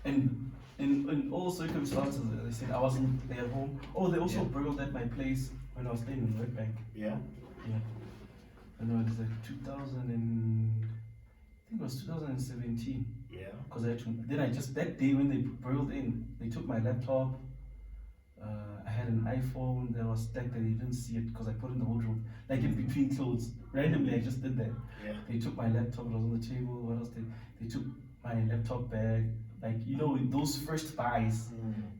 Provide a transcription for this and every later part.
in all circumstances, they said I wasn't there at home. Oh, they also burgled at my place when I was staying in Red Bank. Yeah. Yeah. I know it's like 2000 and I think it was 2017. Yeah. Because that day when they burgled in, they took my laptop. I had an iPhone that was stacked and they didn't see it because I put it in the wardrobe, like in between clothes. Randomly, I just did that. Yeah. They took my laptop, it was on the table. What else? They took my laptop bag. Like, those first buys,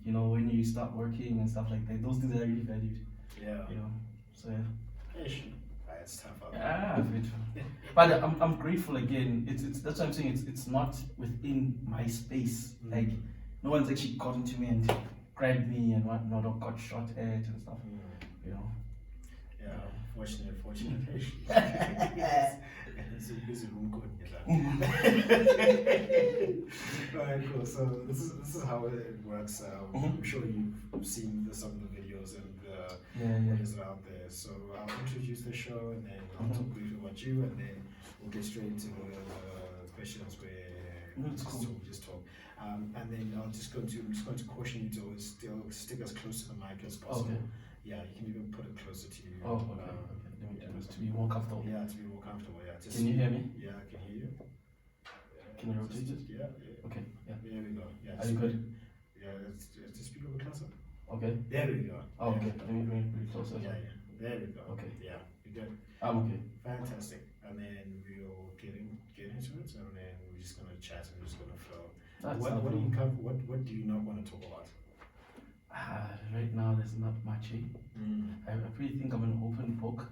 when you start working and stuff like that, those things are really valued. Yeah. So yeah. Ish. It's tough out there. Yeah, but I'm grateful again. It's that's what I'm saying. It's not within my space. Like no one's actually gotten to me and grabbed me and whatnot or got shot at and stuff. Yeah, fortunate. It's a busy room code. Alright, cool. So this is how it works. I'm sure you've seen some of the videos and what is out there. So I'll introduce the show and then I'll talk briefly about you and then we'll get straight into the questions where we just talk. And then I'm just going to caution you to still stick as close to the mic as possible. Okay. Yeah, you can even put it closer to you. Oh, okay. To be more comfortable. Yeah, to be more comfortable. Yeah. Can you hear me? Yeah, I can hear you. Can you rotate it? Yeah. Okay. Yeah. There we go. Yeah. Are you good? Yeah. Let's speak a bit closer. Okay. There we go. Oh, okay. Let me bring it closer. Yeah. There we go. Okay. Yeah. You good? I'm okay. Fantastic. And then we'll get into it, and then we're just gonna chat and we're just gonna flow. What do you cover? What do you not want to talk about? Right now, there's not much. I really think I'm an open book.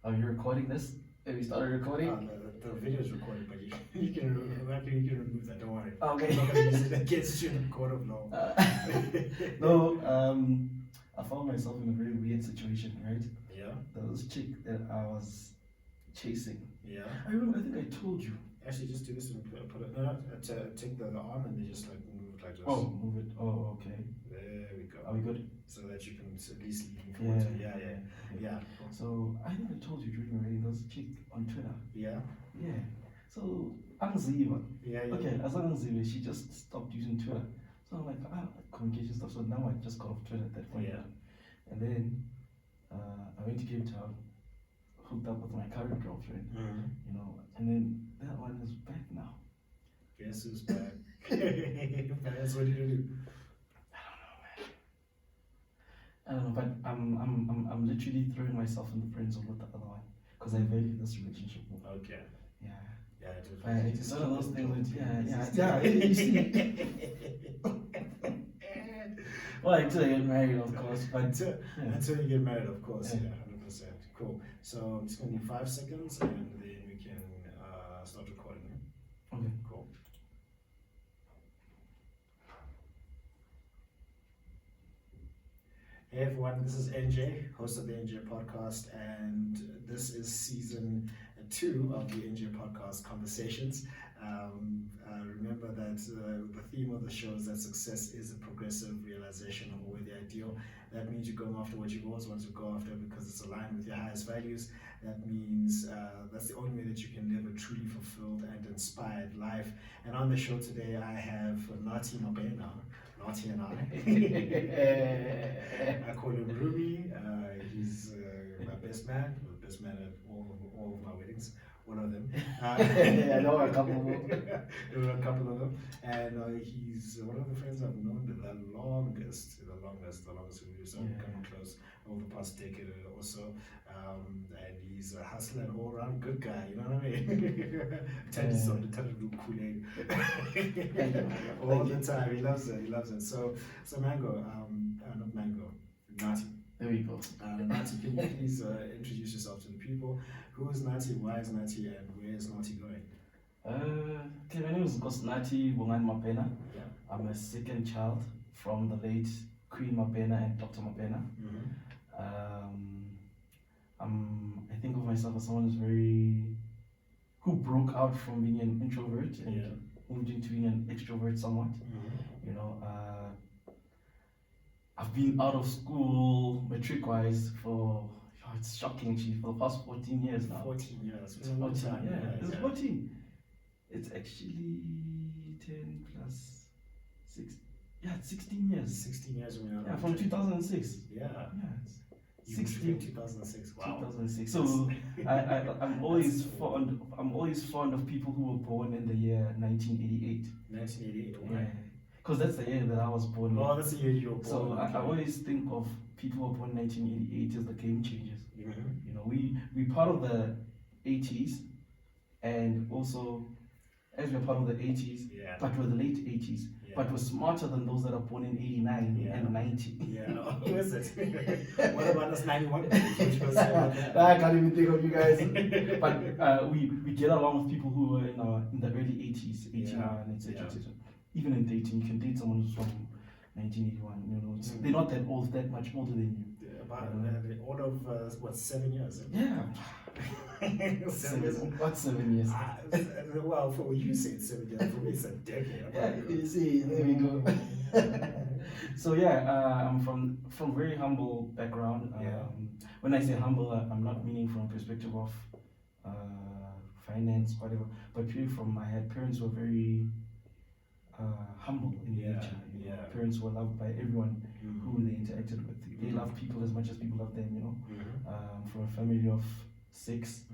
Are you recording this? Have you started recording? The video is recorded, but you can remove that. Don't worry. Okay. I'm not gonna use it against you in the court of law. No. I found myself in a very weird situation, right? Yeah. There was a chick that I was chasing. Yeah. I remember. I think I told you. Actually, just do this and put it. Take the arm and then just like move it like this. Oh, move it. Oh, okay. There we go. Are we good? So that you can at least lean forward. Yeah. So I think I told you during the wedding, there was a chick on Twitter. Yeah. Yeah. So Anziva. Yeah. Okay, as Anziva, she just stopped using Twitter. So I'm like, communication stuff. So now I just got off Twitter at that point. Yeah. And then I went to Cape Town, hooked up with my current girlfriend. And then that one is back now. Guess who's back? That's what you do. I don't know, but I'm literally throwing myself in the friend zone with the other one because I value this relationship more. Okay. Yeah. It's one of those things that, yeah. You see. Well, until I get married, of course. But until you get married, of course. Yeah, 100%. Cool. So I'm just gonna need 5 seconds, and then we can start recording. Okay. Cool. Hey everyone, this is NJ, host of the NJ podcast, and this is season 2 of the NJ podcast Conversations. Remember that the theme of the show is that success is a progressive realization of a worthy ideal. That means you're going after what you've always wanted to go after because it's aligned with your highest values. That means that's the only way that you can live a truly fulfilled and inspired life. And on the show today, I have Nathi Mabena. Nathi and I call him Ruby. He's my best man at all of my weddings. One of them. I know a couple of them. There were a couple of them. And he's one of the friends I've known the longest. We've come close over the past decade or so. And he's a hustler and all-around good guy, you know what I mean? Tend to do Kool-Aid all the time. He loves it. So Mango, not Mango, Nathi. There we go. Nathi, can you please introduce yourself to the people? Who is Nathi, why is Nathi, and where is Nathi going? Okay, my name is Nathi Mabena. Yeah. I'm a second child from the late Queen Mabena and Dr. Mabena. I think of myself as someone who broke out from being an introvert and moved into being an extrovert somewhat. I've been out of school matric-wise for, it's shocking actually, for the past 14 years now. 14 years. It's 14, yeah. It's 14. It's actually 10 plus 6. Yeah, 16 years. 16 years when you're Yeah, from 2006. Yeah. Yeah, it's You 16. 2006. Wow. 2006. So I'm always fond. I'm always fond of people who were born in the year 1988. 1988. Yeah, Why? because that's the year that I was born. Oh, that's the year you were born. So okay. I always think of people who were born in 1988 as the game changers. Mm-hmm. You know, we part of the 80s, and also as we're part of the 80s, Yeah. but we're the late 80s. Yeah. But we're smarter than those that are born in 89 Yeah. and 90. Yeah. Who is it? What about us 91? Which was, I can't even think of you guys. But we get along with people who were in the early 80s, 89, etc. Yeah. etc. Even in dating, you can date someone who's from 1981. You know, they're not that old, that much older than you. About all of what, 7 years? Yeah. 7 years. What 7 years? Well, for you say it's 7 years. For me, it's a decade. Yeah, you see, there we go. So yeah, I'm from very humble background. Yeah. When I say humble, I'm not meaning from perspective of finance, whatever, but purely from my head. Parents were very humble in nature. You know? Parents were loved by everyone who they interacted with. They love people as much as people love them. You know, from a family of 6,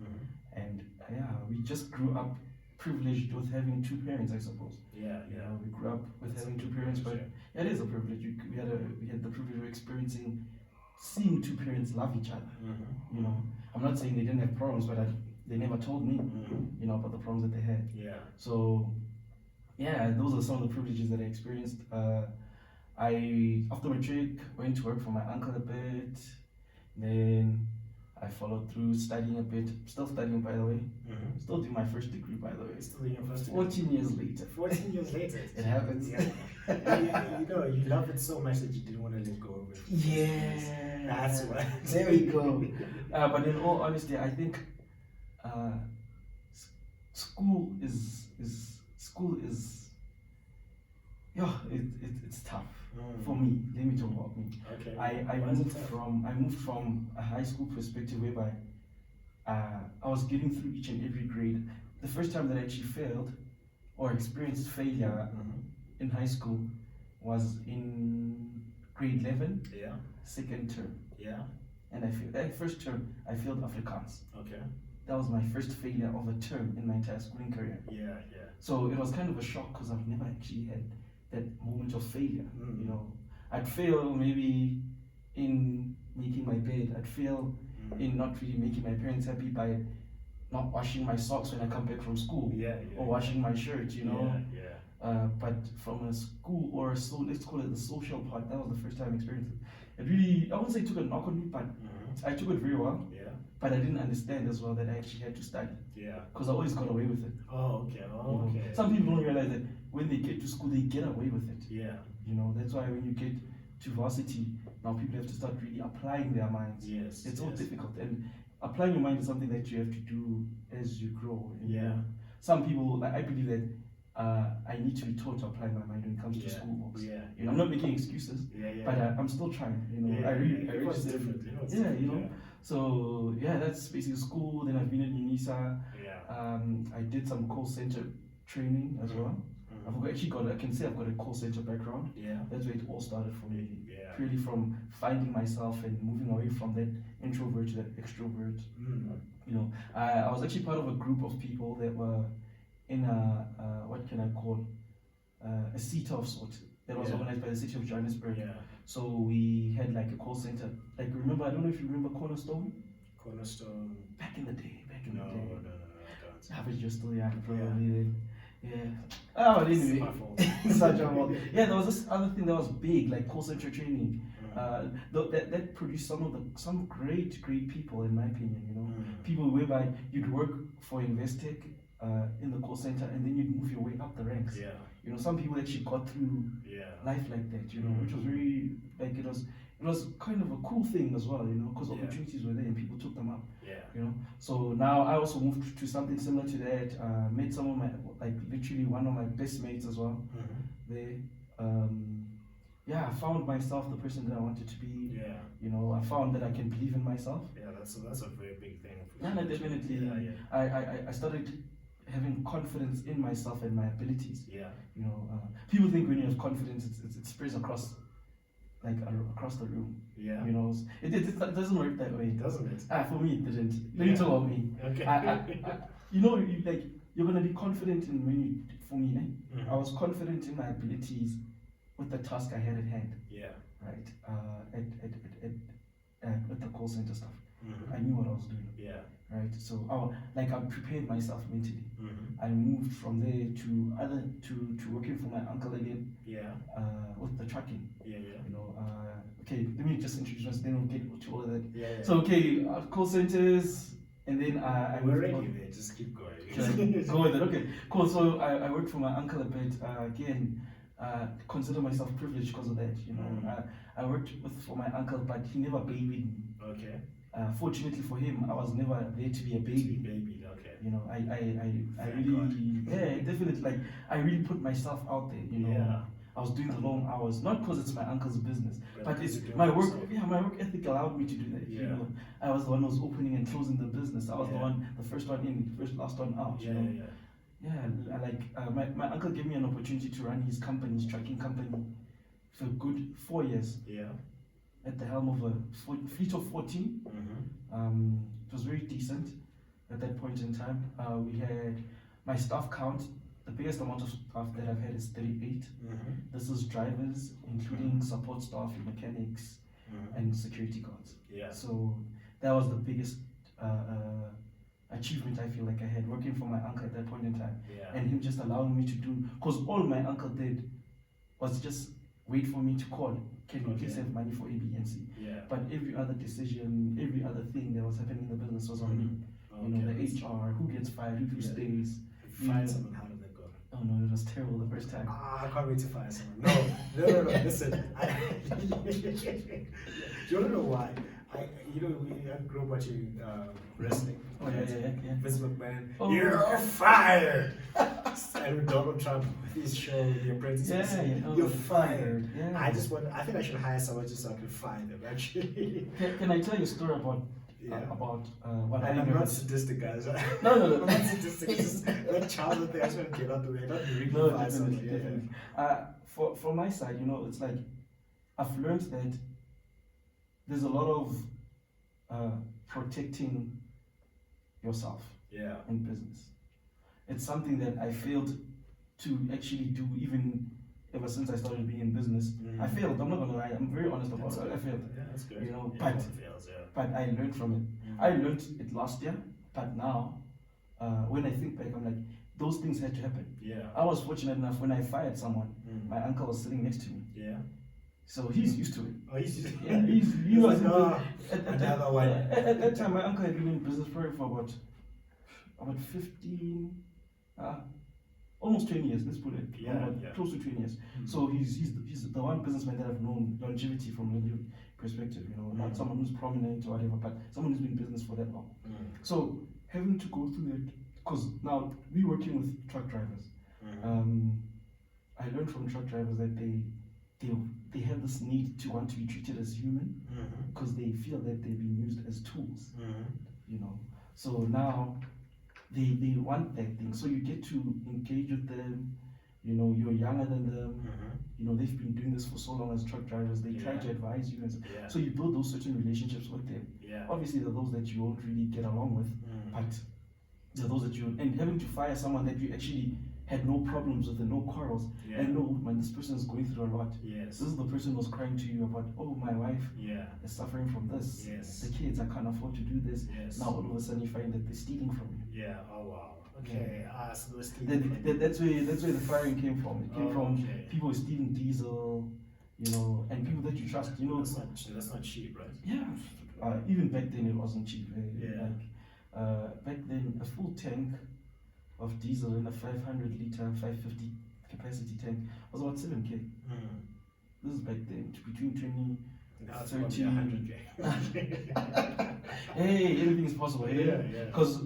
and yeah, we just grew up privileged with having 2 parents, I suppose. Yeah. You know, we grew up with having 2 parents, but it is a privilege. We had the privilege of experiencing, seeing 2 parents love each other. You know, I'm not saying they didn't have problems, but they never told me, you know, about the problems that they had. Yeah. So, yeah, those are some of the privileges that I experienced. I after matric went to work for my uncle a bit, then I followed through studying a bit. Still studying, by the way. Still doing my first degree, by the way. Still doing your first degree. 14 years later. 14 years later. It happens. Yeah. You know, you love it so much that you didn't want to let go of it. Yeah. That's why. There we go. But in all honesty, I think school is it's tough for me. Let me talk about me. Okay. I moved from a high school perspective whereby I was getting through each and every grade. The first time that I actually failed or experienced failure in high school was in grade 11, Yeah. second term. Yeah. And I failed. That first term, I failed Afrikaans. Okay. That was my first failure of a term in my entire schooling career. Yeah. So it was kind of a shock because I've never actually had that moment of failure. You know, I'd fail maybe in making my bed. I'd fail in not really making my parents happy by not washing my socks when I come back from school, or washing my shirt. You know. But from a school or let's call it the social part, that was the first time I experienced it. It really, I wouldn't say it took a knock on me, but I took it very well. Yeah. But I didn't understand as well that I actually had to study. Yeah. Because I always got away with it. Oh, okay. You know, Okay. some people don't realize that when they get to school, they get away with it. Yeah. You know, that's why when you get to varsity, now people have to start really applying their minds. Yes. It's all difficult. And applying your mind is something that you have to do as you grow. And, Yeah. Some people, like I believe that I need to be taught to apply my mind when it comes to school books. Yeah. You know, I'm not making excuses, but I'm still trying. You know, I really was just different. you know. So yeah, that's basically school. Then I've been at UNISA. Yeah. I did some call center training as well. I can say I've got a call center background. Yeah. That's where it all started for me. Yeah. Purely from finding myself and moving away from that introvert to that extrovert. You know, I was actually part of a group of people that were in what can I call a seat of sorts that was organized by the city of Johannesburg. Yeah. So we had like a call center. Like remember, I don't know if you remember Cornerstone. Cornerstone. Back in the day. No, I I don't. don't. But you're still young, probably. Then. Yeah. Oh, anyway. It's my fault. Such a fault. Yeah, there was this other thing that was big, like call center training. That produced some great people, in my opinion. You know, people whereby you'd work for Investec in the call center, and then you'd move your way up the ranks. Yeah. You know, some people actually got through life like that. You know, which was very like it was kind of a cool thing as well. You know, because opportunities were there and people took them up. Yeah. You know, so now I also moved to something similar to that. Met some of my literally one of my best mates as well. There. I found myself the person that I wanted to be. Yeah. You know, I found that I can believe in myself. Yeah, that's a very big thing. Yeah, definitely. Yeah. I started having confidence in myself and my abilities. Yeah. You know, people think when you have confidence, it spreads across, like across the room. Yeah. You know, it doesn't work that way. Doesn't it? For me, it didn't. Let me talk about me. Okay. You know, you're gonna be confident in when you. For me, Mhm. I was confident in my abilities with the task I had at hand. Yeah. Right. With the call center stuff, Mhm. I knew what I was doing. Yeah. Right. So, I prepared myself mentally. Mhm. I moved from there to working for my uncle again. Yeah. With the trucking. Yeah. You know. Okay. Let me just introduce myself. Then we'll get to all of that. Yeah. So okay, call centers, and then I We're moved ready on. there. Just keep going. Okay, go with it. Okay, cool. So I worked for my uncle a bit. Again, consider myself privileged because of that. You know, I worked for my uncle, but he never babied me. Okay. Fortunately for him, I was never there to be a baby. Baby. Okay. You know, I Thank really, God. yeah, definitely. Like, I really put myself out there. You know, Yeah. I was doing the long hours, not because it's my uncle's business, but because it's you're doing my it work. yourself. Yeah, my work ethic allowed me to do that. You Yeah. know, I was the one who was opening and closing the business. I was Yeah. the first one in, last one out. Yeah. You know, Yeah. yeah. My uncle gave me an opportunity to run his company, his trucking company, for a good 4 years Yeah. at the helm of a fleet of 14. Mhm. It was very decent at that point in time. We had my staff count. The biggest amount of staff that I've had is 38. Mhm. This is drivers, including support staff, mechanics, Mhm. and security guards. Yeah. So that was the biggest achievement I feel like I had working for my uncle at that point in time, Yeah. and him just allowing me to do. Because all my uncle did was just wait for me to call. Can you please Okay. have money for A, B, and C? Yeah. But every other decision, every other thing that was happening in the business was on me. You know, the HR, who gets fired, who Yeah. stays. If you fired someone, how did that go? Oh no, it was terrible the first time. I can't wait to fire someone. No. Listen, you wanna know why? I grew up watching wrestling. Oh yeah. Vince McMahon, Oh. you're fired. And Donald Trump, his show, The Apprentice, Yeah. you're fired. Yeah. I think I should hire someone just so I can fire them. Actually. Can I tell you a story about Yeah. what And I'm happened? not sadistic, guys. No. I'm not sadistic. It's just that childhood thing. I just want to get out the way. Not really No, fire someone. definitely. From my side, you know, it's like I've learned that there's a lot of protecting yourself Yeah. in business. It's something that I failed to actually do even ever since I started being in business. Mhm. I failed. I'm not gonna lie. I'm very honest about That's it. I good. failed. Yeah, that's good. You know, Yeah, but- everyone fails, yeah. But I learned from it. Mhm. I learned it last year, but now, when I think back, I'm like, those things had to happen. Yeah. I was fortunate enough when I fired someone, Mm. my uncle was sitting next to me, Yeah. so he's used to it. Oh, he's just. Yeah, he He's was like, oh, another one. At that time, my uncle had been in business probably for about 15, almost 20 years. Let's put it, Yeah. close to 20 years. Mhm. So he's the one businessman that I've known longevity from a perspective. You know, not Mhm. someone who's prominent or whatever, but someone who's been in business for that long. Mm. So having to go through that, because now we're working with truck drivers. Mhm. I learned from truck drivers that they have this need to want to be treated as human Mhm. because they feel that they're being used as tools. Mhm. You know, so now they want that thing. So you get to engage with them. You know, you're younger than them. Mhm. You know, they've been doing this for so long as truck drivers. They try Yeah. to advise you, and Yeah. so you build those certain relationships with them. Yeah. Obviously, there are those that you won't really get along with, Mm. but there are those that you, and having to fire someone that you actually had no problems with and no quarrels, Yeah. and know, man, this person is going through a lot. Yes. This is the person who was crying to you about, oh, my wife Yeah. is suffering from this. Yes. The kids, I can't afford to do this. Yes. Now all of a sudden you find that they're stealing from you. Yeah. Oh wow. Okay. So we're still. That's where the firing came from. It came from Okay. people stealing diesel, you know, and people that you trust. You know, That's not cheap, right? yeah. Even back then it wasn't cheap. Yeah. Like back then a full tank of diesel in a 500 liter, 550 capacity tank was about 7K. Mm. This is back then, between 20. Now it's 30. about 100K. Hey, anything is possible. Yeah. Because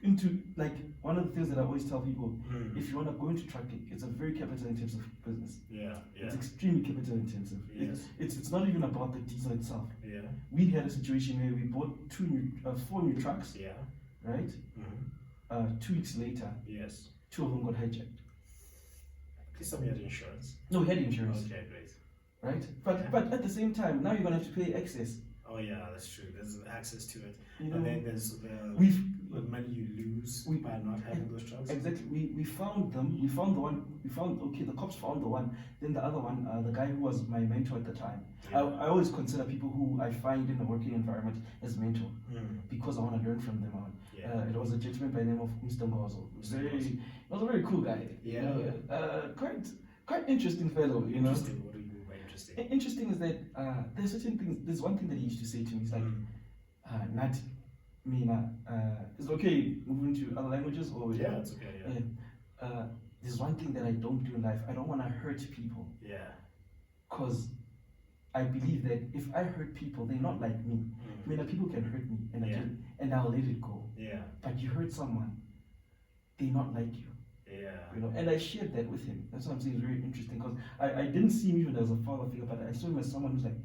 into like one of the things that I always tell people, Mm. if you want to go into trucking, it's a very capital intensive business. Yeah. It's extremely capital intensive. Yes. It's not even about the diesel itself. Yeah. We had a situation where we bought 4 new trucks, Yeah. right? Mhm. 2 weeks later, Yes. 2 of them got hijacked. Please tell me you had insurance. No, we had insurance, Okay, great. right? But at the same time, now you're gonna have to pay excess. Oh yeah, that's true. There's access to it, You know, and then there's the we've money you lose by not having those trucks. exactly. We found them. We found the one. We found okay. The cops found the one. Then the other one, the guy who was my mentor at the time. Yeah. I always consider people who I find in the working environment as mentor because I want to learn from them. Yeah. It was a gentleman by the name of Mr. Ngozo. He was a very cool guy. Yeah. Quite interesting fellow. You know. Interesting. What do you mean by interesting? Interesting is that there's certain things. There's one thing that he used to say to me. He's like, Nathi Mabena, is it okay moving to other languages or? Yeah, it's okay. Yeah. There's one thing that I don't do in life. I don't want to hurt people. Yeah. Because I believe that if I hurt people, they're not like me. I mean, people can hurt me, and I'll let it go. Yeah. But you hurt someone, they're not like you. Yeah. You know, and I shared that with him. That's what I'm saying. It's very interesting because I didn't see him even as a father figure, but I saw him as someone who's like,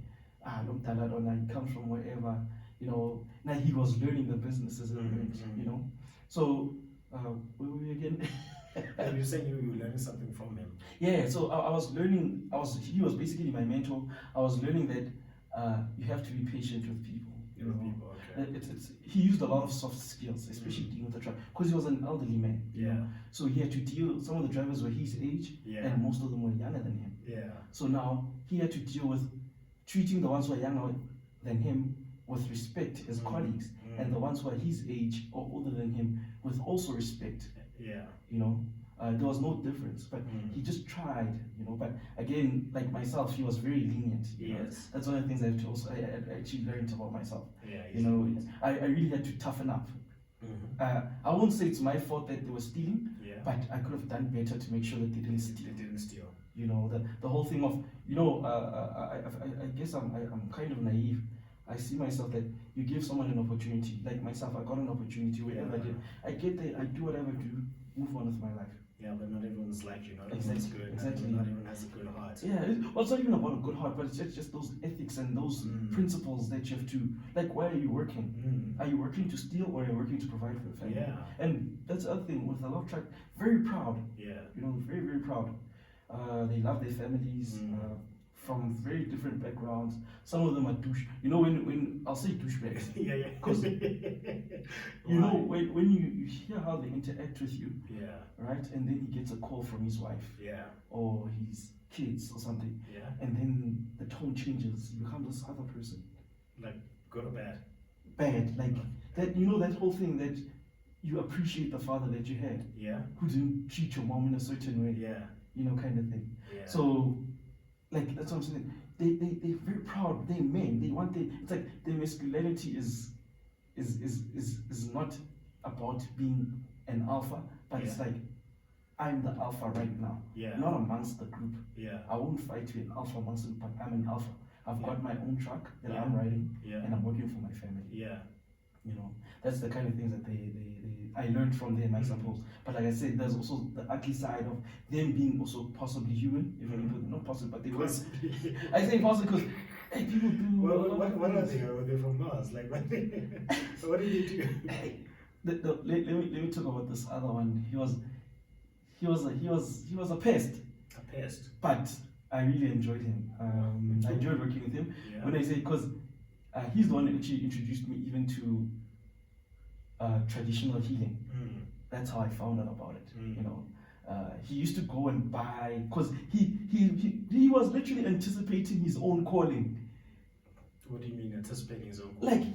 don't tell that, or he comes from wherever. You know, now he was learning the businesses and you know. So where were we again? And you're saying you were learning something from him. Yeah, so I was learning. He was basically my mentor. I was learning that you have to be patient with people. Okay. He used a lot of soft skills, especially dealing with the truck, because he was an elderly man. Yeah. So he had to deal. Some of the drivers were his age, and most of them were younger than him. Yeah. So now he had to deal with treating the ones who are younger than him with respect as colleagues, and the ones who are his age or older than him with also respect. Yeah. You know, there was no difference, but he just tried, you know. But again, like myself, he was very lenient. Yes. That's one of the things I've also I actually learned about myself. Yeah. You know, I really had to toughen up. I won't say it's my fault that they were stealing, but I could have done better to make sure that they didn't steal. They didn't steal. You know, the whole thing of, you know, I guess I'm kind of naive. I see myself that you give someone an opportunity, like myself, I got an opportunity wherever I did. I get there, I do whatever I do, move on with my life. Yeah, but not everyone's like you, not Exactly, everyone's good, exactly. not everyone has a good heart. Yeah, well, it's not even about a good heart, but it's just those ethics and those principles that you have to, like, why are you working? Are you working to steal or are you working to provide for the family? Yeah. And that's the other thing with the love track, very proud. Yeah. You know, very, very proud. They love their families. From very different backgrounds. Some of them are douche. You know, when I'll say douchebags. Yeah. Because you know when you hear how they interact with you. Yeah. Right, and then he gets a call from his wife. Yeah. Or his kids or something. Yeah. And then the tone changes. You become this other person. Like good or bad? Bad, like that. You know that whole thing that you appreciate the father that you had. Yeah. Who didn't treat your mom in a certain way. Yeah. You know, kind of thing. Yeah. So. Like that's what I'm saying. They're very proud. They're men. They want it's like their masculinity is not about being an alpha, but it's like I'm the alpha right now. Yeah. Not amongst the group. Yeah. I won't fight to be an alpha amongst them, but I'm an alpha. I've got my own truck that I'm riding, and I'm working for my family. Yeah. You know, that's the kind of things that I learned from them, I suppose. But like I said, there's also the ugly side of them being also possibly human. If not possible, but they were. I say possible because hey, people do. Well, what are they? Are they from Mars? Like what did they do? Let me talk about this other one. He was a pest. A pest. But I really enjoyed him. I enjoyed working with him. Yeah. When I say because he's the one that actually introduced me even to traditional healing. That's how I found out about it. You know, he used to go and buy because he was literally anticipating his own calling. What do you mean anticipating his own calling?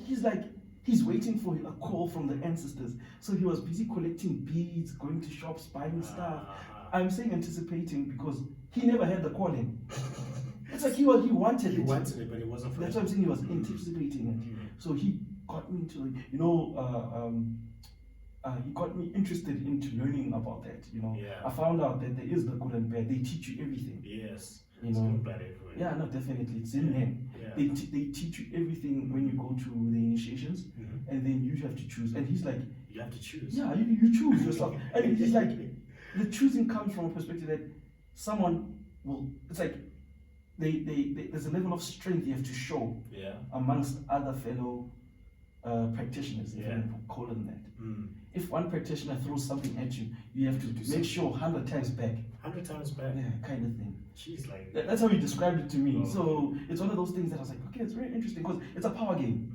He's waiting for a call from the ancestors. So he was busy collecting beads, going to shops, buying stuff. I'm saying anticipating because he never had the calling. It's like he wanted it. He wanted it, but it wasn't for That's him. what I'm saying. He was anticipating it. So he got me into, he got me interested into learning about that. You know, I found out that there is the good and bad. They teach you everything. Yes. You know. Good, bad, everywhere. Yeah, no, definitely. It's in them. Yeah. They teach you everything when you go to the initiations, and then you have to choose. And he's like, you have to choose. Yeah, you choose yourself. And he's like, the choosing comes from a perspective that someone will. It's like there's a level of strength you have to show amongst other fellow practitioners, if you can call them that. if one practitioner throws something at you, you have to make sure 100 times back. 100 times back. Yeah, kind of thing. She's like. That's how he described it to me. Oh. So it's one of those things that I was like, okay, it's very interesting because it's a power game.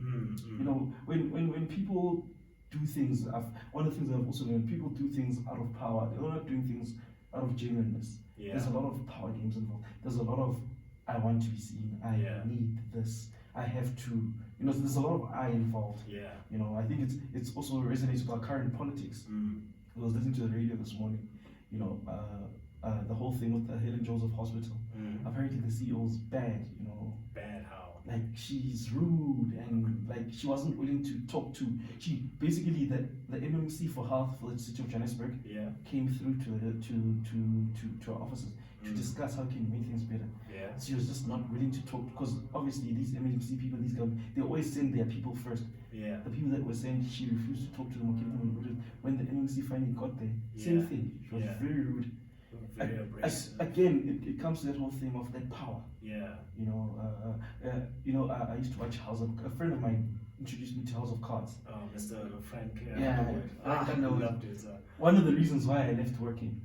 You know, when people do things, one of the things I've also learned, people do things out of power. They're not doing things out of genuineness. Yeah. There's a lot of power games involved. There's a lot of I want to be seen. I need this. I have to. You know, there's a lot of I involved. Yeah. You know, I think it's also resonates with our current politics. I was listening to the radio this morning. You know, the whole thing with the Helen Joseph Hospital. Apparently, the CEO's bad. You know. Bad how? Like she's rude and like she wasn't willing to talk to. She basically the MMC for Health for the city of Johannesburg came through to our offices to discuss how can we make things better. Yeah. She was just not willing to talk because obviously these MMC people, these guys, they always send their people first. Yeah. The people that were sent, she refused to talk to them or give them orders. When the MMC finally got there, same thing. She was very rude. Very abrasive. Again, it comes to that whole thing of that power. Yeah. You know, I used to watch House of. A friend of mine introduced me to House of Cards. Oh, Mr. Frank. I know. Loved it. One of the reasons why I left working.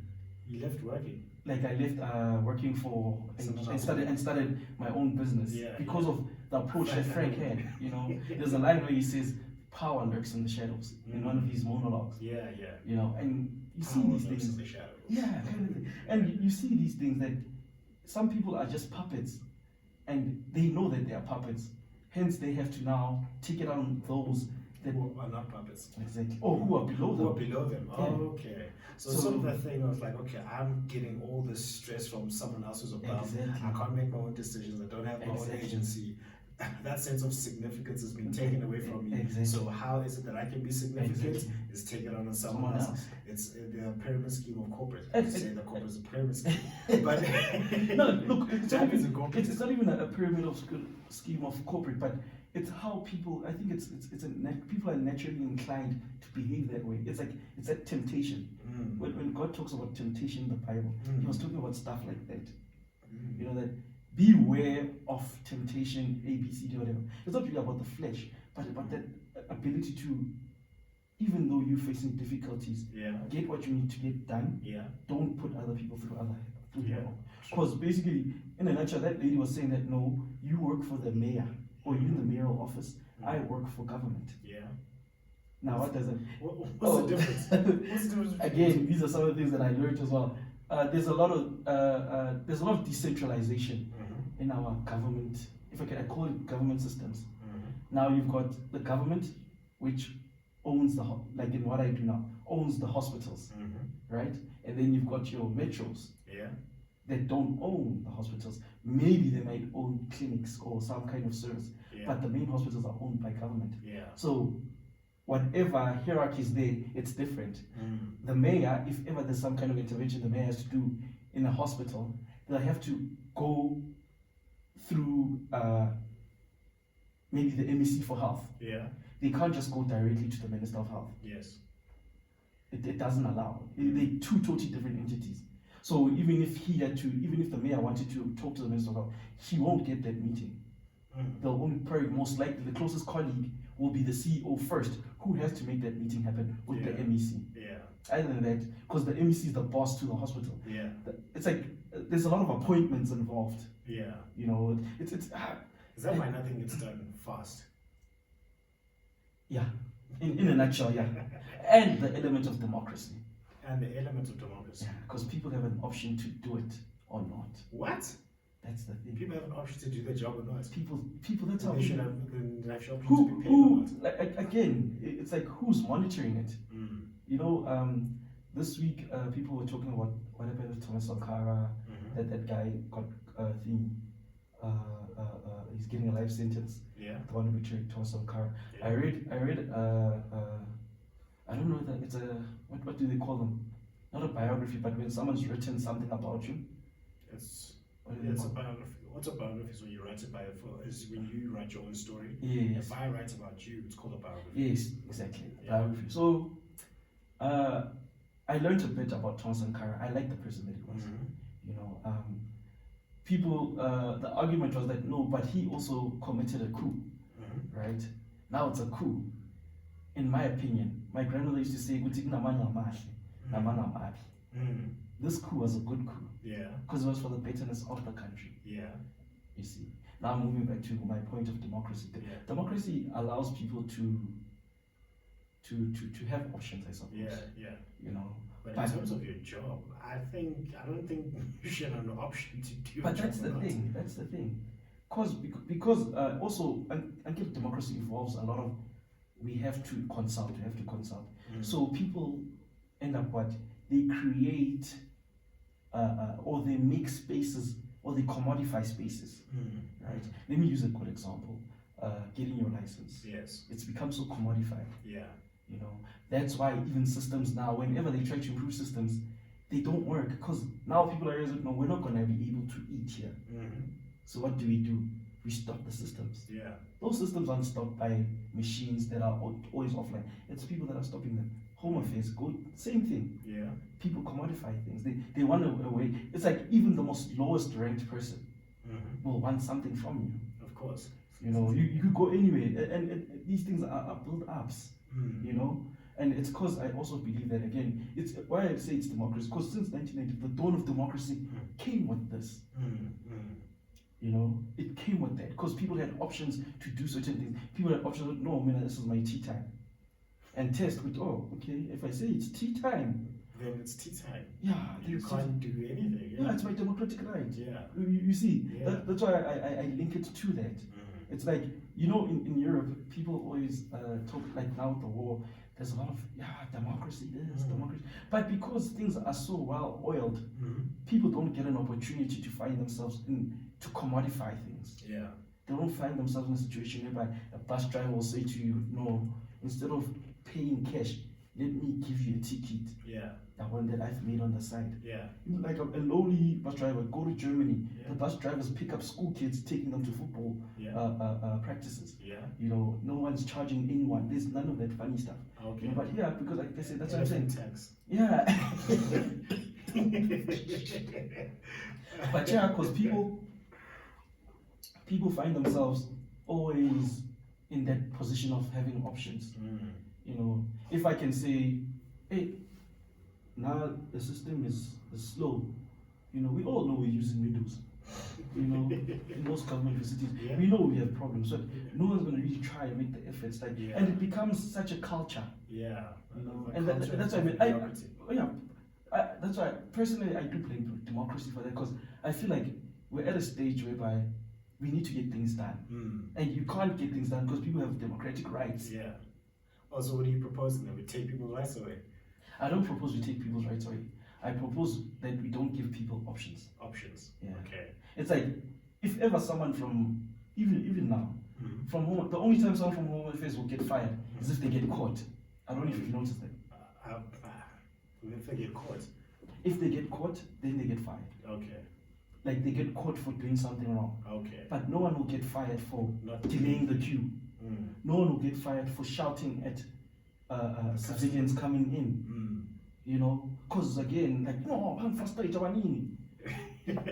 You left working. Like I left working for and started my own business because of the approach that Frank had. You know, there's a line where he says, "Power lurks in the shadows" in one of his monologues. Yeah. You know, and you see these things. In the shadows. Yeah, kind of thing. And you see these things that some people are just puppets, and they know that they are puppets. Hence, they have to now take it on those that who are not puppets. Exactly. Or who are below them. Who are below them. Yeah. Oh, okay. So sort of the thing of like, okay, I'm getting all this stress from someone else who's above. Exactly. I can't make my own decisions. I don't have my own agency. That sense of significance has been taken away from me. Exactly. So how is it that I can be significant? Is take it on someone else. It's the pyramid scheme of corporate. Say the corporate is a pyramid scheme, but no, look, it's not even a pyramid of scheme of corporate, but it's how people. I think people are naturally inclined to behave that way. It's like it's that temptation. When God talks about temptation in the Bible, He was talking about stuff like that. You know that. Beware of temptation, A, B, C, D, whatever. It's not really about the flesh, but about that ability to, even though you're facing difficulties, get what you need to get done. Don't put other people through hell. Because basically, in a nutshell, that lady was saying that no, you work for the mayor, or you're in the mayoral office. I work for government. Now, what does it? What's the difference? What's the difference? Again, these are some of the things that I learned as well. There's a lot of decentralization in our government. If I call it government systems. Now you've got the government, which owns like in what I do now, owns the hospitals, right? And then you've got your metros, that don't own the hospitals. Maybe they might own clinics or some kind of service, but the main hospitals are owned by government. So whatever hierarchy is there, it's different. The mayor, if ever there's some kind of intervention the mayor has to do in a hospital, they'll have to go through maybe the MEC for Health. They can't just go directly to the Minister of Health. It doesn't allow. They're two totally different entities. So even if the mayor wanted to talk to the Minister of Health, he won't get that meeting. They'll only probably most likely the closest colleague will be the CEO first, who has to make that meeting happen with the MEC. Other than that, because the MEC is the boss to the hospital. It's like there's a lot of appointments involved. You know, it's. Is that why nothing gets done fast? In a nutshell, and the element of democracy. And the element of democracy. Because people have an option to do it or not. What? That's the thing. People have an option to do their job or not. People. That's how they should have the actual option to be paid or not. Like again, it's like who's monitoring it. You know, this week people were talking about what happened with Thomas Sankara. That guy got he's getting a life sentence. The one who betrayed Thomas Sankara. I read. I don't know that it's a what do they call them? Not a biography, but when someone's written something about you. It's a biography. What's a biography? Is when you write is when you write your own story. Yes. If I write about you, it's called a biography. Yes, exactly. Biography. So, I learned a bit about Thomas Sankara. I like the person that he was. You know, people. The argument was that no, but he also committed a coup. Right? Now it's a coup. in my opinion, my grandmother used to say, "Ukuthi kunamanye amahle, namanye amabi." This coup was a good coup. Yeah. Because it was for the betterness of the country. Yeah. You see. Now moving back to my point of democracy. Yeah. Democracy allows people to have options, I suppose. Yeah. Yeah. You know. But in terms of your job, I don't think you should have an option to do your But job. that's the thing. That's the thing. Because also, until democracy evolves, a lot of we have to consult. We have to consult. So people end up what they create, or they make spaces, or they commodify spaces. Right. Let me use a good example. Getting your license. Yes. It's become so commodified. Yeah. You know, that's why even systems now, whenever they try to improve systems, they don't work because now people are realizing, no, we're not going to be able to eat here. So what do? We stop the systems. Yeah. Those systems aren't stopped by machines that are always offline. It's people that are stopping them. Home Affairs, same thing. Yeah. People commodify things. They want a way. It's like even the most lowest ranked person will want something from you. Of course. You know, you could go anywhere, and these things are build-ups. You know, and it's because I also believe that again, it's why I say it's democracy. Because since 1990, the dawn of democracy came with this. You know, it came with that because people had options to do certain things. People had options. Like, no, man, this is my tea time, and test with okay. If I say it's tea time, then it's tea time. Yeah, you can't do anything. Yeah, it's my democratic right. Yeah, you see, yeah. That's why I link it to that. It's like, you know, in Europe, people always talk like now with the war. There's a lot of democracy, democracy, but because things are so well oiled, people don't get an opportunity to find themselves to commodify things. Yeah, they don't find themselves in a situation whereby a bus driver will say to you, no, instead of paying cash, let me give you a ticket. Yeah, that one that I've made on the side. Yeah, like a lowly bus driver go to Germany. Yeah. The bus drivers pick up school kids, taking them to football practices. Yeah, You know, no one's charging anyone. There's none of that funny stuff. okay. You know, but yeah, because like I said, that's what I'm saying. Tax. Yeah. But yeah, because people find themselves always in that position of having options. You know, if I can say, hey, now the system is slow. You know, we all know we're using Windows. You know, in most government facilities, Yeah. we know we have problems. So no one's going to really try and make the efforts. Like, Yeah. and it becomes such a culture. Yeah, You know, the and culture that's why I of mean, mediocrity. that's why personally I do blame democracy for that, because I feel like we're at a stage whereby we need to get things done, and you can't get things done because people have democratic rights. Yeah. Also, what are you proposing? That we take people's rights away? I don't propose we take people's rights away. I propose that we don't give people options. Options. Yeah. Okay. It's like, if ever someone from, even now, from home, the only time someone from Home Affairs will get fired is if they get caught. I don't know if you've noticed that. If they get caught. If they get caught, then they get fired. Okay. Like they get caught for doing something wrong. Okay. But no one will get fired for Not delaying the queue. No one will get fired for shouting at civilians coming in. You know, because again, like, no, I'm frustrated. You know,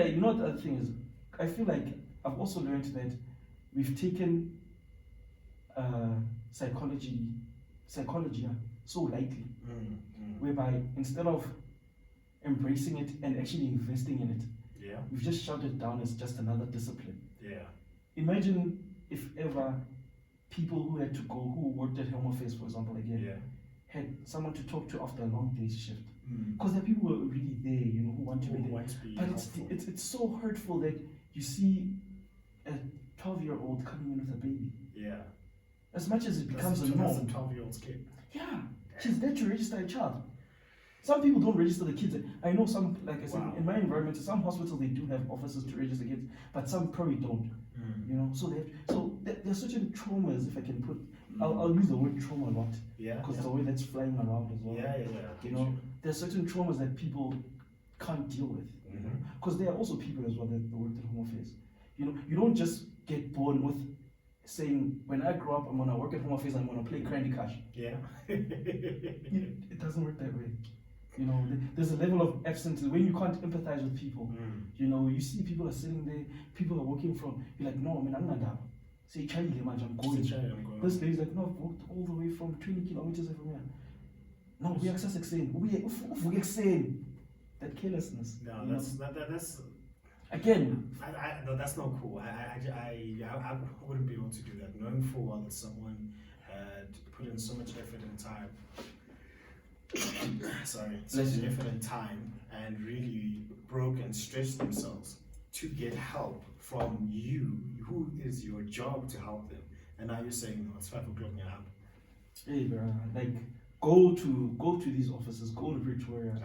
you know what the other thing is? I feel like I've also learned that we've taken psychology so lightly, whereby instead of embracing it and actually investing in it, we've just shut it down as just another discipline. Yeah. Imagine if ever people who had to go, who worked at Home Affairs, for example, again, had someone to talk to after a long day's shift. Because the people were really there, you know, who want to be there. But it's so hurtful that you see a 12-year-old coming in with a baby. Yeah. As much as it becomes a norm. 12-year-old's kid. Yeah, she's there to register a child. Some people don't register the kids. I know some, like I said, in my environment, some hospitals they do have officers to register kids, but some probably don't. You know, so there's certain traumas, if I can put. I'll use the word trauma a lot. Yeah. Because it's a word that's flying around as well. Yeah. You know, there's certain traumas that people can't deal with. Because there are also people as well that work at Home Affairs. You know, you don't just get born with saying, when I grow up, I'm gonna work at Home Affairs, I'm gonna play Candy Crush. Yeah. It doesn't work that way. You know, there's a level of absence when you can't empathize with people. You know, you see people are sitting there, people are working from, you're like, no, I mean, I'm not down. Say, Charlie, I'm going. This lady's like, no, I've walked all the way from 20 kilometers from here. No, we access explain. We explain that carelessness. No, that's again. No, that's not cool. I wouldn't be able to do that. Knowing full well that someone had put in so much effort and time. Sorry, so much effort and time, and really broke and stretched themselves to get help from you, who is your job to help them. And now you're saying, no, it's 5 o'clock now. Hey, bro, like go to these offices, go to Pretoria.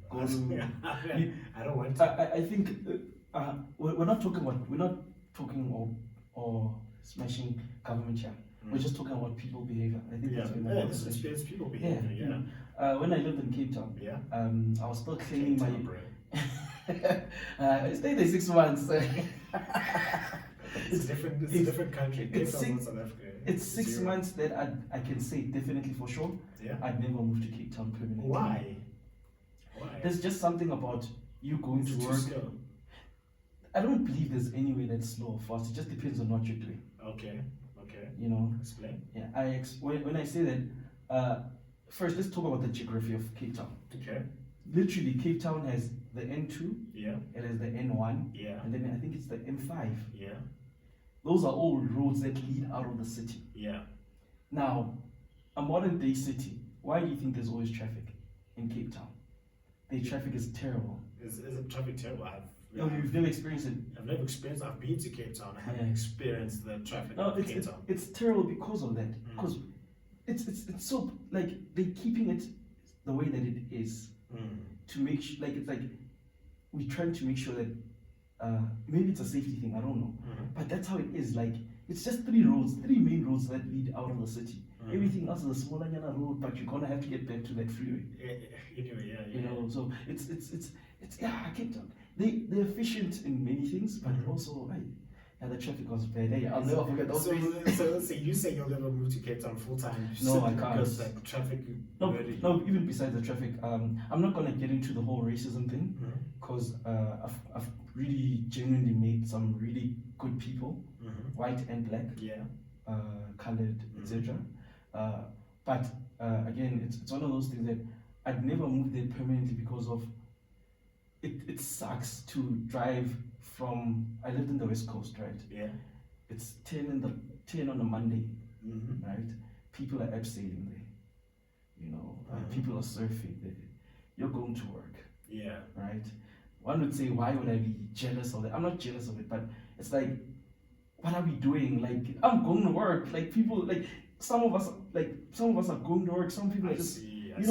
I don't want to. I think we're not talking or smashing government here. We're just talking about people behavior. I think that's been it's people behavior. Yeah. When I lived in Cape Town, I was still claiming I stayed there 6 months. It's a different country. It's 6 months that I can say definitely for sure. Yeah. I'd never moved to Cape Town permanently. Why? There's just something about you going to work. Slow. I don't believe there's any way that's slow or fast. It just depends on what you're doing. Okay. You know. Explain. Yeah. When I say that, first let's talk about the geography of Cape Town. Okay. Literally, Cape Town has the N2. Yeah. It has the N1. Yeah. And then I think it's the M5. Yeah. Those are all roads that lead out of the city. Yeah. Now, a modern day city, why do you think there's always traffic in Cape Town? The traffic is terrible. Is the traffic terrible? You've never experienced it? I've never experienced. I've been to Cape Town. I haven't experienced the traffic in Cape Town. It's terrible because of that. Because it's so like they're keeping it the way that it is to make it's like we're trying to make sure that maybe it's a safety thing. I don't know, but that's how it is. Like it's just 3 main roads that lead out of the city. Everything else is a smaller road, but you're gonna have to get back to that freeway. Anyway, You know, so it's Cape Town. They're efficient in many things, but also the traffic was bad. Hey, I'll never forget those days. So you say you'll never move to Cape Town full time? No, I can't. Because like traffic. No, even besides the traffic, I'm not gonna get into the whole racism thing because I've really genuinely made some really good people, white and black, colored, etc. But again, it's one of those things that I'd never move there permanently because of it sucks to drive from. I lived in the West Coast, right? Yeah. It's 10 on a Monday, right? People are abseiling there, you know. People are surfing there. You're going to work, right? One would say, why would I be jealous of that? I'm not jealous of it, but it's like, what are we doing? Like, I'm going to work. Like people, like some of us are going to work. Some people are just. I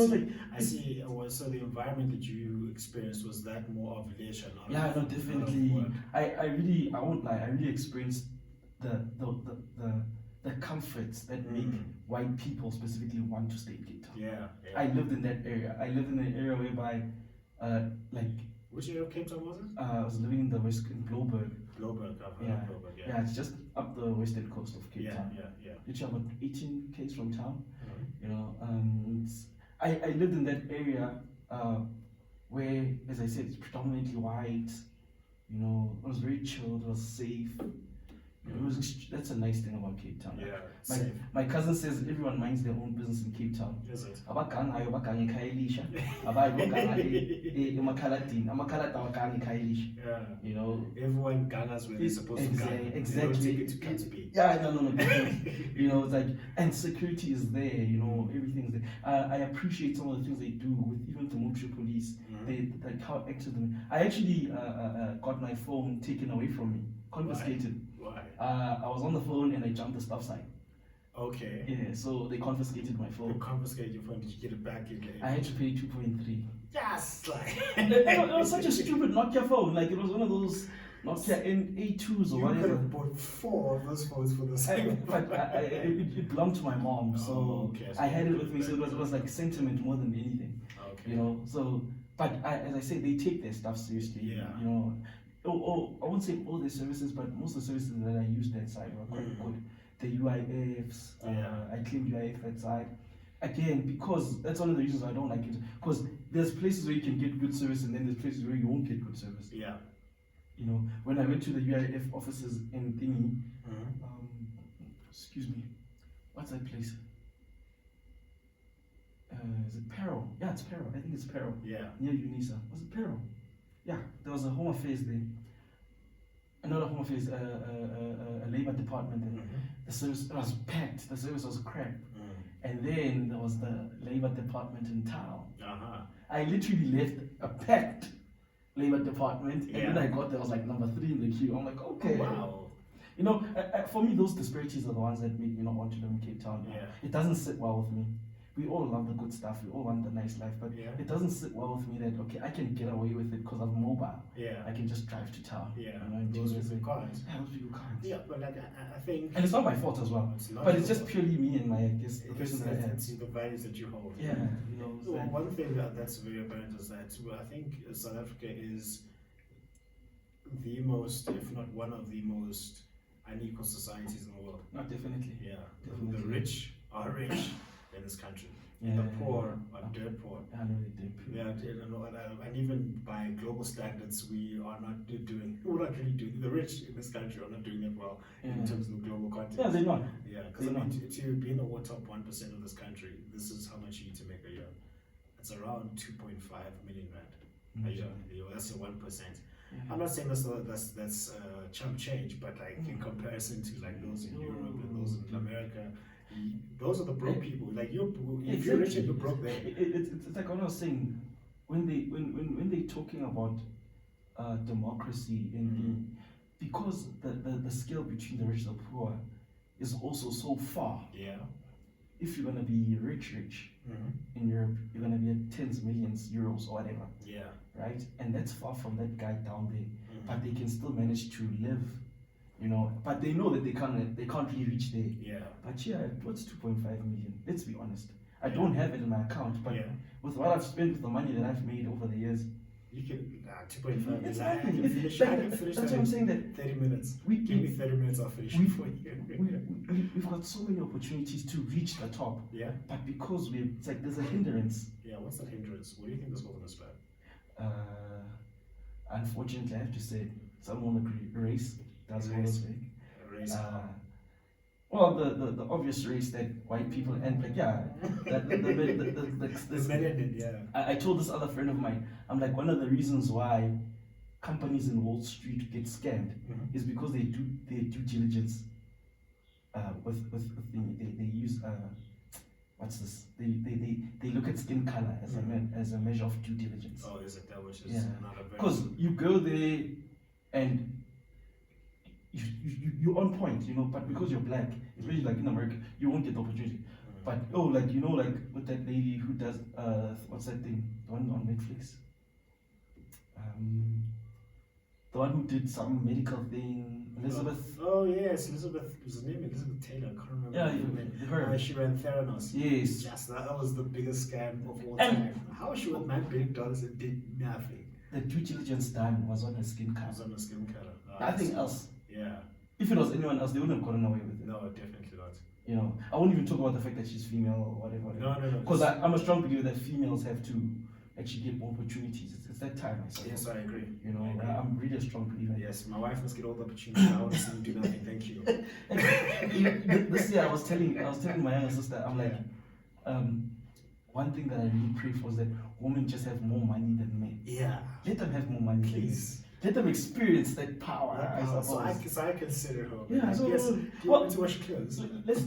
see. So the environment that you experienced, was that more of leisure? Yeah, no, definitely. I won't lie. I really experienced the comforts that make white people specifically want to stay in Cape Town. Yeah. I lived in that area. I lived in an area whereby, which area of Cape Town was it? I was living in the west in Bloberg. Bloberg, yeah, it's just up the western coast of Cape Town. It's about 18 km from town. You know, I lived in that area where, as I said, it's predominantly white. You know, it was very chilled, it was safe. That's a nice thing about Cape Town. My cousin says everyone minds their own business in Cape Town. Is it? You know, everyone gangas where they're supposed to go. Exactly. You know, it's like, and security is there. You know, everything's there. I appreciate some of the things they do with even the military police. They like how active them. I actually got my phone taken away from me, confiscated. Why? I was on the phone and I jumped the stop sign. Okay. Yeah, so they confiscated my phone. They confiscated your phone. Did you get it back? I had to pay 2.3. Yes, like it was such a stupid Nokia phone. Like it was one of those Nokia A2s or whatever. You could have bought 4 of those phones for the same. But it belonged to my mom, so I had it with me. So it was like sentiment more than anything. Okay. You know, so but as I say, they take their stuff seriously. Yeah. You know. I won't say all the services, but most of the services that I used that side were quite good. The UIFs, I claimed UIF that side. Again, because that's one of the reasons I don't like it. Because there's places where you can get good service, and then there's places where you won't get good service. Yeah. You know, when I went to the UIF offices in Thingy, excuse me, what's that place? Is it Pero? Yeah, it's Pero. I think it's Pero. Yeah. Near Unisa. Was it Pero? Yeah, there was a Home Affairs there. Another Home Affairs, a Labour department there. The service it was packed. The service was crap. And then there was the Labour department in town. I literally left a packed Labour department, and when I got there, I was like number 3 in the queue. I'm like, okay. Wow. You know, for me, those disparities are the ones that make me not want to live in Cape Town. Yeah. It doesn't sit well with me. We all love the good stuff. We all want the nice life, but it doesn't sit well with me that okay, I can get away with it because I'm mobile. Yeah. I can just drive to town. Yeah. You know, and Those do this. people can't. Yeah, those people can't. Yeah, but like I think. And it's not my fault as well. But it's just purely me and my the person that I have. It's the values that you hold. Yeah. You know. Well, one thing that's very apparent is that I think South Africa is the most, if not one of the most unequal societies in the world. No, definitely. Yeah. Definitely. The rich are rich in this country. And the poor are dirt poor. I know they did. Yeah, and even by global standards, we're not really doing, the rich in this country are not doing it well in terms of the global context. Yeah, they're not. Yeah, because I mean, to be in the top 1% of this country, this is how much you need to make a year. It's around 2.5 million rand a year. That's your 1%. I'm not saying that's chump change, but like in comparison to like those in Europe and those in America, those are the broke people. Like if you're rich and you're broke there. It's like what I was saying when they talking about democracy in because the scale between the rich and the poor is also so far. Yeah. If you're gonna be rich in Europe, you're gonna be at tens of millions euros or whatever. Yeah. Right? And that's far from that guy down there. But they can still manage to live, you know. But they know that they can't really reach there. Yeah. But yeah, what's 2.5 million? Let's be honest. I don't have it in my account, but with what I've spent with the money that I've made over the years, you can 2.5. It's I nothing. can finish. That's what I'm saying. That 30 minutes. Give me 30 minutes. I'll finish it for you. We've got so many opportunities to reach the top. Yeah. But because it's like there's a hindrance. Yeah. What's that hindrance? What do you think this woman is bad? Unfortunately, I have to say, someone agree. Race does hold us back. Race. Well, the obvious race that white people and like I told this other friend of mine, I'm like, one of the reasons why companies in Wall Street get scammed is because they do their due diligence they use what's this? They look at skin color as a measure of due diligence. Oh, is it that which is not a very because you go there and you're on point, you know, but because you're black, especially like in America, you won't get the opportunity. But like you know, like with that lady who does what's that thing? The one on Netflix. The one who did some medical thing, Elizabeth. Oh yes, Elizabeth. Was her name Elizabeth Taylor? I can't remember. Yeah, her. She ran Theranos. Yes. Yes, that was the biggest scam of all time. How was she worth $9 billion and did nothing? The due diligence done was on her skin color. Was on her skin color. Nothing else. Yeah. If it was anyone else, they wouldn't have gotten away with it. No, definitely not. You know, I won't even talk about the fact that she's female or whatever. No. Because I'm a strong believer that females have to actually get more opportunities. It's that time. Yes, I agree. You know, I'm really a strong believer. Yes, my wife must get all the opportunities. I want to see you do nothing. Thank you. This year I was telling my younger sister, I'm like, one thing that I really pray for is that women just have more money than men. Yeah. Let them have more money. Please. Let them experience that power. So I consider her. Yeah. So yes. Do you want me to wash clothes? Let's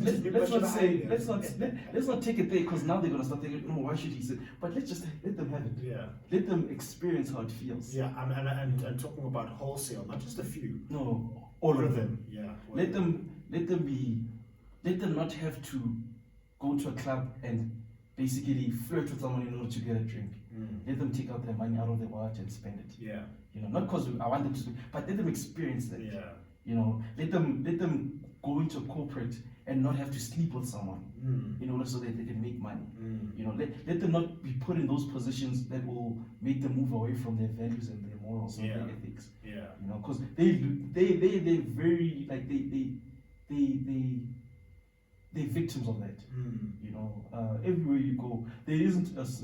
not take it there because now they're gonna start thinking, no, why should he say? But let's just let them have it. Yeah. Let them experience how it feels. Yeah. And talking about wholesale, not just a few. No, all of them. Yeah. Let them not have to go to a club and basically flirt with someone in order to get a drink. Let them take out their money out of their wallet and spend it. Yeah. You know, not because I want them to, but let them experience that. Yeah. You know, let them go into a corporate and not have to sleep with someone in order so that they can make money. You know, let them not be put in those positions that will make them move away from their values and their morals and their ethics. Yeah. You know, because they're very like they're victims of that. You know, everywhere you go, there isn't there's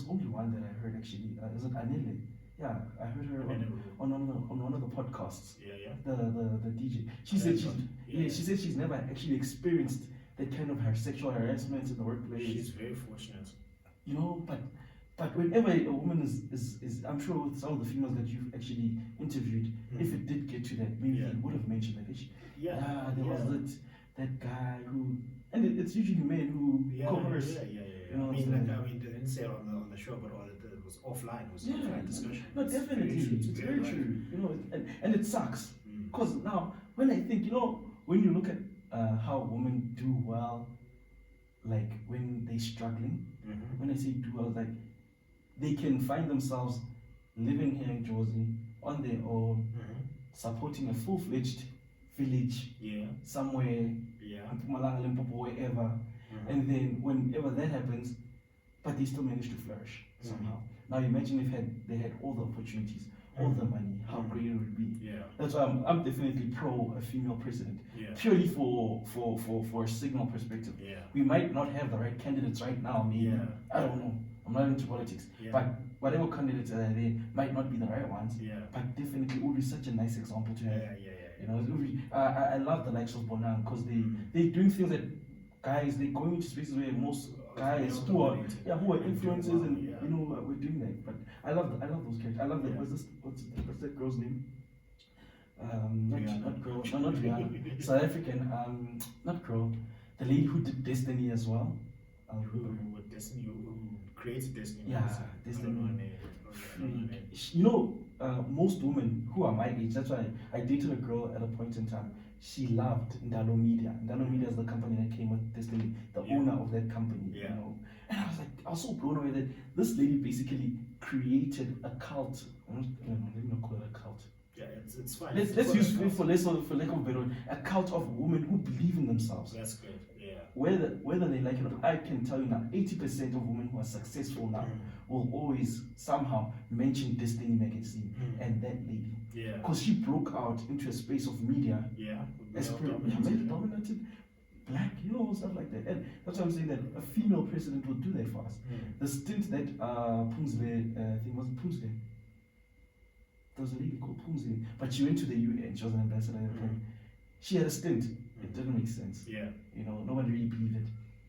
only one that I heard actually. Is it Anele? Yeah, I heard her Mabena on one of the podcasts. Yeah. The DJ. She said she said she's never actually experienced that kind of her sexual harassment in the workplace. She's very fortunate. You know, but whenever a woman is I'm sure with some of the females that you've actually interviewed, if it did get to that, maybe they would have mentioned that. There was that guy who, and it's usually men who coerce. You know, I mean, they didn't say it on the show, but it was offline. It was an offline discussion. No, definitely, it's very true. You know, and it sucks because now when I think, you know, when you look at how women do well, like when they're struggling, when I say do well, like they can find themselves living here in Jersey on their own, supporting a full-fledged village somewhere, Mpumalanga, Limpopo, wherever, and then whenever that happens, but they still manage to flourish somehow. Now imagine if they had all the opportunities, all the money, how great it would be. That's why I'm definitely pro a female president, purely for a signal perspective. We might not have the right candidates right now, maybe. I don't know. I'm not into politics, but whatever candidates are there might not be the right ones. But definitely, it would be such a nice example to have. You know, it would be, I love the likes of Bonang because they're doing things that guys, they going into spaces where most guys who are influencers and you know we're doing that. But I love those characters. I love that. What's that girl's name? Not girl, not Rihanna. South African. Not girl. The lady who did Destiny as well. Who Destiny? Who created Destiny? Yeah, Destiny. You know, most women who are my age. That's why I dated a girl at a point in time. She loved Ndalo Media. Ndalo Media is the company that came with Destiny, the owner of that company. You know, and I was so blown away that this lady basically created a cult. Let me not call it a cult. Yeah, it's fine. Let's use for lack of better word, a cult of women who believe in themselves. That's good. Yeah. Whether they like it or not, I can tell you now, 80% of women who are successful now will always somehow mention Destiny magazine and that lady. Because she broke out into a space of media. Dominated, black, you know, stuff like that. And that's why I'm saying that a female president will do that for us. The stint that Pumzile, I think was Pumzile. There was a lady called Pumzile, but she went to the UN. She was an ambassador at the time. She had a stint. It didn't make sense. You know, nobody really believed it.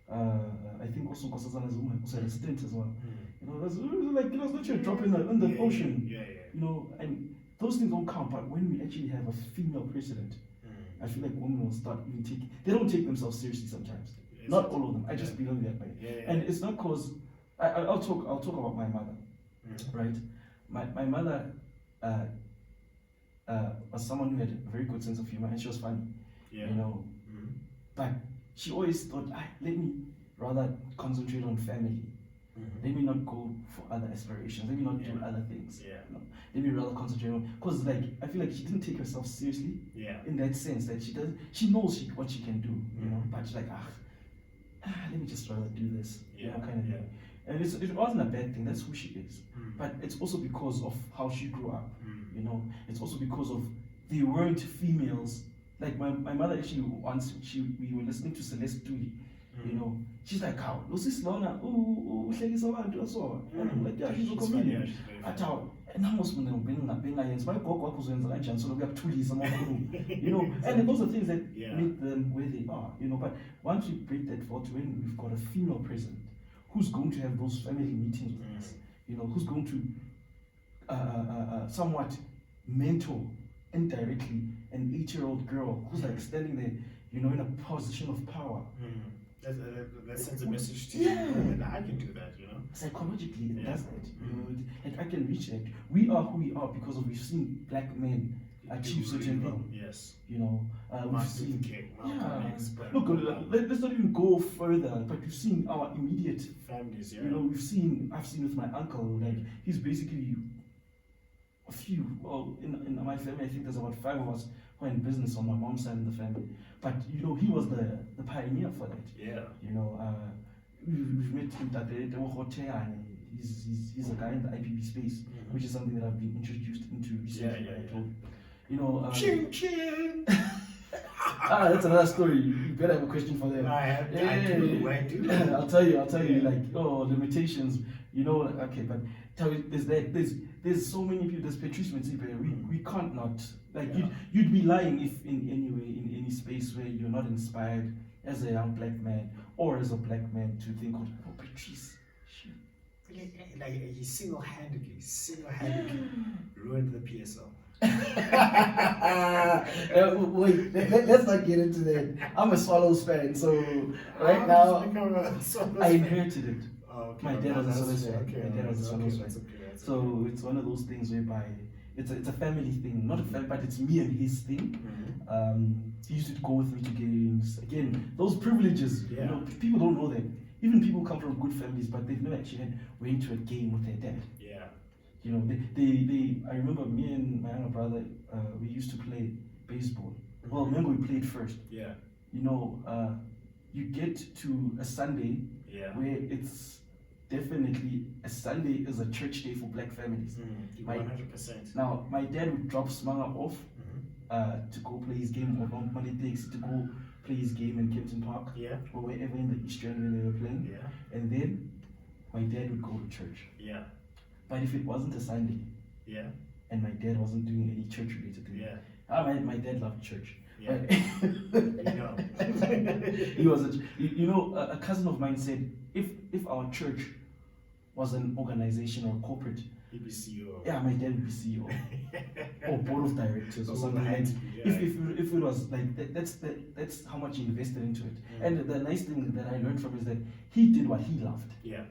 I think also Nkosazana Zuma also had a stint as well. You know, that's like, you know, it's not your drop in the ocean. You know, and those things don't count. But when we actually have a female president, I feel like women will start even they don't take themselves seriously sometimes. Not all of them. I just believe that way. And it's not because I'll talk about my mother, right? My mother was someone who had a very good sense of humor and she was funny. You know, but she always thought, let me rather concentrate on family. Let me not go for other aspirations. Let me not do other things. You know? Let me rather concentrate on, because like I feel like she didn't take herself seriously. In that sense that she knows what she can do. You know, but she's like let me just rather do this. You know, kind of thing. And it wasn't a bad thing. That's who she is. But it's also because of how she grew up. You know, it's also because of they weren't females. Like my mother actually once we were listening to Celeste Tuli, you know, she's like, how? Lucy's Lona, and I'm like, yeah, she's a comedian. And I was being my go was and so we have Tulis, you know, and those are things that make them where they are, you know. But once we break that vote, when we've got a female president who's going to have those family meetings with us, you know, who's going to somewhat mentor indirectly an 8-year-old girl who's like standing there, you know, in a position of power. That sends a message to you, and I can do that, you know. Psychologically, it does that. You know, like I can reach that. We are who we are because we've seen black men achieve certain things. You know, we've seen. Look, let's not even go further. But we've seen our immediate families. You know, I've seen with my uncle. Like he's basically a few. Well, in my family, I think there's about 5 of us who are in business on my mom's side of the family. But you know, he was the pioneer for that. You know, we've met him that he's a guy in the IPB space, which is something that I've been introduced into recently. You know, chin chin. That's another story. You better have a question for them. I do. I'll tell you, like, limitations, okay, but tell you, there's so many people, there's Patrice Motsepe, we can't not, like, you'd be lying if in any way, in any space where you're not inspired as a young black man, or as a black man to think, oh, Patrice, shit. Like he single-handedly ruined the PSL. Wait, let's not get into that. I'm a Swallows fan, so right now I inherited it. Okay, My dad was a Swallows fan. Okay, My dad was a Swallows fan. that's okay. So it's one of those things whereby it's a family thing, not a family, but it's me and his thing. He used to go with me to games. Again, those privileges. People don't know that. Even people come from good families, but they've never actually went to a game with their dad. Yeah. I remember me and my younger brother, we used to play baseball. Well, remember we played first. Yeah. You get to a Sunday where it's definitely a Sunday is a church day for black families. 100%. Now, my dad would drop Smanga off to go play his game, or on Monday takes to go play his game in Kempton Park, or wherever in the East End where they were playing. Yeah. And then my dad would go to church. Yeah. But if it wasn't a Sunday, and my dad wasn't doing any church related thing, my dad loved church. Yeah. He was a cousin of mine said if our church was an organization or a corporate, he'd be CEO. Yeah, my dad would be CEO or board of directors or something like that. If it was like that, that's how much he invested into it. And the nice thing that I learned from is that he did what he loved. Yeah.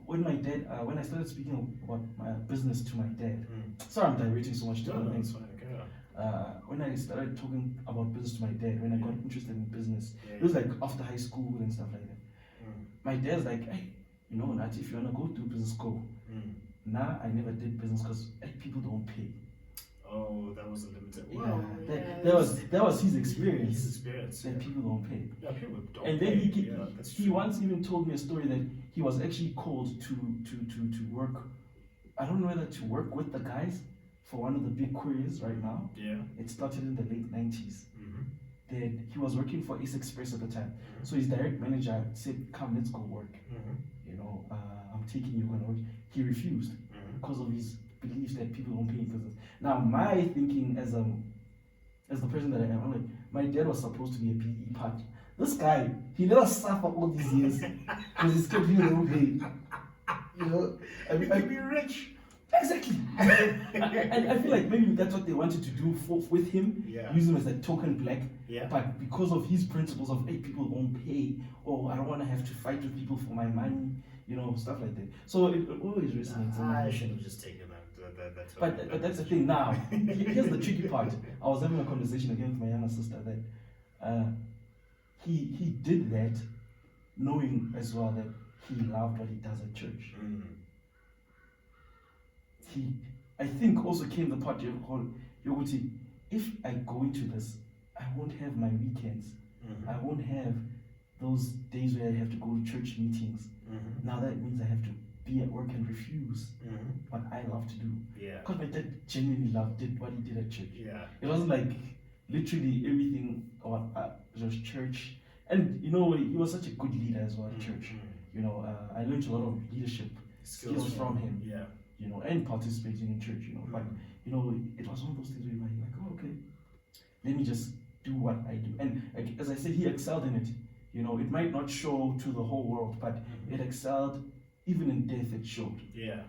When my dad, when I started speaking about my business to my dad, sorry I'm diverting so much to other things. When I started talking about business to my dad, when I got interested in business, it was like after high school and stuff like that. My dad's like, hey, Nathi, if you wanna go do business, go. Nah, I never did business because people don't pay. Oh, that was a limited. That was his experience. His experience. That people don't pay. Yeah, people don't. And pay. then he once even told me a story that he was actually called to work. I don't know whether to work with the guys for one of the big couriers right now. Yeah. It started in the late 90s. That he was working for Ace Express at the time. So his direct manager said, "Come, let's go work. I'm taking you gonna work." He refused because of his beliefs that people don't pay in business. Now, my thinking as the person that I am, I'm like, my dad was supposed to be a PE part. This guy, he let us suffer all these years because he's kept people don't pay. You can be rich. Exactly. And I feel like maybe that's what they wanted to do with him, use him as a token black. But because of his principles of, hey, people won't pay, or I don't want to have to fight with people for my money, stuff like that. So it always resonates. I should have just taken that. But that's the thing now. Here's the tricky part. I was having a conversation again with my younger sister that he did that knowing as well that he loved what he does at church. He, I think, also came the part Yoguti, if I go into this, I won't have my weekends. I won't have those days where I have to go to church meetings. Now that means I have to be at work and refuse what I love to do. Because my dad genuinely did what he did at church. It wasn't like literally everything about just church. And he was such a good leader as well at church. I learned a lot of leadership skills from him. And participating in church, but it was one of those things where you're like, oh, okay, let me just do what I do. And as I said, he excelled in it. It might not show to the whole world, but it excelled. Even in death, it showed. It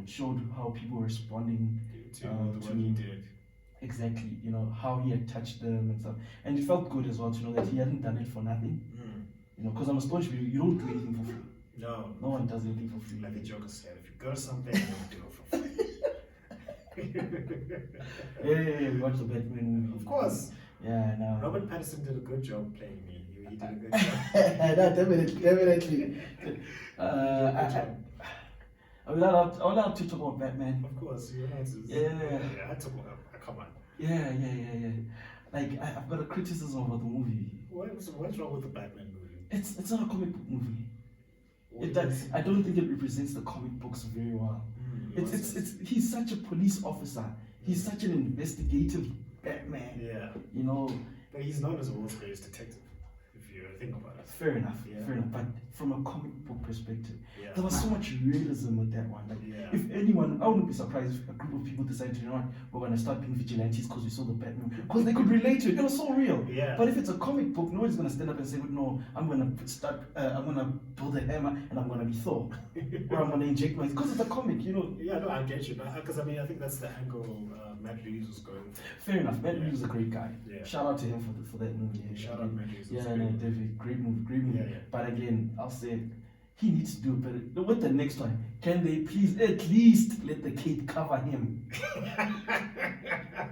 showed how people were responding to what he did. Exactly. How he had touched them and stuff, and it felt good as well to know that he hadn't done it for nothing. Because I'm astonished, you don't do anything for free. No one does anything for free. Like the Joker said, if you go to something, you don't do it for free. Yeah, we watched the Batman movie. Of course. Yeah, no. Robert Pattinson did a good job playing me. He did a good job. Definitely. Are we allowed to talk about Batman? Of course, you know. I talk about. Come on. Yeah. Like I've got a criticism about the movie. What's wrong with the Batman movie? It's not a comic book movie. I don't think it represents the comic books very well. He's such a police officer. He's such an investigative Batman. Yeah. You know, But he's known as a world's greatest detective, if you think about it. fair enough. Yeah. Fair enough. But from a comic book perspective, Yeah. there was so much realism with that one. Like, Yeah. if anyone, I wouldn't be surprised if a group of people decided, you know what, we're gonna start being vigilantes because we saw the Batman, because they could relate to it. It was so real. Yeah. But if it's a comic book, nobody's gonna stand up and say, "No, I'm gonna I'm gonna build a hammer and I'm gonna be Thor, or I'm gonna inject my," because it's a comic, you know. Yeah, no, I get you. Because I mean, I think that's the angle Matt Reeves was going for. Fair enough. Matt Reeves is a great guy. Yeah. Shout out to him for that movie. Shout out Matt Reeves. Yeah, no, definitely great movie. Yeah, yeah. But again, I'll say he needs to do it better. With the next one, can they please at least let the cape cover him?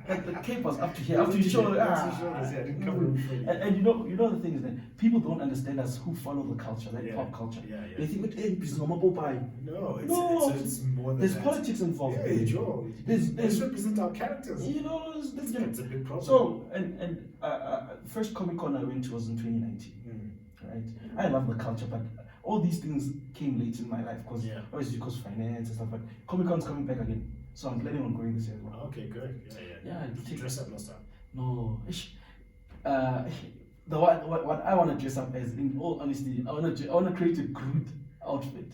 Like the cape was up to here, up to his shoulder. And you know the thing is that people don't understand us who follow the culture, like pop culture. Yeah, yeah. They think it's normal Popeye. No, No, it's more than there's that. politics involved. Yeah, Joe. There's Let's represent our characters. you know, It's a big problem. so and first Comic Con I went to was in 2019. Right, I love the culture, but all these things came late in my life because obviously because finance and stuff. But Comic Con's coming back again, so I'm planning on going this year as well. Okay, good. Yeah. Did You dress up last time? No, what I want to dress up as, in all honesty, I want to create a Groot outfit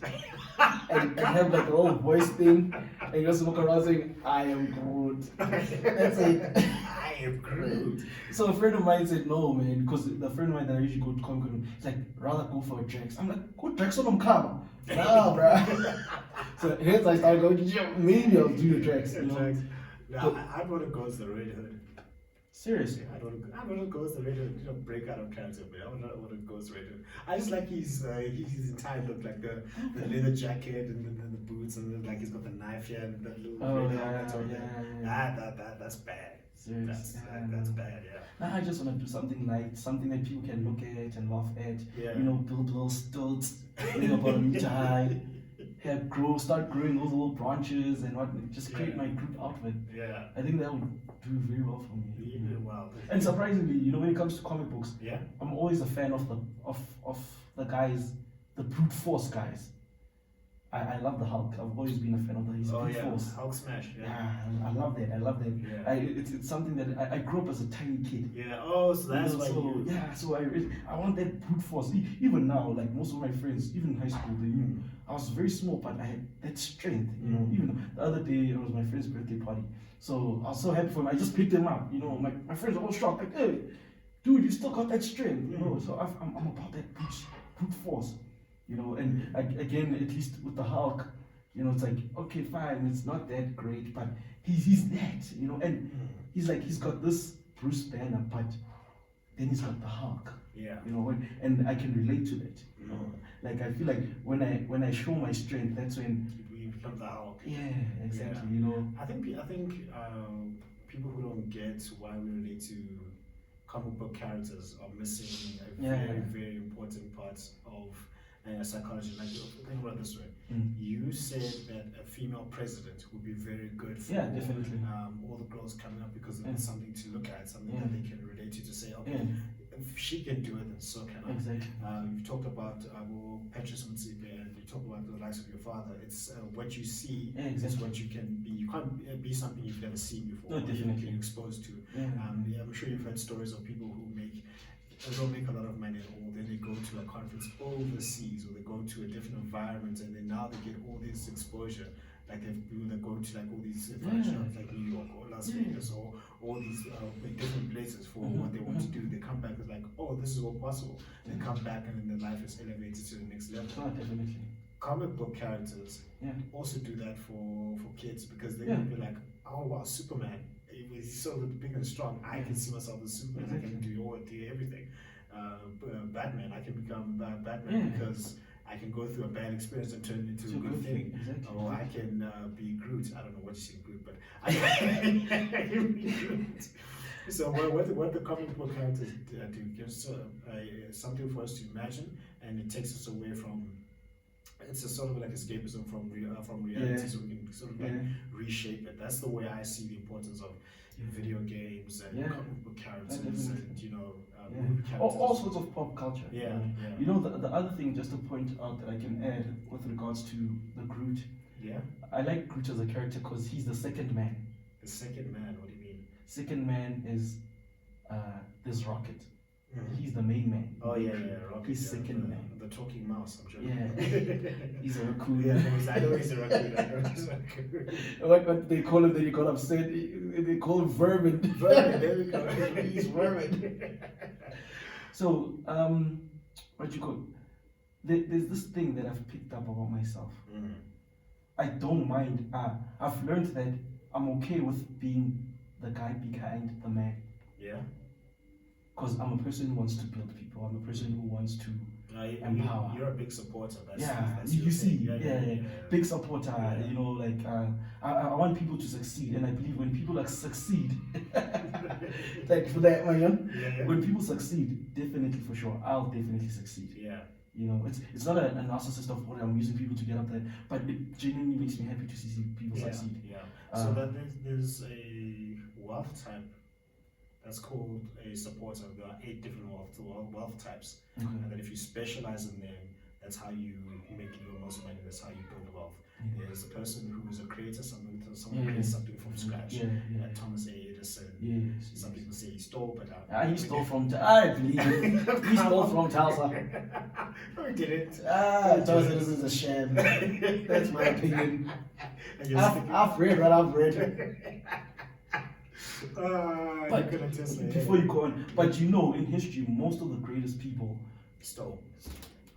and have like a little voice thing and just walk around saying, "I am Groot." That's it. I am Groot. So a friend of mine said, "No, man," because the friend of mine that I usually go to Comic Con, he's like, "Rather go for a Drax." I'm like, "Go Drax on Mkama." No, bro. So hence I started going to gym. Maybe I'll do the Drax. You know? I want to go as the Red Hood. Seriously. I want to go as the Red Hood, break out of character, but I want to go as Red Hood. I just like his entire look, like the leather jacket and then the boots, and then like he's got the knife here and that little red helmet on there. That's bad. Seriously. That's bad, yeah. Nah, I just want to do something light, something that people can look at and laugh at. Yeah. You know, build little stilts, about a meter high. Start growing those little branches and what, just create my group outfit. Yeah. I think that would do very well for me. Yeah, wow. And surprisingly, you know, when it comes to comic books, yeah, I'm always a fan of the guys, the brute force guys. I love the Hulk. I've always been a fan of his brute force. Hulk smash. Yeah, I love that. Yeah. It's something that I grew up as a tiny kid. Yeah. Oh, so that's why. So I want that brute force. Even now, like most of my friends, even in high school, I was very small, but I had that strength. You know, even the other day it was my friend's birthday party, so I was so happy for him. I just picked him up. You know, my friends were all shocked, like, "Hey, dude, you still got that strength." You know, so I'm about that brute force. You know, and again, at least with the Hulk, you know, it's like, okay, fine, it's not that great, but he's that, you know, and he's got this Bruce Banner, but then he's got the Hulk. Yeah. You know, and I can relate to that. You know, like I feel like when I show my strength, that's when you become the Hulk. Yeah, exactly. Yeah. You know, I think people who don't get why we relate to comic book characters are missing a very, very important part of psychology. Like, think about it this way. You said that a female president would be very good for definitely. All the girls coming up because it's something to look at, something that they can relate to say, okay, if she can do it, then so can I. Exactly. You've talked about Petrus Mtsipe, and you talk about the likes of your father. It's what you see is what you can be. You can't be something you've never seen before. No, definitely. You're exposed to. I'm sure you've heard stories of people who don't make a lot of money at all. Then they go to a conference overseas, or they go to a different environment, and then now they get all this exposure. Like people that go to like all these restaurants like New York or Las Vegas or all these different places for what they want to do. They come back as like, oh, this is all possible. They come back and then their life is elevated to the next level. Oh, definitely. Comic book characters also do that for kids, because they can be like, oh wow, Superman. He's so big and strong. I can see myself as Superman. I can do everything. Batman. I can become Batman because I can go through a bad experience and turn it into a good thing. Exactly. Or I can be Groot. I don't know what you say Groot, but I can be Groot. So what the comic book characters do gives something for us to imagine, and it takes us away from. It's a sort of like escapism from reality, so we can sort of like reshape it. That's the way I see the importance of video games and comic book characters and movie characters. All sorts of pop culture. Yeah. You know, the other thing, just to point out that I can add with regards to the Groot. Yeah. I like Groot as a character because he's the second man. The second man. What do you mean? Second man is this Rocket. Mhm. He's the main man. Oh yeah, Rocket. He's yeah, second the, man. the talking mouse. I'm sure. Yeah. He's a raccoon. Yeah, I know he's a raccoon. I know he's a raccoon. What they call him, then you got upset. They call him vermin. Vermin, there we go. He's vermin. So, what you call? There's this thing that I've picked up about myself. Mm. I don't mind. I've learned that I'm okay with being the guy behind the man. Yeah. Because I'm a person who wants to build people. I'm a person who wants to empower. You're a big supporter. That's you see, yeah. Big supporter. Yeah. You know, like I want people to succeed, and I believe when people succeed, like for that, man, Yeah. when people succeed, definitely for sure, I'll definitely succeed. Yeah. You know, it's not a narcissist of what I'm using people to get up there, but it genuinely makes me happy to see people succeed. Yeah. So that there's a wealth type that's called a supporter. There are 8 different wealth types, Okay. and then if you specialize in them, that's how you make your most money. That's how you build wealth. Yeah. There's a person who is a creator, someone Yeah. creates something from scratch. Yeah. Like Thomas A. Edison. Yes. Some people say he stole, but He stole from. I believe it. He stole from Tulsa. No, he didn't. Tulsa is a sham. That's my opinion. And you're I've read what I've read. But you're gonna test me. before you go on, but you know, in history, most of the greatest people Stole.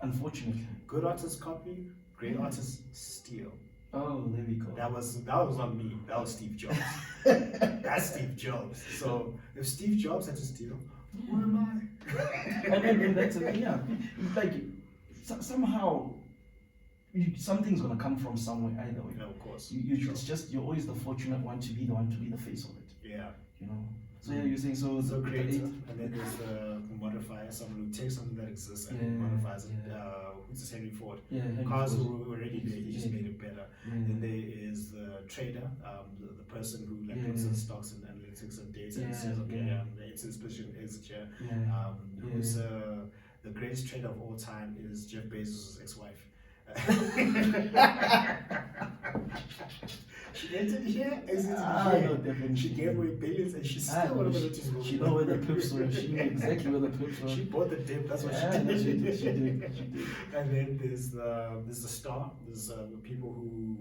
unfortunately. Good artists copy, great artists steal. Oh, there we go. That was not me. That was Steve Jobs. That's Steve Jobs. So if Steve Jobs had to steal, who am I? and that's a, yeah, like somehow something's gonna come from somewhere either way. Yeah, of course. It's just you're always the fortunate one to be the one to be the face of it. Yeah. You know. So yeah, you're saying so. So creative, and then there's the modifier, someone who takes something that exists and modifies it. Who's this Henry Ford? Yeah, Cars were already there, he just made it better. Yeah. Then there is the trader, the person who like looks at stocks and analytics and data and says, okay, the enter this position, exit here. Who's the greatest trader of all time is Jeff Bezos' ex-wife. She entered here, exited here. No, definitely. She gave away billions and she still wanted to She know where the pips were. She knew exactly where the pips were. She bought the dip. That's what she No, did. she did. And then there's the star. There's the people who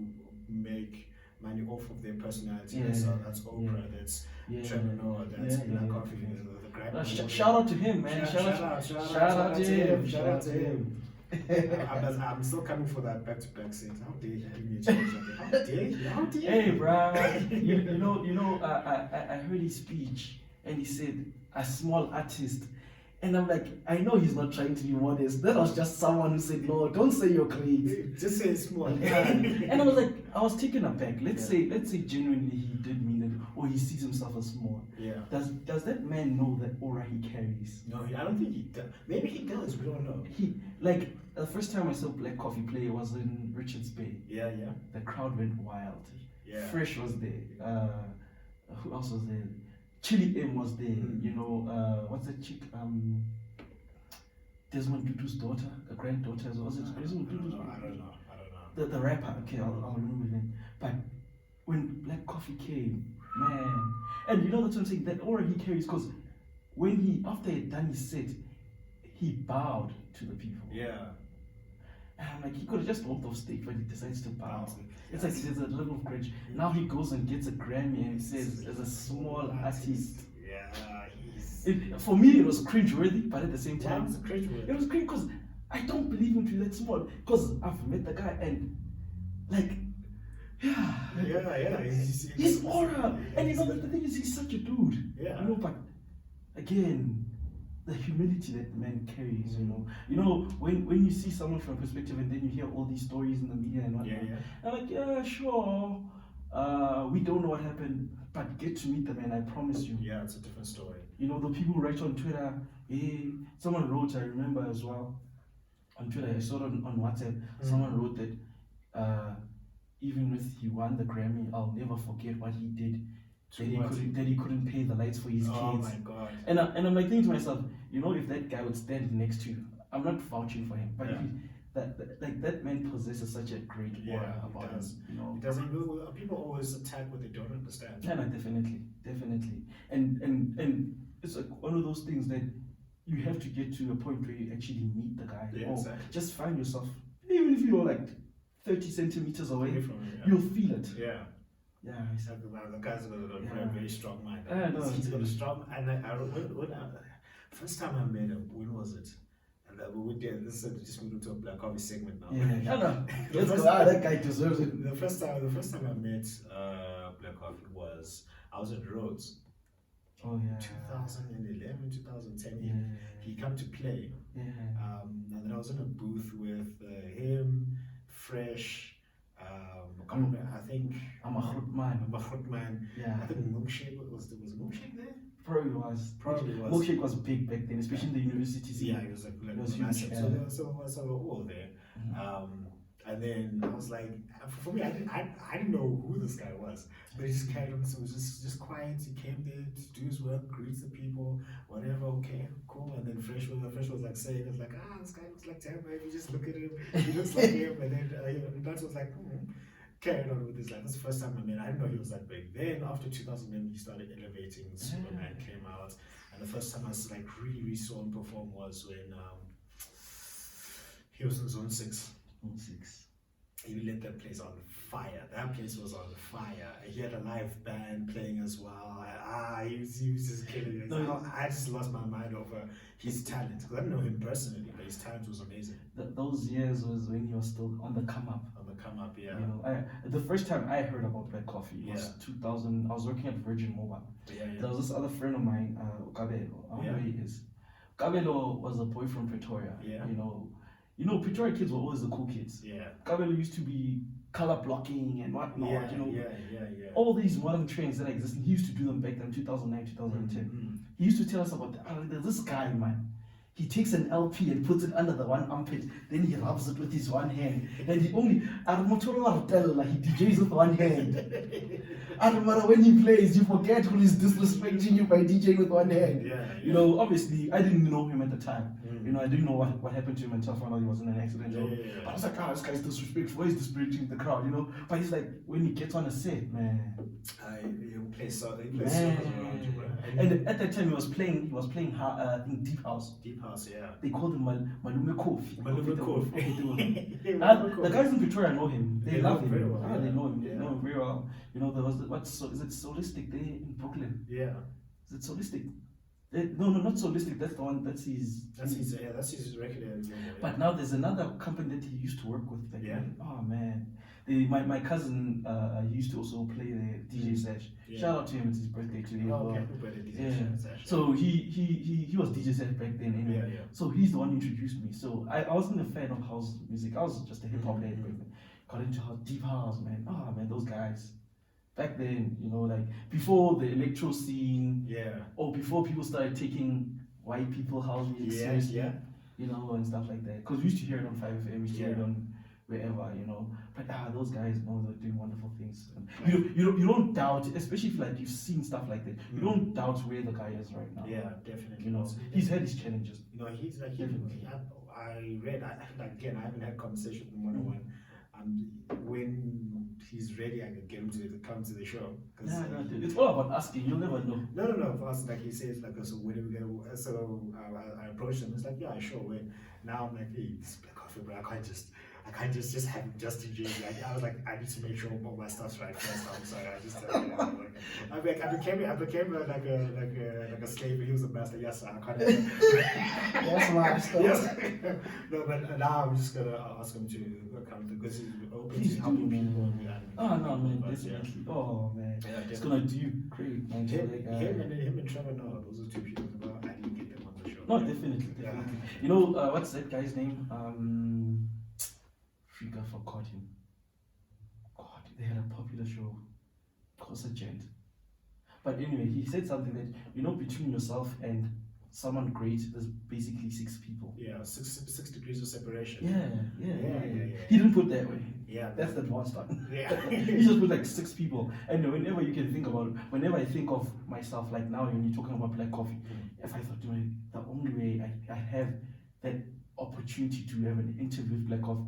make money off of their personality. That's Oprah. That's Trevor Noah. That's Black Coffee. The Grammy. Shout out to him, man. Shout out to him. Shout out to him. I'm still coming for that back-to-back set. How dare you give me a chance? How dare you? How dare you? Hey, bruh. you know. I heard his speech, and he said a small artist, and I'm like, I know he's not trying to be modest. That was just someone who said, no, don't say you're great. Just say small. And I was like, I was taken aback. Let's say genuinely he did mean it, or he sees himself as small. Yeah. Does that man know that aura he carries? No, I don't think he does. Maybe he does. We don't know. The first time I saw Black Coffee play was in Richards Bay. Yeah. The crowd went wild. Yeah. Fresh was there. Who else was there? Chili M was there. You know, what's that chick? Desmond Tutu's daughter, a granddaughter. Was it Desmond Tutu's daughter? I don't know. The rapper. Okay, I'll remember him. But when Black Coffee came, man, and you know that's what I'm saying. That aura he carries, because when after he had done his set, he bowed to the people. Yeah. And I'm like, he could have just walked off stage, but he decides to bow. It's like there's a level of courage. Now he goes and gets a Grammy and he says, as a small artist. Yeah, for me, it was cringe-worthy, but at the same time, it was cringe-worthy. It was cringe because I don't believe him to be that small. Because I've met the guy and, like, yeah. His aura. And you know, the thing is, he's such a dude. Yeah. You know, but again, the humility that the man carries, you know, when you see someone from a perspective and then you hear all these stories in the media and whatnot, I'm like, yeah, sure, we don't know what happened, but get to meet the man, I promise you. Yeah, it's a different story. You know, the people who write on Twitter, someone wrote, I remember as well, on Twitter, I saw it on WhatsApp, someone wrote that even with he won the Grammy, I'll never forget what he did. That he couldn't pay the lights for his kids. Oh my god! And I'm like thinking to myself, you know, if that guy would stand next to you, I'm not vouching for him, but if that man possesses such a great aura about him. You know, doesn't. People always attack what they don't understand. Yeah, no, definitely, definitely. And it's like one of those things that you have to get to a point where you actually meet the guy, Yeah, or exactly. just find yourself, even if you're like 30 centimeters away, Away from it, yeah. you'll feel it. Yeah. Yeah, Exactly. The guy's got a very strong mind. Yeah, no, He's got a really. strong. And first time I met him, when was it? And we did this. Just moved into a Black Coffee segment now. Yeah, no, The let's first go. Ah, time- that guy deserves it. The first time I met Black Coffee was I was at Rhodes, Oh yeah. 2011, 2010. Yeah. He came to play, Yeah. and then I was in a booth with him, Fresh. I can't remember. I think I'm a hood man. Man. Yeah. I think Milkshake was Milkshake there. Probably was. Probably was. Milkshake was big back then, especially in the university scene. Yeah, it was like It was massive. huge, So we were all there. Mhm. And then I was like, for me, I didn't know who this guy was, but he just carried on. So it was just quiet. He came there to do his work, greet the people, whatever. Okay, cool. And then Fresh was like saying, it was like, this guy looks like Tam. If you just look at him, he looks like him. And then that was like, carried on with this. Like, this is the first time I met. I didn't know he was that big. Then after 2000, he started elevating. Superman came out, and the first time I like really saw him perform was when he was in Zone 6. 6. He lit that place on fire. That place was on fire. He had a live band playing as well. He was just killing it. No, I just lost my mind over his talent. Because I didn't know him personally, but his talent was amazing. Those years was when he was still on the come up. On the come up, yeah. You know, the first time I heard about Black Coffee was 2000. I was working at Virgin Mobile. Yeah. There was this other friend of mine, Kabelo. I don't know who he is. Kabelo was a boy from Pretoria. Yeah. You know, Pretoria kids were always the cool kids. Yeah. Kabelo used to be color blocking and whatnot. Yeah. All these modern trends that exist, he used to do them back then, 2009, 2010. Mm-hmm. He used to tell us about there's this guy, man. He takes an LP and puts it under the one armpit, then he rubs it with his one hand. And he only, he DJs with one hand. And no matter when he plays, you forget who is disrespecting you by DJing with one hand. Yeah. You know, obviously, I didn't know him at the time. Mm. You know, I didn't know what happened to him until I found out he was in an accident. Yeah. But I was like, this guy's disrespectful. Why is disrespecting the crowd? You know, but he's like, when he gets on a set, man. He plays so much around you, bro. And at that time, he was playing I think Deep House. Deep House, yeah. They called him Malume Kofi. Malume Kofi. The guys in Pretoria know him. They love him. very well. Yeah, they know him. They Yeah. know him very well. You know, there was is it Solistic there in Brooklyn? Yeah. Is it Solistic? No, not Solistic. That's the one. That's his record label. But now there's another company that he used to work with. Like, Yeah. Oh man. My cousin used to also play the DJ Sash. Yeah. Shout out to him. It's his birthday today. as well. Okay, happy birthday, Yeah. Sash. So he was DJ Sash back then anyway. Yeah. So he's the one who introduced me. So I wasn't a fan of house music. I was just a hip hop head. Mhm. Got into deep house, man. Oh man, those guys. Back then, you know, like before the electro scene, Yeah. or before people started taking white people house music seriously, Yeah. you know, and stuff like that. Because we used to hear it on 5FM, we used to hear it Yeah. on wherever, you know. But those guys, they're doing wonderful things. And you don't doubt, especially if like you've seen stuff like that. You don't doubt where the guy is right now. Yeah, definitely. You know, he's had his challenges. You know, he's like Definitely. I read again. I haven't had conversation with him one-on-one. When he's ready, I can get him to come to the show. It's all about asking. You'll never know. No. For us, like he says, like, so when are we gonna? So I approached him. It's like, yeah, sure. When now I'm like, hey, this Black Coffee, bro. I can't just have him just DJ. Like, I was like, I need to make sure all my stuff's right first. I'm sorry. I just I became like a slave. He was a master. Yes, sir. I can't. That's my stuff. Yes. No, but now I'm just gonna ask him to come because he's open to helping people. Oh no, man, But, definitely. Oh man, Yeah, it's gonna do you great, man. Him and Trevor Noah, those are two people. I need to get them on the show. No, definitely. Yeah. You know what's that guy's name? Freak, I forgot him. God, they had a popular show. Cosa Gent. But anyway, he said something that, you know, between yourself and someone great, there's basically 6 people. Yeah, six degrees of separation. Yeah. He didn't put that way. Yeah, That's the advanced one. Yeah. He just put like 6 people. And whenever you can think about it, whenever I think of myself, like now when you're talking about Black Coffee, if I thought, the only way I have that opportunity to have an interview with Black Coffee,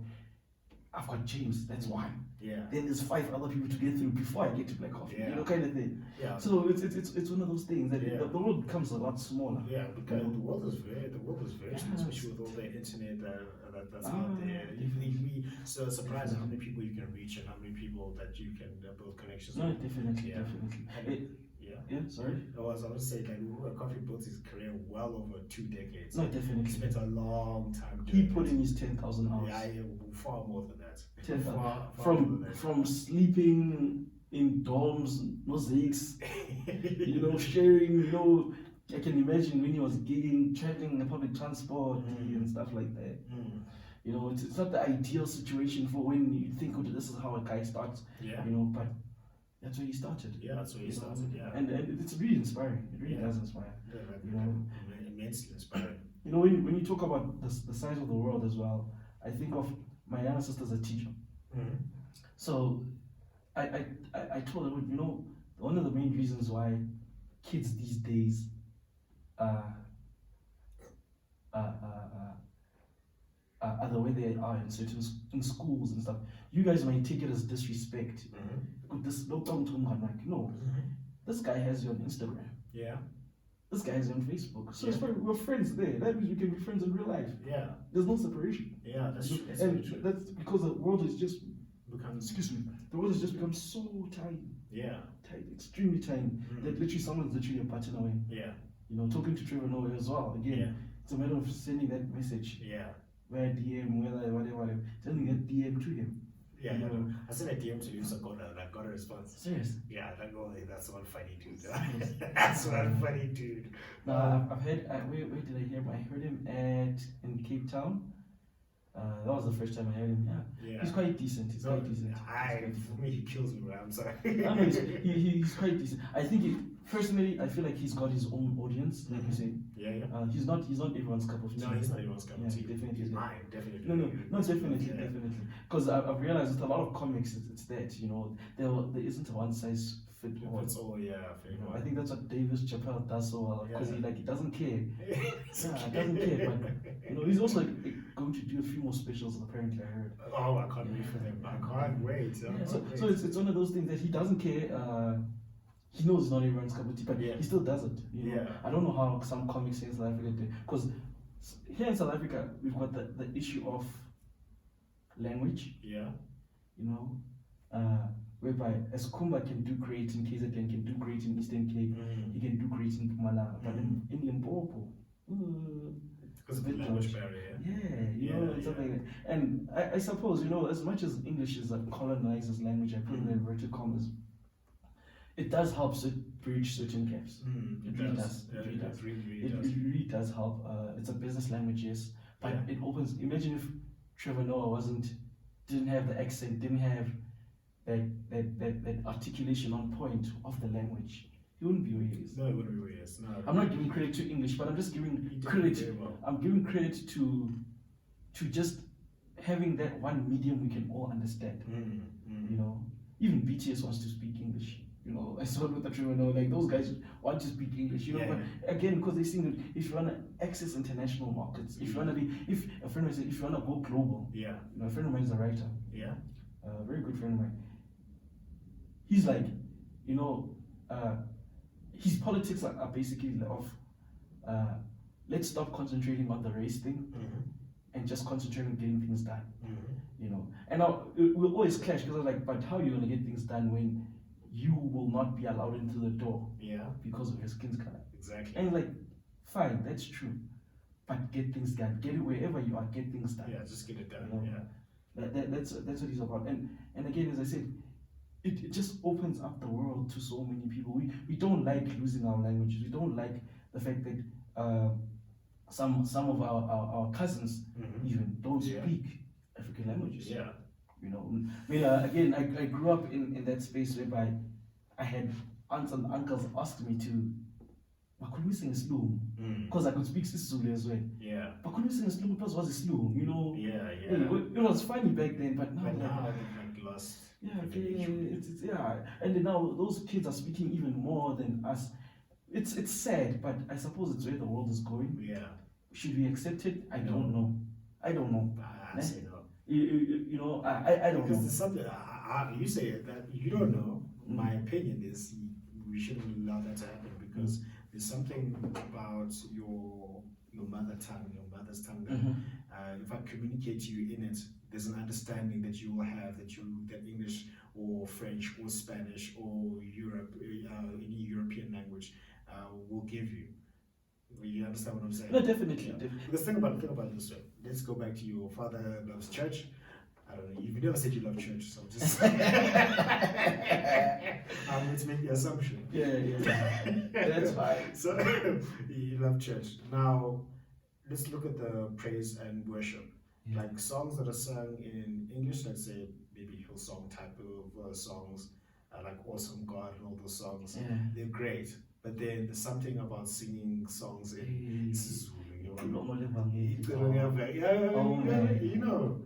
I've got James, that's one. Yeah. Then there's 5 other people to get through before I get to Black Coffee, Yeah. kind of thing. Yeah. So it's one of those things that the world becomes a lot smaller. Yeah, because the world is very small, especially with all the internet that's out there. We so surprised at how many people you can reach and how many people that you can build connections No, with. definitely. Yeah, sorry. I was saying like Coffee built his career well over 2 decades. No, definitely. He spent a long time He doing put it. in his 10,000 hours. Yeah, far more than that. 10,000. Far more than that. From sleeping in dorms, mosaics, sharing, I can imagine when he was gigging, traveling in the public transport and stuff like that. It's not the ideal situation for when you think, oh, this is how a guy starts. Yeah. But that's where he started. Yeah, that's where he started. Yeah. And it's really inspiring. It really does inspire. Yeah, immensely inspiring. When you talk about the size of the world as well, I think of my younger sister as a teacher. So I told her, one of the main reasons why kids these days are the way they are in schools and stuff. You guys might take it as disrespect. No, this guy has you on Instagram. Yeah. This guy has you on Facebook. So we're friends there. That means we can be friends in real life. Yeah. There's no separation. Yeah, that's true. That's because the world has just become. The world has just become so tiny. Yeah. Tight, extremely tiny. That literally someone's literally a button away. Yeah. Talking to Trevor Noah as well. Again, it's a matter of sending that message. Yeah. Where DM, whatever, sending that DM to him. Yeah, I sent a DM to you, so I got a response. Serious? Yeah, that's one funny dude. That's one funny dude. I've heard. Where did I hear him? I heard him in Cape Town. That was the first time I heard him. Yeah. He's quite decent. Quite decent. For me, he kills me, bro. I'm sorry. No, he's quite decent. I think personally, I feel like he's got his own audience, like you say. Yeah. He's not everyone's cup of tea. No, he's not everyone's cup of tea. Definitely. He's mine, definitely. No, definitely. Because I've realized with a lot of comics, it's that there isn't a one size fit all. Fits all, I think that's what Davis Chappelle does so well, because he doesn't care. He doesn't care, but he's also going to do a few more specials. Apparently, I heard. Oh, I can't wait for them. I can't wait. So it's one of those things that he doesn't care. He knows it's not everyone's cup of tea, but he still does it. I don't know how some comics here in South Africa do, because here in South Africa we've got the issue of language. Yeah. Whereby as Kumba can do great in KZN, can do great in Eastern Cape, he can do great in Mpumalanga, but in Limpopo, because of the language barrier. And stuff like that. And I suppose as much as English is a colonizer's language, I put in inverted commas, it does help bridge certain gaps. It really does. It really does help. It's a business language, yes, but it opens. Imagine if Trevor Noah didn't have the accent, didn't have that articulation on point of the language. He wouldn't be where he is. No, he wouldn't be where he is. No, I'm not giving credit to English, but I'm just giving credit. I'm giving credit to just having that one medium we can all understand. Even BTS wants to speak English. I saw it with the Trevor Noah, like those guys want to speak English, but again, because they think that if you want to access international markets, if a friend of mine said, if you want to go global, a friend of mine is a writer, a very good friend of mine. He's like, his politics are basically of, let's stop concentrating on the race thing and just concentrate on getting things done, And we'll always clash because I was like, but how are you going to get things done when you will not be allowed into the door because of your skin color? Exactly. And like, fine, that's true, but get things done. Get it wherever you are. Get things done. Yeah, just get it done. That's what he's about. And again, as I said, it just opens up the world to so many people. We don't like losing our languages. We don't like the fact that some of our cousins even don't speak African languages. Again, I grew up in that space whereby I had aunts and uncles ask me to, but could we sing Islam? Because I could speak Sisulu as well. But could we sing Islam? Because was Islam, It was funny back then, but now they've lost. And then now those kids are speaking even more than us. It's sad, but I suppose it's where the world is going. Should we accept it? I don't know. I say no. You know, I don't Because know. there's something you say that you don't know. Mm. My opinion is we shouldn't allow that to happen because there's something about your mother's tongue that Mhm. if I communicate to you in it, there's an understanding that you will have that English or French or Spanish or any European language will give you. You understand what I'm saying? No, definitely, Yeah. definitely. Because think about it this way. Let's go back to your father loves church. I don't know. You've never said you love church, so I'm just I'm going to make the assumption. Yeah. That's fine. So you love church. Now let's look at the praise and worship. Yeah. Like songs that are sung in English, let's say maybe Hillsong type of songs, like Awesome God and all those songs. Yeah. They're great. But then there's something about singing songs in Zulu, you know. Lo levangeli. Yeah, you know.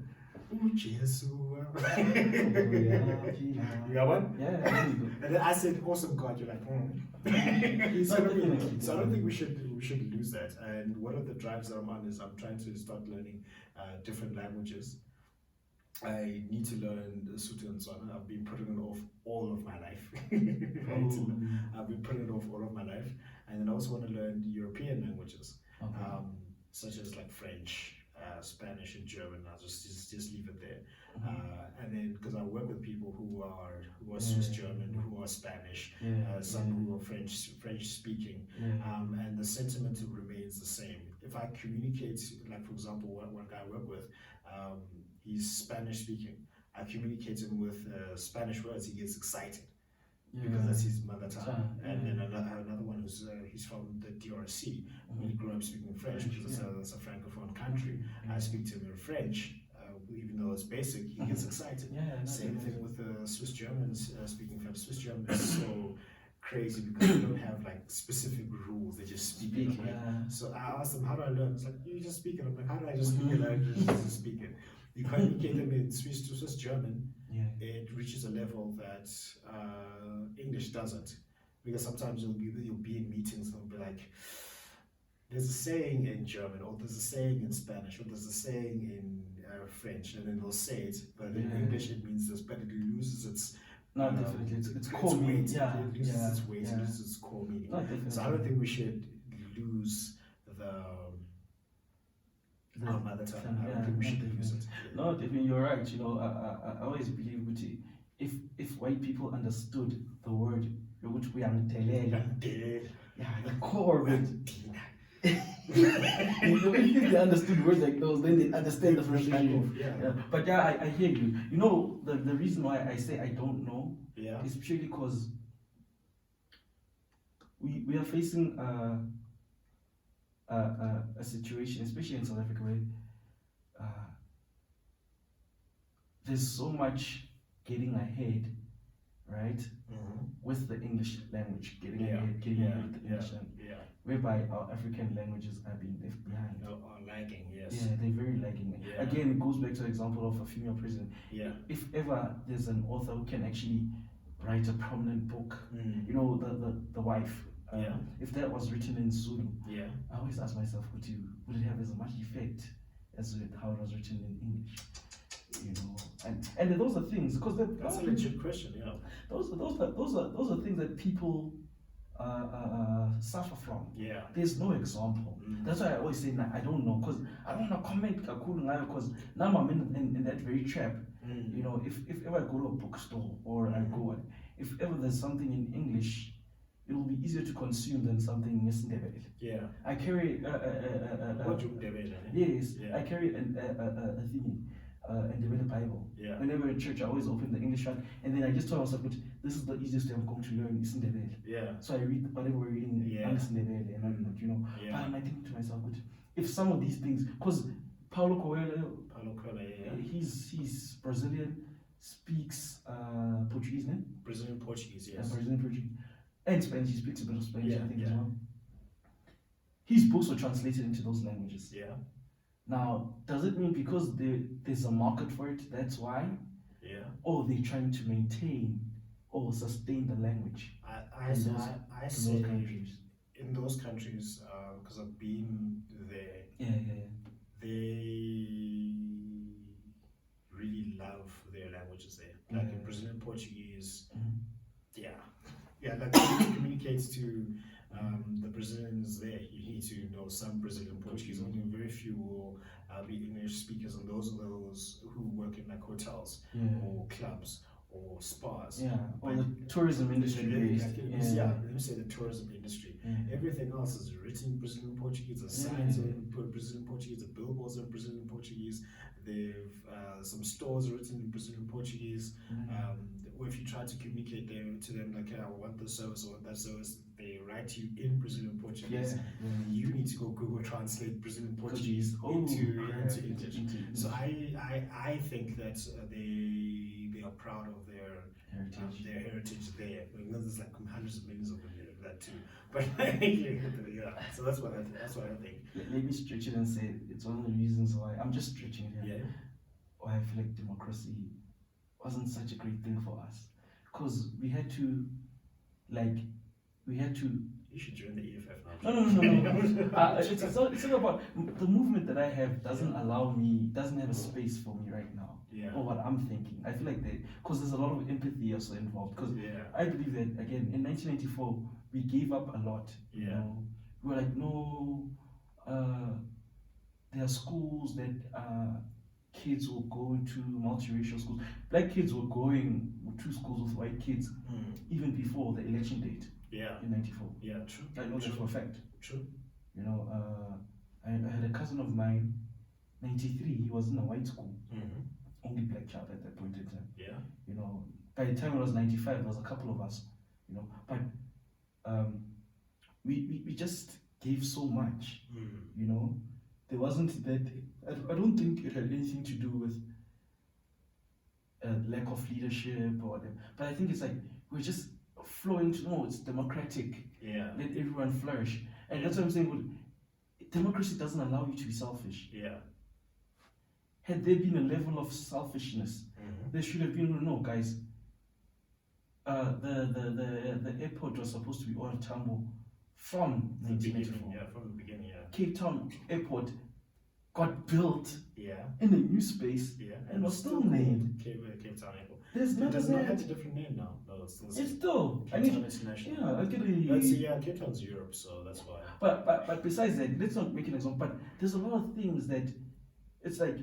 Jesus. You got one? Yeah. And then I said, "Awesome God," you're like, So, Definitely. so I don't think we should lose that. And one of the drives that I'm on is I'm trying to start learning different languages. I need to learn Sotho and Tswana. I've been putting it off all of my life. I've been putting it off all of my life. And then I also want to learn European languages, Okay. such as like French, Spanish, and German. I'll just leave it there. And then because I work with people who are Swiss German, who are Spanish, some who are French speaking, and the sentiment remains the same. If I communicate, like for example, one guy I work with, he's Spanish speaking. I communicate him with Spanish words. He gets excited because that's his mother tongue. And then another one who's he's from the DRC. He grew up speaking French because it's a francophone country. I speak to him in French. Even though it's basic, he gets excited. Same thing with the Swiss Germans speaking French. Swiss German is so crazy because they don't have like specific rules. They just speak it. So I asked them, how do I learn? It's like, you just speak it. I'm like, how do I just speak it? I just speak it. You communicate them in Swiss to Swiss German. It reaches a level that English doesn't. Because sometimes you'll be in meetings and they'll be like, there's a saying in German, or there's a saying in Spanish, or there's a saying in French, and then they'll say it, but in English it means this, but it loses its definitely. It's core weight. meaning. It loses its weight. It loses its core meaning. So I don't think we should lose our mother tongue. I don't think we should lose it. No, definitely, you're right. You know, I always believe Guti, if white people understood the word, which we are the core of it. If they understood words like those, then they understand the frustration. But I hear you. You know, the reason why I say I don't know is purely because we are facing a situation, especially in South Africa, where there's so much getting ahead, right? With the English language, getting ahead with the English language, whereby our African languages are being left behind. Are lagging, yes. Yeah, they're very lagging. Again, it goes back to the example of a female president. If ever there's an author who can actually write a prominent book, you know, the wife. If that was written in Zulu, I always ask myself, would it have as much effect as how it was written in English? You know, and those are things because that's a legit question. Those are things that people suffer from. There's no example. That's why I always say I don't know, because I don't want to comment because now I'm in that very trap. You know, if ever I go to a bookstore or I go, if ever there's something in English, it will be easier to consume than something in Ndebele. I carry I carry a thing. And the Bible. Whenever in church, I always open the English one, and then I just tell myself, "But this is the easiest way I'm going to learn is Ndebele." So I read whatever we're reading in Ndebele, and I'm not, you know. But I'm thinking to myself, "But if some of these things, because Paulo Coelho, he's Brazilian, speaks Portuguese, ne? Brazilian Portuguese, yes. Brazilian Portuguese, and Spanish. He speaks a bit of Spanish, I think, as well. His books were translated into those languages. Now, does it mean because there's a market for it, that's why? Or they're trying to maintain or sustain the language? I say in those countries, because I've been there, really love their languages there. Like in Brazilian Portuguese, yeah, yeah. Like when you communicate to the Brazilians there, you need to know some Brazilian Portuguese. Only very few will be English speakers, and those are those who work in like hotels or clubs or spas. Yeah, or But the tourism industry based. let me say the tourism industry. Everything else is written in Brazilian Portuguese. The signs are in Brazilian Portuguese. The billboards are in Brazilian Portuguese. They've some stores are written in Brazilian Portuguese. Or if you try to communicate to them like, I want this service, I want that service, they write you in Brazilian Portuguese. You need to go Google Translate Brazilian Portuguese into English. So I think that they are proud of their heritage there. I mean, there's like hundreds of millions of them that too. But yeah, so that's what I think. Let me stretch it and say it's one of the reasons why I'm just stretching it here. Why I feel like democracy wasn't such a great thing for us, because we had to. You should join the EFF now. No. It's not about the movement that I have doesn't have a space for me right now. Or what I'm thinking. I feel like because there's a lot of empathy also involved. Because I believe that again in 1994 we gave up a lot. You know, we were like, no, there are schools that kids will go into multiracial schools. Black kids were going to schools with white kids even before the election date. In 94. True. I know that for a fact. True. You know, I had a cousin of mine, 93, he was in a white school. Only black child at that point in time. You know, by the time it was 95, there was a couple of us, you know, but we just gave so much, you know. There wasn't that, I don't think it had anything to do with lack of leadership or whatever, but I think it's like, we're just flowing to, no, it's democratic. Let everyone flourish. And that's what I'm saying, well, democracy doesn't allow you to be selfish. Had there been a level of selfishness, there should have been, no, guys, the airport was supposed to be all Tambo from 1994. From the beginning, Cape Town Airport got built in a new space and was still named Cape Town Airport. There's not does not have a different name now. No, it's still the same. It's still Cape Town International. Yeah, I get Cape Town's Europe, so that's why. But besides that, let's not make an example. But there's a lot of things that it's like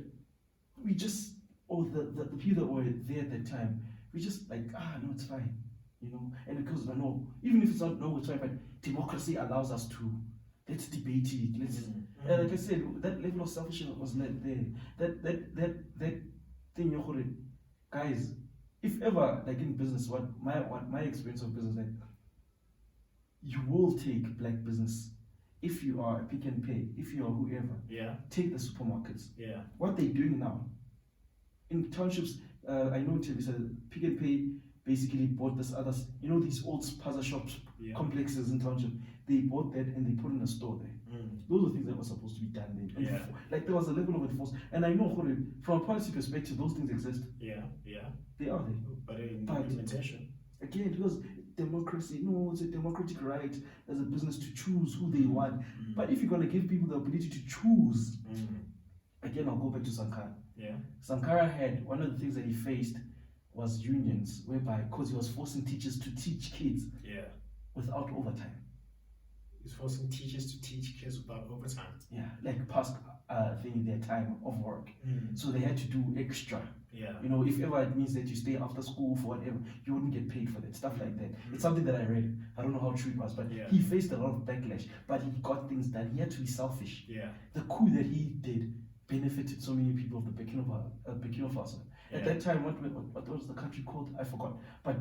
we just the people that were there at that time, we just like, no, it's fine, you know. And because no, even if it's not no, it's fine, but democracy allows us to let's debate it. Let's like I said, that level of selfishness was not there. That thing, guys. If ever, like in business, what my experience of business, like, you will take black business if you are a Pick and Pay, if you are whoever. Take the supermarkets. What they're doing now in townships, I know TV said Pick and Pay basically bought this other, you know, these old spaza shops complexes in township. They bought that and they put in a store there. Those are things that were supposed to be done there. Like there was a level of enforcement, and I know from a policy perspective, those things exist. They are there. But in implementation, again, because democracy, no, it's a democratic right as a business to choose who they want. But if you're gonna give people the ability to choose, again, I'll go back to Sankara. Sankara had one of the things that he faced was unions, whereby because he was forcing teachers to teach kids without overtime. He's forcing teachers to teach kids without overtime. Like past their time of work. So they had to do extra. You know, if ever it means that you stay after school for whatever, you wouldn't get paid for that, stuff like that. It's something that I read. I don't know how true it was, but he faced a lot of backlash, but he got things done. He had to be selfish. The coup that he did benefited so many people of the Burkina Faso. At that time, what was the country called? I forgot. But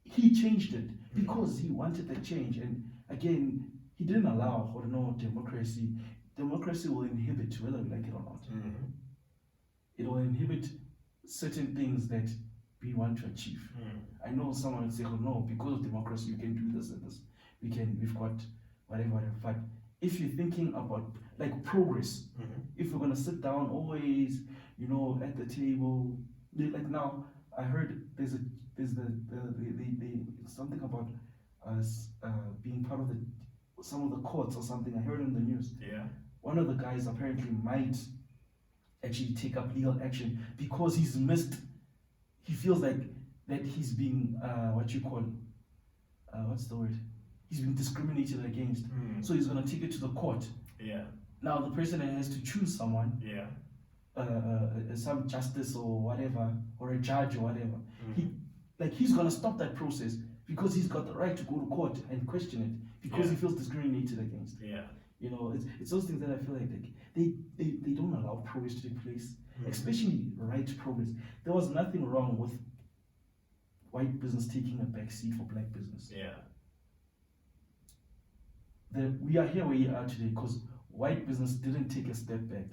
he changed it because he wanted the change. And again, he didn't allow for no democracy. Democracy will inhibit whether we like it or not. It will inhibit certain things that we want to achieve. I know someone would say, oh no, because of democracy we can do this and this. We've got whatever. But if you're thinking about like progress, if we're gonna sit down always, you know, at the table, like now I heard there's something about us being part of some of the courts or something. I heard in the news. One of the guys apparently might actually take up legal action because he's missed. He feels like that he's been what you call what's the word? He's been discriminated against. So he's gonna take it to the court. Yeah. Now the person has to choose someone. Yeah. Some justice or whatever, or a judge or whatever. He's gonna stop that process because he's got the right to go to court and question it because he feels discriminated against. Yeah. You know, it's those things that I feel like they don't allow progress to take place, especially right progress. There was nothing wrong with white business taking a back seat for black business. Yeah. We are here where we are today because white business didn't take a step back.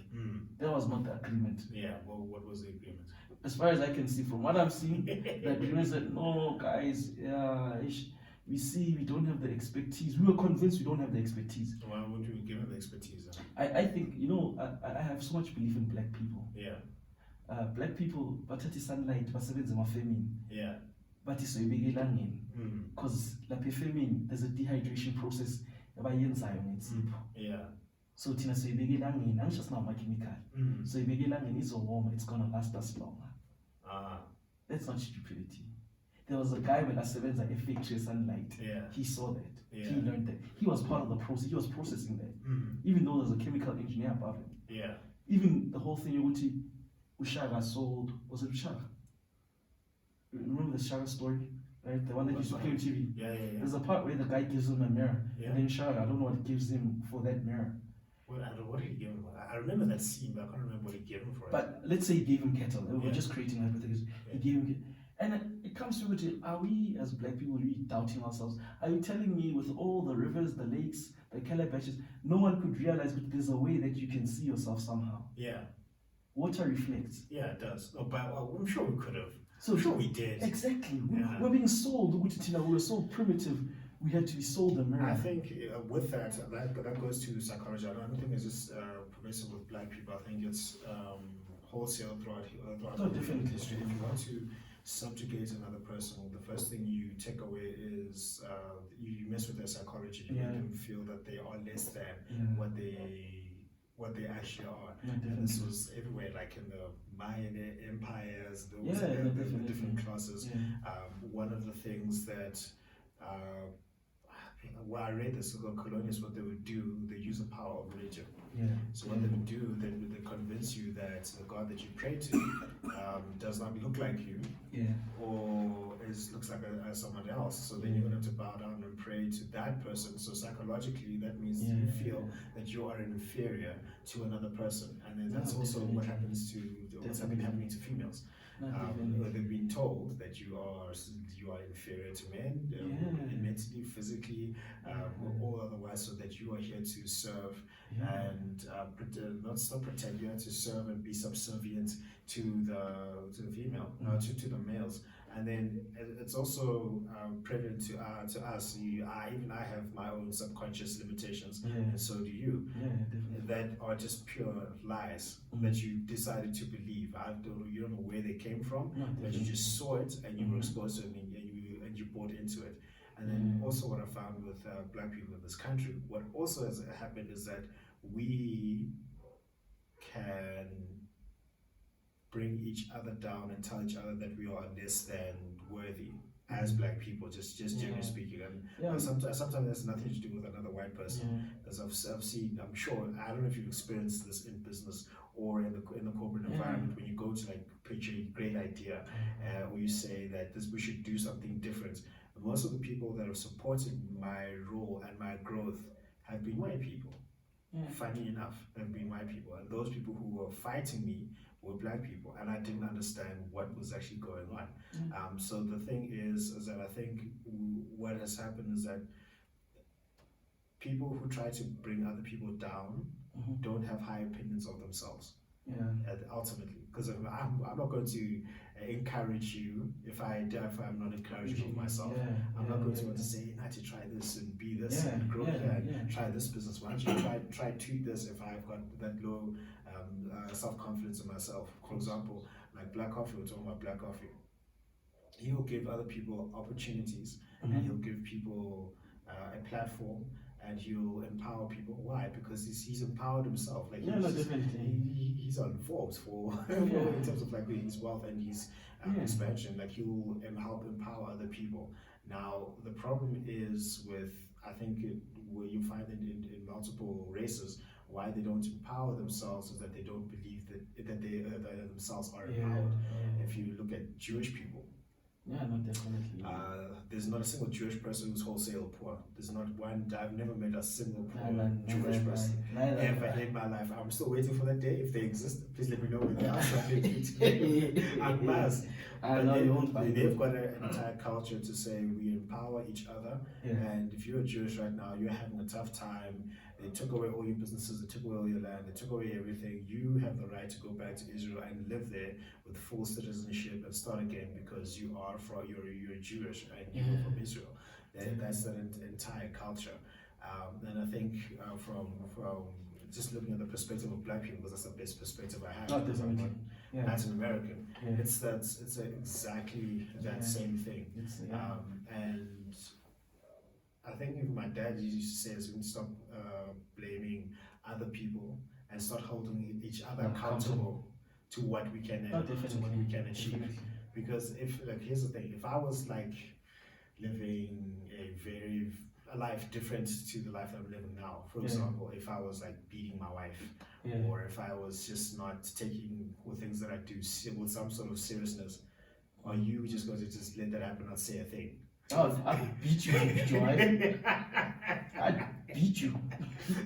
That was not the agreement. Yeah, well, what was the agreement? As far as I can see, from what I'm seeing, the agreement said, no, guys, we see we don't have the expertise. We were convinced we don't have the expertise. Why would you give them the expertise? I think, I have so much belief in black people. Yeah. Black people, bathathi sunlight, basebenza emafemini. Yeah. Bathi soyibeka elangeni. Because lapha efemini, there's a dehydration process abayenzayo ngensipho. Yeah. So thina soyibeka elangeni, angisho sinawo ama-chemical. Soyibeka elangeni izowoma, it's gonna last us longer. That's not stupidity. There was a guy when asebenza e-factory sunlight. Yeah. He saw that. Yeah. He learned that. He was part of the process. He was processing that. Even though there's a chemical engineer above him. Yeah. Even the whole thing, Ushaga sold, was it Ushaga? Remember the Shaga story? Right? The one that used to play on TV? Yeah. There's a part where the guy gives him a mirror. Yeah. And then Shaga, I don't know what gives him for that mirror. What did he give him? I remember that scene, but I can't remember what he gave him for it. But let's say he gave him cattle. We're just creating hypotheticals. He gave him. And it comes to, are we as black people really doubting ourselves? Are you telling me with all the rivers, the lakes, the calabashes, no one could realize that there's a way that you can see yourself somehow? Yeah. Water reflects. Yeah, it does. No, but I'm sure we could have. So I'm sure we did. Exactly. Yeah. We're being sold. We were so primitive. We had to be sold a mirror. I think with that goes to psychology. I don't think it's just pervasive with black people. I think it's wholesale throughout definitely. history. If you want to subjugate another person, the first thing you take away is you mess with their psychology. You make them feel that they are less than what they actually are. And this was everywhere, like in the Mayan empires, those the different classes. One of the things that when I read this, the colonials, what they would do, they use the power of religion. So what they would do, they convince you that the God that you pray to does not look like you, or looks like someone else. So then you're going to have to bow down and pray to that person. So psychologically, that means you feel that you are inferior to another person, and then that's also what happens to what's happening to females. They've been told that you are inferior to men, mentally, physically, or otherwise, so that you are here to serve and not pretend. You have to serve and be subservient to the female, to the males. And then it's also prevalent to us. Even I have my own subconscious limitations, and so do you. That are just pure lies that you decided to believe. You don't know where they came from, but you just saw it and you were exposed to it, and you bought into it. And then also what I found with black people in this country, what also has happened is that we can bring each other down and tell each other that we are less than worthy as black people, just generally speaking. And sometimes there's nothing to do with another white person. As I've seen, I'm sure, I don't know if you've experienced this in business or in the corporate environment, when you go to like pitch a great idea, or you say that we should do something different. Most of the people that have supported my role and my growth have been white people. Funny enough, have been white people, and those people who were fighting me were black people, and I didn't understand what was actually going on. So the thing is that I think what has happened is that people who try to bring other people down don't have high opinions of themselves. Ultimately, because I'm not going to encourage you if I'm not encouraging of myself. I'm not going to want to say, Nathi, try this and be this and grow here and try this business. Why don't you try tweak this if I've got that low self-confidence in myself? For example, like Black Coffee, we're talking about Black Coffee. He will give other people opportunities, and he'll give people a platform, and he'll empower people. Why? Because he's empowered himself. Like Yeah, no, definitely. he's on Forbes for Yeah. in terms of like his wealth and his Yeah. expansion. Like he'll help empower other people. Now the problem is with, I think where you find it in multiple races, why they don't empower themselves is that they don't believe that they themselves are empowered. If you look at Jewish people, yeah, no, definitely. there's not a single Jewish person who's wholesale poor. There's not one. I've never met a single poor No, Jewish person ever in my life. I'm still waiting for that day. If they exist, please let me know where they are. So I must. I know you won't find They've them. got an entire culture to say we empower each other. Yeah. And if you're Jewish right now, you're having a tough time. They took away all your businesses, they took away all your land, they took away everything. You have the right to go back to Israel and live there with full citizenship and start again because you are you're Jewish and you're from Israel. That's an entire culture. And I think from just looking at the perspective of black people, because that's the best perspective I have. Oh, definitely. Yeah. Latin American. Yeah. It's exactly that same thing. And I think even my dad used to say is we need to stop blaming other people and start holding each other accountable to what we can to what we can achieve. Definitely. Because if like here's the thing, if I was like living a life different to the life that I'm living now, for example, if I was like beating my wife, or if I was just not taking things that I do with some sort of seriousness, are you just going to just let that happen, not say a thing? Oh, I would beat you if you beat your wife. I'd beat you.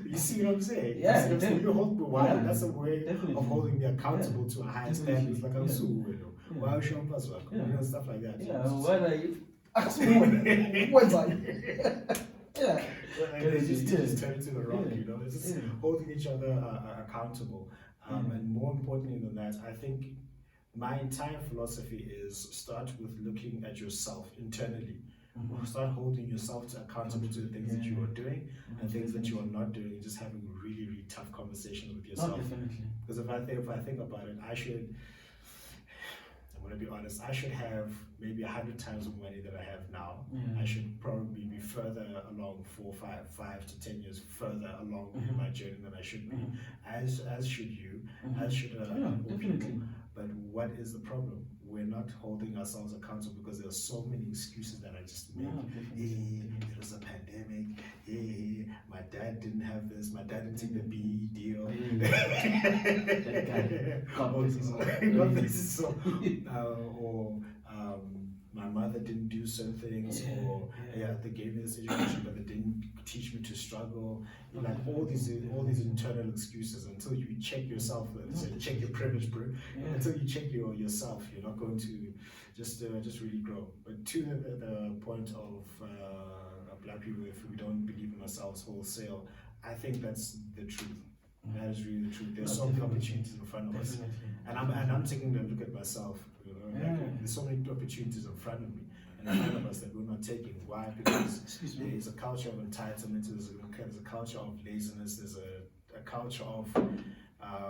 You see what I'm saying? Yeah, you see you hold me. Why? Yeah, That's a way definitely. of holding me accountable to a higher standard. Like I'm Yeah. so why are you stuff like that? Yeah, why are you? What's like? Yeah. And they just turn it to the rock, you know. It's just holding each other accountable. And more importantly than that, I think my entire philosophy is start with looking at yourself internally. Start holding yourself accountable to the things that you are doing and things that you are not doing, and just having really, really tough conversations with yourself. Definitely. Because if I think about it, I'm going to be honest, I should have maybe 100 times the money that I have now. I should probably be further along 5 to 10 years further along in my journey than I should be. As should you, as should people. But what is the problem? We're not holding ourselves accountable because there are so many excuses that I just make. It was a pandemic. My dad didn't have this. My dad didn't take the BE deal. My mother didn't do certain things, they gave me this education, but they didn't teach me to struggle. Like all these internal excuses. Until you check yourself, check your privilege, bro. Until you check yourself, you're not going to just really grow. But to the point of black people, if we don't believe in ourselves wholesale, I think that's the truth. That is really the truth. There's so many opportunities in front of us, and I'm taking a look at myself. You know, there's so many opportunities in front of me and in front of us that we're not taking. Why? Because there is a culture of entitlement. There's a culture of laziness. There's a culture of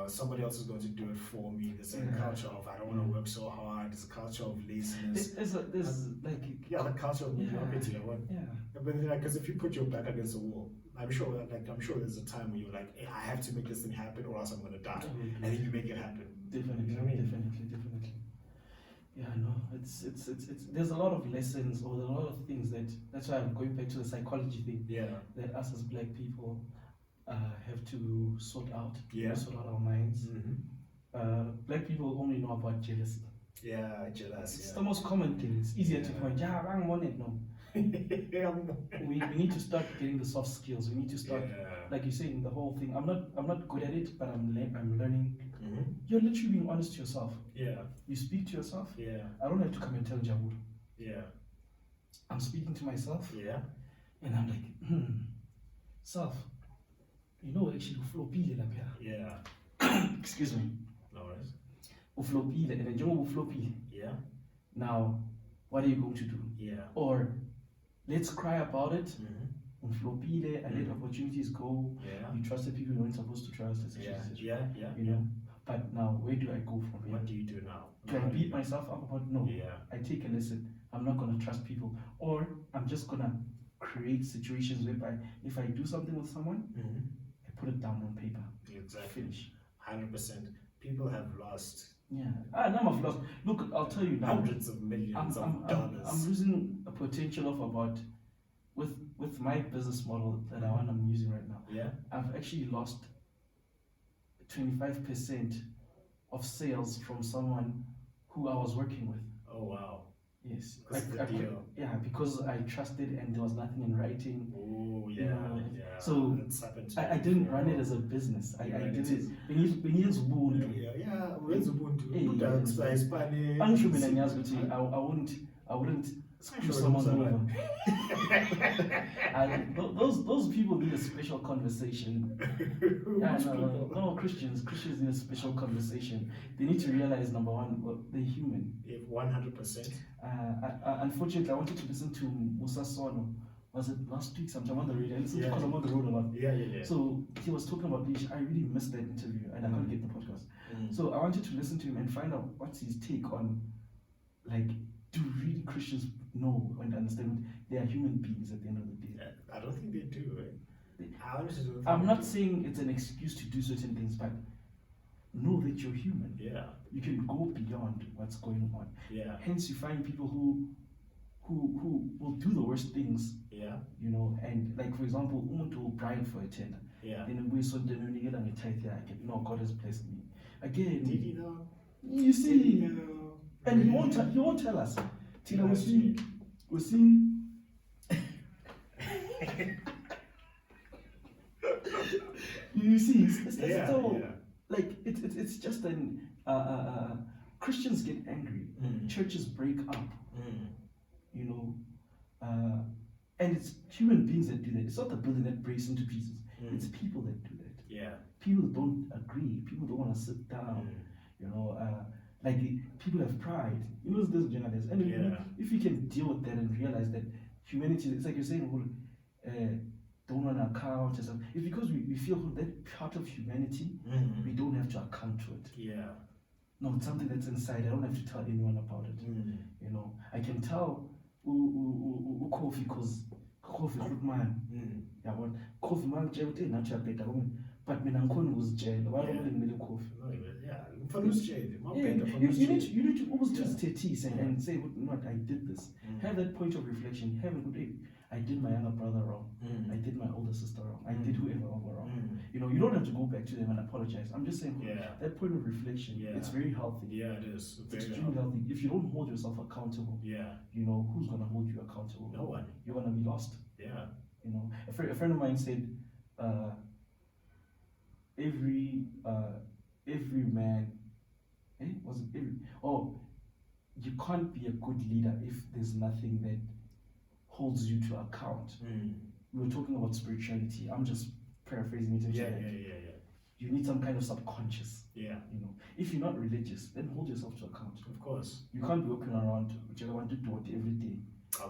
somebody else is going to do it for me. There's a culture of I don't want to work so hard. There's a culture of laziness. There's the culture of mediocrity. But because if you put your back against the wall, I'm sure there's a time where you're like, hey, I have to make this thing happen or else I'm gonna die, and then you make it happen. Definitely, you know what I mean? definitely. Yeah, no, it's there's a lot of lessons or a lot of things that's why I'm going back to the psychology thing. That us as black people have to sort out. Sort out our minds. Black people only know about jealousy. Jealous. It's the most common thing. It's easier to point. I want it. No. we need to start getting the soft skills. We need to start, like you say, in the whole thing. I'm not good at it, but I'm learning. You're literally being honest to yourself. You speak to yourself. I don't have to come and tell Jabur. I'm speaking to myself. And I'm like, self. You know, actually, uflopile lapha. Excuse me. No worries. Uflopile, and then uflopile. Now, what are you going to do? Or let's cry about it. Uflopile, I let opportunities go. You trusted people you weren't supposed to trust. You know. But now, where do I go from here? What do you do now? Do I beat myself up about? No. I take a lesson. I'm not gonna trust people, or I'm just gonna create situations whereby if I do something with someone, I put it down on paper. Exactly. Finish. 100%. People have lost. Yeah. Number of lost. Look, I'll tell you now. Hundreds of millions of dollars. I'm losing a potential of about with my business model that I'm using right now. Yeah. I've actually lost 25% of sales from someone who I was working with. Oh wow. Yes. Deal. Because I trusted and there was nothing in writing. Oh yeah, You know, yeah. so I didn't run it as a business. I did it. Bengiyenza ubuntu. Yeah, wenza ubuntu. Hey, Ubuntu akusiba Spanish. Angisho mina ngiyazi ukuthi I wouldn't screw someone over. Those people need a special conversation. No, Christians need a special conversation. They need to realize, number one, they're human. 100%. Unfortunately, I wanted to listen to Musa Sono. Was it last week sometime on the radio? I listened because I'm on the road a lot. Yeah. So he was talking about this. I really missed that interview and I couldn't get the podcast. So I wanted to listen to him and find out what's his take on, like, do really Christians know and understand they are human beings at the end of the day? I don't think they do, right? I'm not saying it's an excuse to do certain things, but know that you're human. Yeah. You can go beyond what's going on. Yeah. Hence, you find people who will do the worst things. Yeah. You know, and like for example, umuntu will bribe for a tender. Yeah. Then we saw the tithe. God has blessed me. Again. Did he know? You see. And he won't tell us. Till we see. You see, it's all like it's just an Christians get angry, churches break up, you know, and it's human beings that do that. It's not the building that breaks into pieces. It's people that do that. Yeah. People don't agree. People don't want to sit down. You know, like people have pride. You know, there's journalists, and if you can deal with that and realize that humanity, it's like you're saying, don't want to account and stuff. It's because we feel that part of humanity, we don't have to account to it. Yeah. No, it's something that's inside. I don't have to tell anyone about it. You know, I can tell coffee because coffee good man. Yeah, what coffee man jail day not your better woman. But me and Kon was jail. Why don't we make coffee? Yeah, for those jail. You need to always just take tease and say, what I did this. Have that point of reflection. Have a good day. I did my younger brother wrong. I did my older sister wrong. I did whoever wrong. You know, you don't have to go back to them and apologize. I'm just saying that point of reflection, it's very healthy. Yeah, it is. It's extremely healthy. If you don't hold yourself accountable, you know, who's going to hold you accountable? No one. You're going to be lost. Yeah. You know, a friend of mine said, every man, you can't be a good leader if there's nothing that holds you to account. We were talking about spirituality. I'm just paraphrasing it. Yeah. You need some kind of subconscious. Yeah. You know, if you're not religious, then hold yourself to account. Of course. You can't be walking around which I want to do it every day,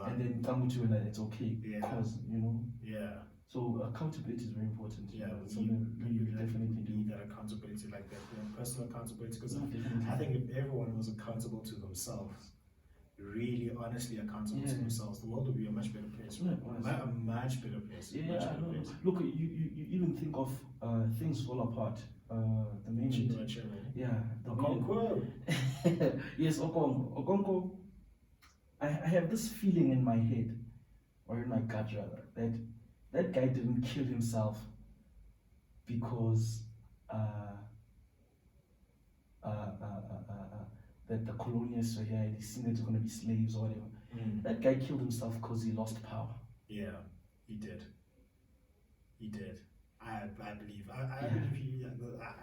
and then come to you that it's okay. Because you know. Yeah. So accountability is very important. Yeah, you definitely need that accountability, like that, personal accountability. Because definitely. I think if everyone was accountable to themselves, really honestly accountable to themselves, the world would be a much better place. Right? A much better place. Look, you even think of things fall apart. The main yes, Okonko. I have this feeling in my head, or in my gut rather, that guy didn't kill himself because that the colonialists were here and he seen that they're going to be slaves or whatever. That guy killed himself because he lost power. Yeah, he did. I believe. I believe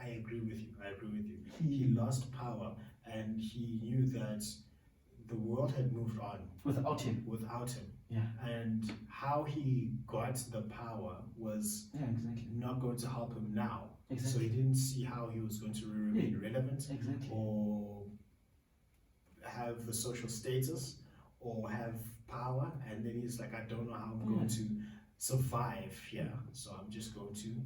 I agree with you. He lost power and he knew that the world had moved on without him. Yeah. And how he got the power was not going to help him now. Exactly. So he didn't see how he was going to remain relevant or have the social status or have power. And then he's like, I don't know how I'm going to survive here. So I'm just going to...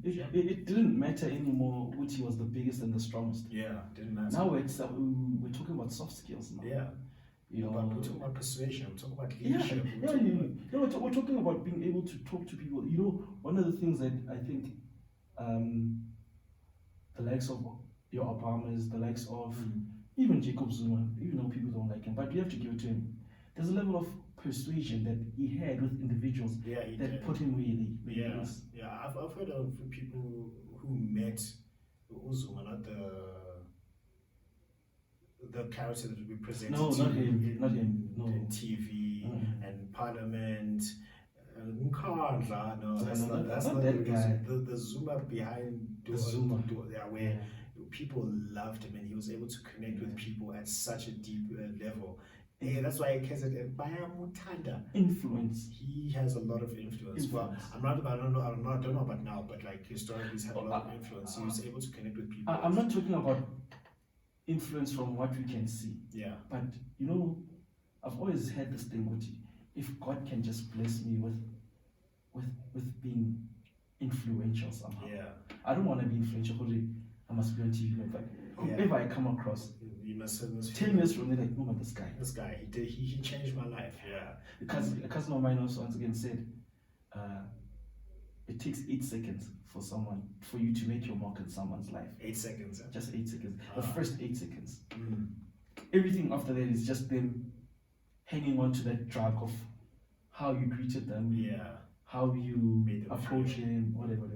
It didn't matter anymore which he was the biggest and the strongest. Yeah, didn't matter. Now we're talking about soft skills now. Yeah. You know, but we're talking about persuasion, we're talking about yeah, leadership. yeah. We're talking about being able to talk to people. You know, one of the things that I think the likes of your Obamas, the likes of even Jacob Zuma, even though people don't like him, but you have to give it to him. There's a level of persuasion that he had with individuals that did. put him where he is. Yeah. I've heard of people who met Uzuma, not the character that would be presented No, to not you him, not him. No. in TV and Parliament. Nkandla, no, that's not that guy. The Zuma behind The Zuma. where people loved him and he was able to connect with people at such a deep level. Yeah, that's why he said Bayamutanda. Influence. He has a lot of influence. Well, I don't know about now, but like historically, he's had a lot of influence. He was able to connect with people. I'm not talking about influence from what we can see. Yeah. But you know, I've always had this thing with you. If God can just bless me with being influential somehow. Yeah. I don't want to be influential, but I must be on TV. But whoever I come across, you must 10 years from there, like, no, this guy, he changed my life. Yeah. Because a cousin of mine also once again said, it takes 8 seconds for you to make your mark in someone's life. 8 seconds. Just 8 seconds. The first 8 seconds. Everything after that is just them hanging on to that drug of how you greeted them, how you approach them, whatever.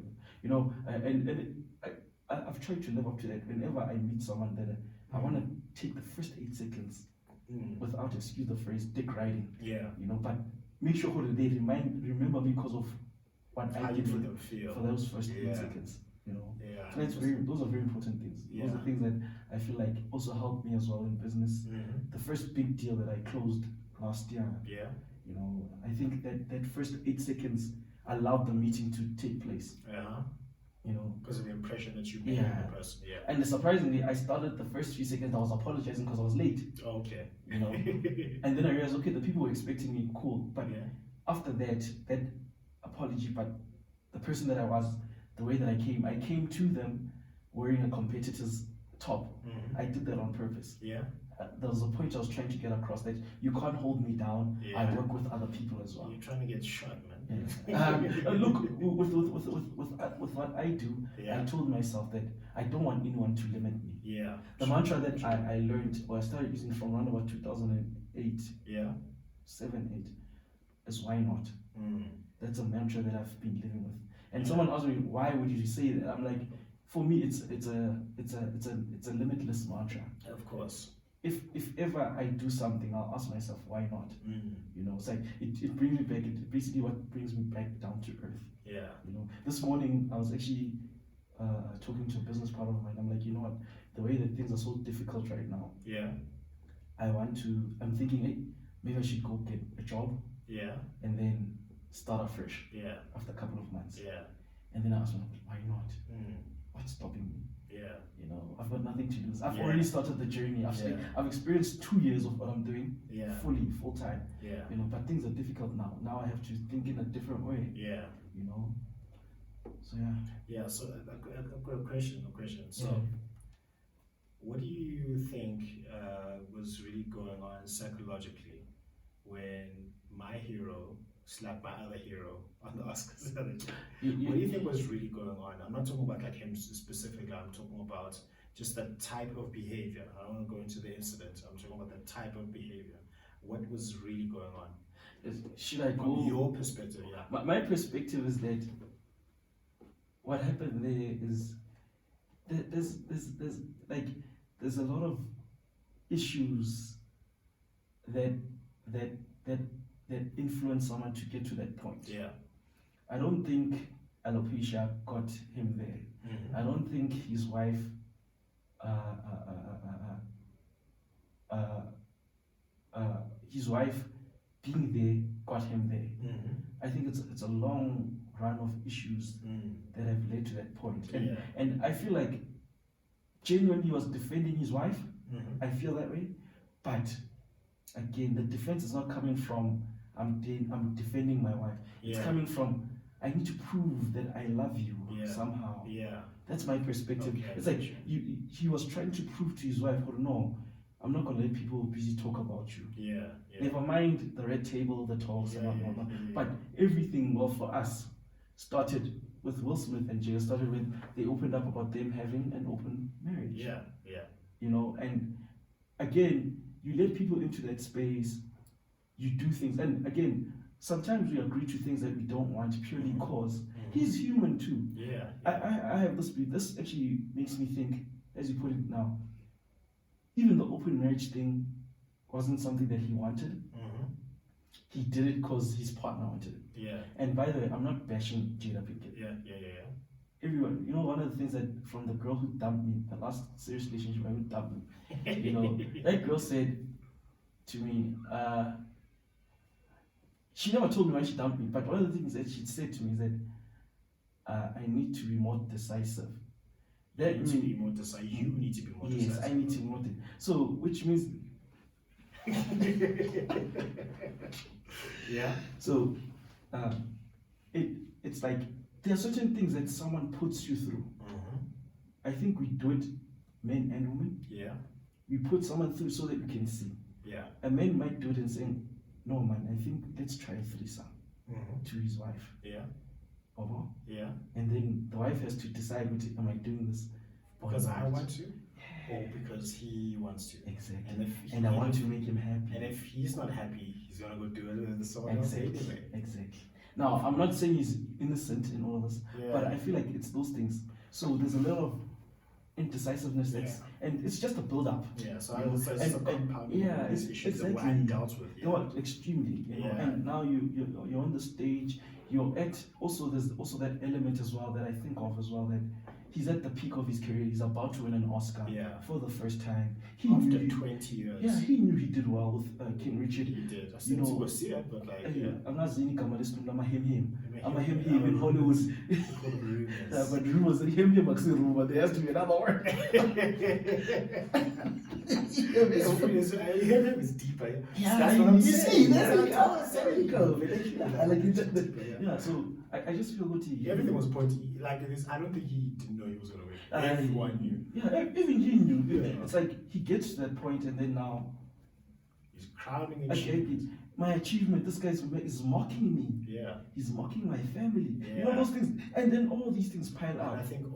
You know, and I've tried to live up to that. Whenever I meet someone that I want to take the first 8 seconds without, excuse the phrase, dick riding. Yeah. You know, but make sure that they remember me because of what I did for those first 8 seconds. You know, so those are very important things. Those are things that I feel like also helped me as well in business. The first big deal that I closed last year. Yeah. You know, I think that first 8 seconds allowed the meeting to take place. You know, because of the impression that you made on the person. Yeah. And surprisingly, I started the first 3 seconds. I was apologizing because I was late. Okay. You know, and then I realized, okay, the people were expecting me, cool. But after that apology, but the person that I was, the way that I came to them wearing a competitor's top. I did that on purpose. Yeah. There was a point I was trying to get across that you can't hold me down. I work with other people as well. You're trying to get shot, man. Look, with what I do, I told myself that I don't want anyone to limit me. Yeah. The mantra that I learned, or I started using from around about 2008, 7, 8, is why not? That's a mantra that I've been living with. And someone asked me, why would you say that? I'm like, for me, it's a limitless mantra. Of course. If ever I do something, I'll ask myself, why not? You know, it's like it brings me back. It basically what brings me back down to earth. Yeah. You know, this morning I was actually talking to a business partner of mine. I'm like, you know what? The way that things are so difficult right now. Yeah. I'm thinking, hey, maybe I should go get a job. Yeah. And then start afresh. Yeah. After a couple of months. Yeah. And then I asked myself, why not? What's stopping me? Yeah. You know, I've got nothing to lose. I've already started the journey. I've experienced 2 years of what I'm doing full time. Yeah. You know, but things are difficult now. Now I have to think in a different way. Yeah. You know. So Yeah. So I've got a question. So, what do you think was really going on psychologically when my hero slapped my other hero on the Oscars? What do you think was really going on? I'm not talking about like him specifically. I'm talking about just that type of behavior. I don't want to go into the incident. I'm talking about that type of behavior. What was really going on? Should I go? From your perspective, yeah. My perspective is that what happened there is there's a lot of issues that influence someone to get to that point. Yeah. I don't think alopecia got him there. I don't think his wife being there got him there. I think it's a long run of issues that have led to that point. And I feel like genuinely he was defending his wife. I feel that way. But again, the defense is not coming from I'm defending my wife. It's coming from I need to prove that I love you somehow. Yeah. That's my perspective. Okay. It's like he was trying to prove to his wife, oh no, I'm not gonna let people busy talk about you. Yeah. Yeah. Never mind the red table, the talks, and whatnot. Yeah. But everything, well, for us, started with Will Smith and Jay. Started with they opened up about them having an open marriage. Yeah. Yeah. You know, and again, you let people into that space. You do things, and again, sometimes we agree to things that we don't want purely because he's human too. Yeah. I have this belief. This actually makes me think, as you put it now, even the open marriage thing wasn't something that he wanted. He did it because his partner wanted it. Yeah. And by the way, I'm not bashing Jada Pinkett. Yeah. Everyone, you know, one of the things that from the girl who dumped me, the last serious relationship I would dump me, you know, that girl said to me, she never told me why she dumped me, but one of the things that she said to me is that I need to be more decisive. That You need to be more decisive. You need to be more decisive. Yes, I need to be more so, which means yeah. So, it's like there are certain things that someone puts you through. I think we do it, men and women. Yeah. We put someone through so that we can see. Yeah. A man might do it and saying, "No, man, I think let's try a threesome," to his wife. Yeah. Yeah. And then the wife has to decide, am I doing this because I want to, or because he wants to? Exactly. And I want to make him happy. And if he's not happy, he's gonna go do it with someone else anyway. Exactly. Now, I'm not saying he's innocent in all of this, but I feel like it's those things. So there's a lot of indecisiveness, and it's just a build-up. Yeah. So it's a compounding these issues that we hadn't dealt with. Extremely. You know, and now you're on the stage. You're at there's also that element as well that I think of as well, that he's at the peak of his career. He's about to win an Oscar for the first time. After 20 years. Yeah, he knew he did well with King Richard. He did. I still to see it, but like, I'm not saying I'm a him in Hollywood. But rumors, rumor. There has to be another word. Him is deeper. Yeah, that's what I'm saying. Yeah, so I just feel good. Everything was pointy. Like this, I don't think he didn't know he was gonna win. Everyone knew. Yeah, even he knew. Yeah. It's like he gets to that point, and then now he's crowning and shit. My achievement, this guy is mocking me. Yeah. He's mocking my family. You know those things, and then all these things pile up. I think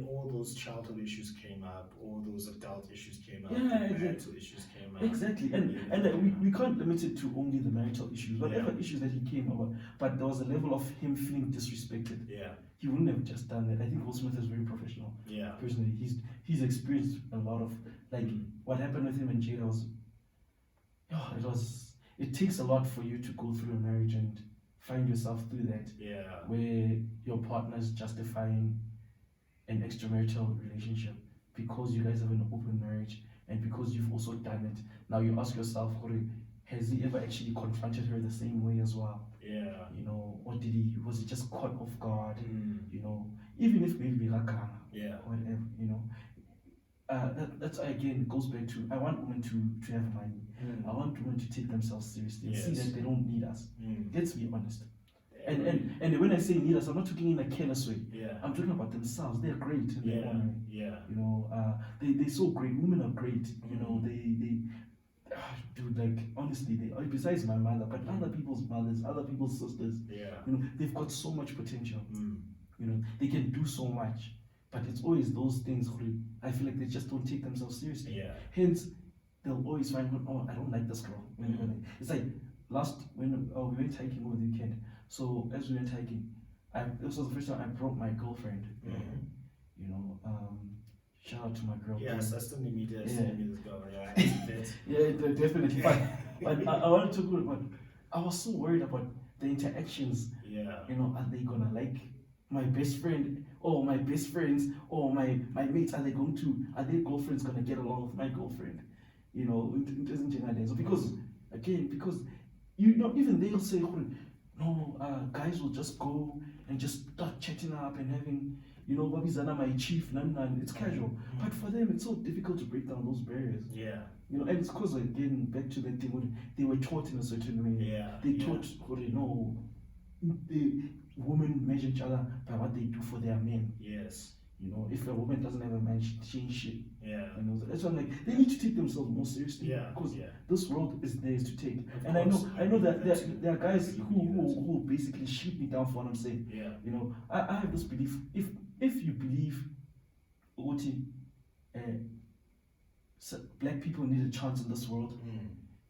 all those childhood issues came up, all those adult issues came up, marital issues came up. Exactly, and we can't limit it to only the marital issues, whatever issues that he came about. But there was a level of him feeling disrespected. Yeah. He wouldn't have just done that. I think Will Smith is very professional. Yeah. Personally, he's experienced a lot of what happened with him and Jada was. It takes a lot for you to go through a marriage and find yourself through that. Yeah. Where your partner is justifying an extramarital relationship because you guys have an open marriage and because you've also done it. Now you ask yourself, has he ever actually confronted her the same way as well? Yeah. You know, or was he just caught off guard? You know, even if maybe whatever, you know. That's again goes back to I want women to have money. I want women to take themselves seriously and see that they don't need us. Let's be honest. And when I say need us, I'm not talking in a careless way. I'm talking about themselves. They're great in their own way. You know, they're so great. Women are great. You know, they dude, like honestly, they besides my mother, but other people's mothers, other people's sisters. You know, they've got so much potential. You know, they can do so much. But it's always those things I feel like they just don't take themselves seriously. Hence, they'll always find, I don't like this girl. It's like when we went hiking over the weekend. So as we went hiking, this was the first time I brought my girlfriend. You know, shout out to my girl. Yes, I still need this girl. Definitely. But I wanted to go. But I was so worried about the interactions. You know, are they gonna like my best friend or my best friends or my mates? Are their girlfriends gonna get along with my girlfriend? You know, it isn't generally so because you know, even they'll say, no, guys will just go and just start chatting up and having, you know, Babizana my chief, it's casual. But for them, it's so difficult to break down those barriers. You know, and it's because again, back to that thing when they were taught in a certain way. They taught, the women measure each other by what they do for their men. Yes. You know, if a woman doesn't have a man, she ain't shit. Yeah. You know, that's why I'm like, they need to take themselves more seriously. Yeah. Because Yeah. this world is theirs to take. Of And course, I know that believe that. there are guys I who, believe that. who basically shoot me down for what I'm saying. Yeah. You know, I have this belief, if you believe Oti, black people need a chance in this world,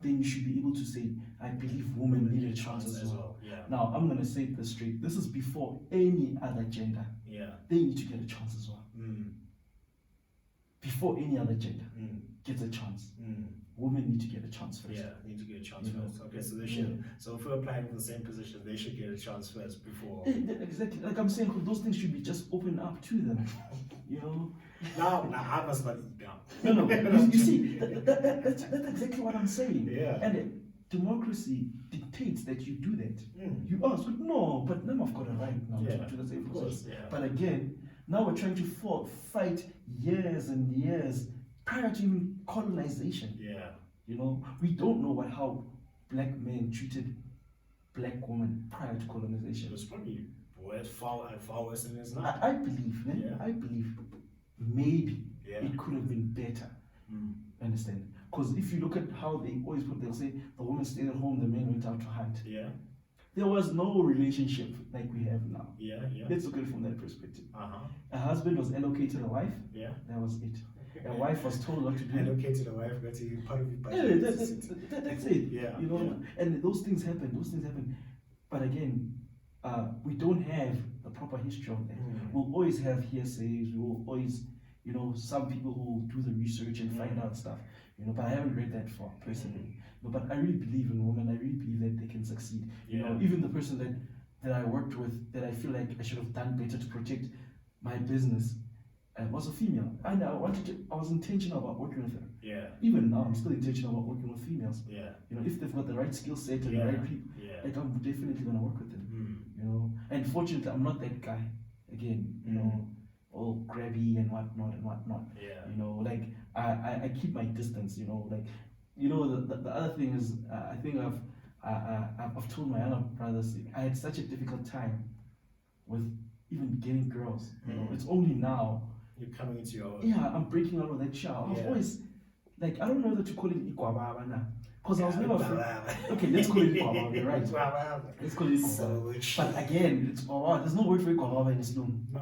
then you should be able to say, I believe women need a chance as well. Yeah. Now, I'm going to say this straight. This is before any other gender. Yeah. They need to get a chance as well. Before any other gender gets a chance. Women need to get a chance first. Yeah, need to get a chance You know? first. Okay, so they should. So if we're applying for the same position, they should get a chance first before. Exactly. Like I'm saying, those things should be just opened up to them. You know? Now I must not eat now. No. You see, that's exactly what I'm saying. Yeah. And democracy dictates that you do that. You ask, no, but then I've got a right now to the same position. Yeah. But again, now we're trying to fight years and years prior to even colonization. Yeah. You know, we don't know how black men treated black women prior to colonization. It was probably far worse than it is now. I believe, man. Yeah. I believe maybe Yeah. it could have been better. Understand? Because if you look at how they'll say the woman stayed at home, the men went out to hunt. Yeah. There was no relationship like we have now. Yeah. Yeah. Let's look at it from that perspective. Uh-huh. A husband was allocated a wife. Yeah. That was it. A wife was told what to do. Allocated a wife, got to part of it. Yeah, that's it. Yeah. You know, and those things happen. But again, we don't have the proper history of that. We'll always have hearsays. We will always, you know, some people who do the research and find out stuff. You know, but I haven't read that far personally. No, but I really believe in women. I really believe that they can succeed. You know, even the person that I worked with, that I feel like I should have done better to protect my business, was a female, and I was intentional about working with her. Yeah. Even now, I'm still intentional about working with females. Yeah. You know, if they've got the right skill set and the right people, like I'm definitely gonna work with them. You know, and fortunately, I'm not that guy. Again, you know, all grabby and whatnot. Yeah. You know, like I keep my distance. You know, like, you know, the other thing is, I think I've told my other brothers, I had such a difficult time with even getting girls. You know, it's only now. You're coming into your own. Yeah, I'm breaking out of that shell. I was always like, I don't know whether to call it ikwababa now, because I was never afraid. Okay, let's call it ikwababa. You're right. Let's call it ikwababa. But again, it's there's no word for ikwababa in Islam. No.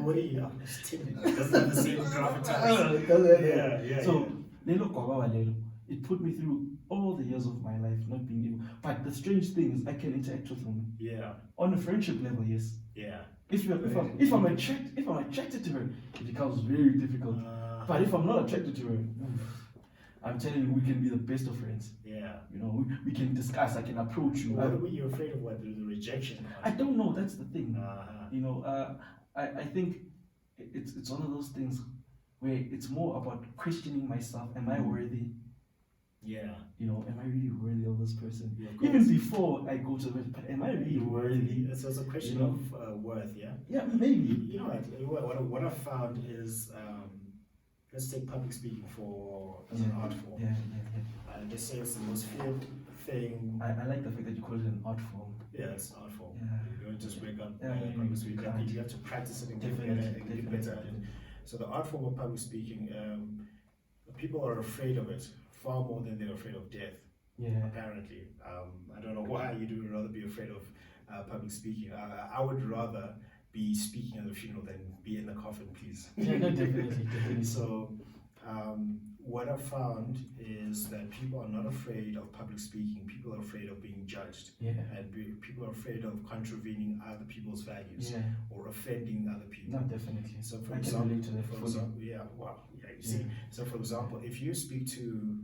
What are you? It's timid. It doesn't have the same gravitas. Yeah. So lelo ikwababa lelo, it put me through all the years of my life not being able. But the strange thing is, I can interact with women. Yeah. On a friendship level, yes. Yeah. If I'm attracted to her, it becomes very difficult. But if I'm not attracted to her, I'm telling you, we can be the best of friends. Yeah. You know, we can discuss. I can approach you. What were you afraid of? What, the rejection? I don't know. That's the thing. You know, I think it's one of those things where it's more about questioning myself. Am I worthy? Yeah. You know, am I really worthy of this person? Yeah, of even before I go to the but am I really worthy? So it's a question of worth, yeah? Yeah, maybe. You know what I've found is, let's take public speaking as an art form. Yeah. They say it's the most feared thing. I like the fact that you call it an art form. Yeah, it's an art form. Yeah. You don't just wake up public speaking. You have to practice it and get better at it. So the art form of public speaking, people are afraid of it far more than they're afraid of death. Yeah. Apparently, I don't know why you'd rather be afraid of public speaking. I would rather be speaking at the funeral than be in the coffin, please. Yeah, no, definitely. So, what I've found is that people are not afraid of public speaking. People are afraid of being judged. Yeah. And people are afraid of contravening other people's values or offending other people. No, definitely. So, for example, you see. So, for example, if you speak to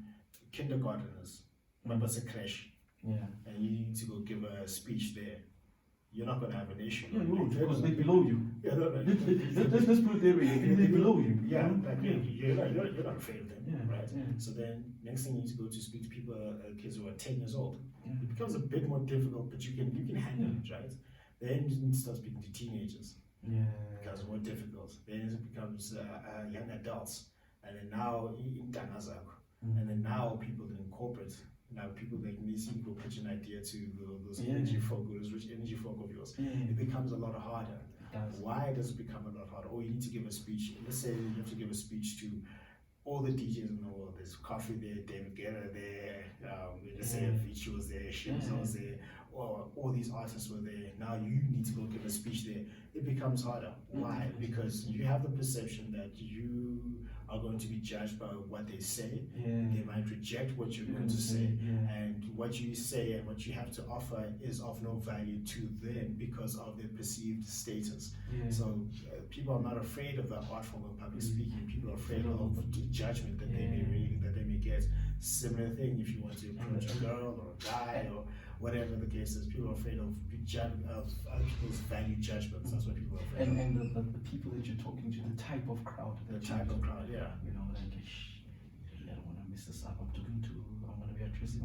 kindergarteners, remember it's a crash, and you need to go give a speech there, you're not going to have an issue. Yeah, you won't, because they're below you. Yeah, let's put it there. They're below you. Yeah, you're not afraid of them, right? Yeah. So then, next thing you need to go to speak to people, kids who are 10 years old. Yeah. It becomes a bit more difficult, but you can handle it, right? Then you need to start speaking to teenagers. Yeah. It becomes more difficult. Then it becomes young adults, and then now in Tanazak. And then now people in corporate, now people like me see go pitch an idea to those energy folk, those rich energy folk of yours. It becomes a lot harder. does. Why does it become a lot harder? Or you need to give a speech. Let's say you have to give a speech to all the DJs in the world. There's Coffee there, David Guetta there, let's say Avicii was there, Shimza was there, or all these artists were there. Now you need to go give a speech there. It becomes harder. Why? Because you have the perception that you are going to be judged by what they say. They might reject what you're going to say, and what you say and what you have to offer is of no value to them because of their perceived status. So people are not afraid of the art form of public speaking. People are afraid of the judgment that they may get. Similar thing if you want to approach a girl or a guy or whatever the case is. People are afraid of other people's value judgments. That's what people are afraid of. And the people that you're talking to, the type of crowd. The type of crowd, yeah. You know, like, I don't want to mess this up. I'm going to be addressing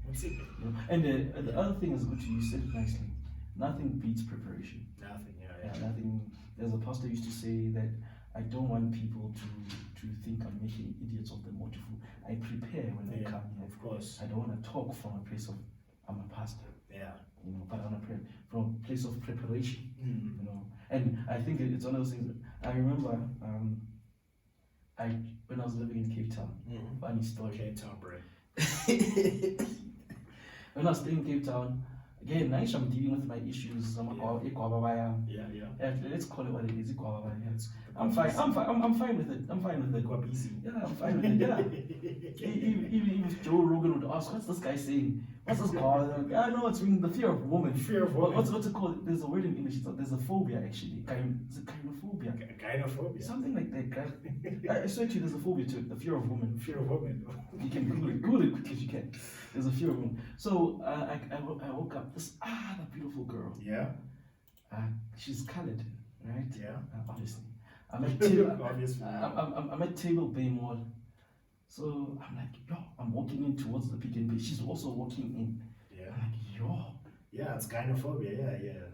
what's it. You know? And the other thing is good to you said it nicely. Nothing beats preparation. Nothing, nothing. There's a pastor used to say that I don't want people to think I'm making idiots of them or to fool. I prepare when they come here. Of course. I don't want to talk from a place of I'm a pastor. Yeah. You know, but I want to pray from a place of preparation. You know, and I think it's one of those things. I remember when I was living in Cape Town. Funny story. Cape Town, bro. When I was staying in Cape Town, again, now I'm dealing with my issues. Let's call it what it is. I'm fine. I'm fine with it. I'm fine with it. Yeah, I'm fine with it. Yeah. Even if Joe Rogan would ask, "What's this guy saying? What's this called?" I know it's the fear of woman. Fear of woman. What's it called? There's a word in English. There's a phobia actually. Is it gynophobia? Gynophobia. Something like that. I swear to you, there's a phobia to it. The fear of woman. Fear of woman. You can Google it quickly as you can. There's a fear of woman. So I woke up. The beautiful girl. Yeah. She's colored, right? Yeah. Obviously. I'm at Table Bay Mall. So I'm like, I'm walking in towards the Pick and Pay. She's also walking in. Yeah. I'm like, Yeah, it's gynophobia.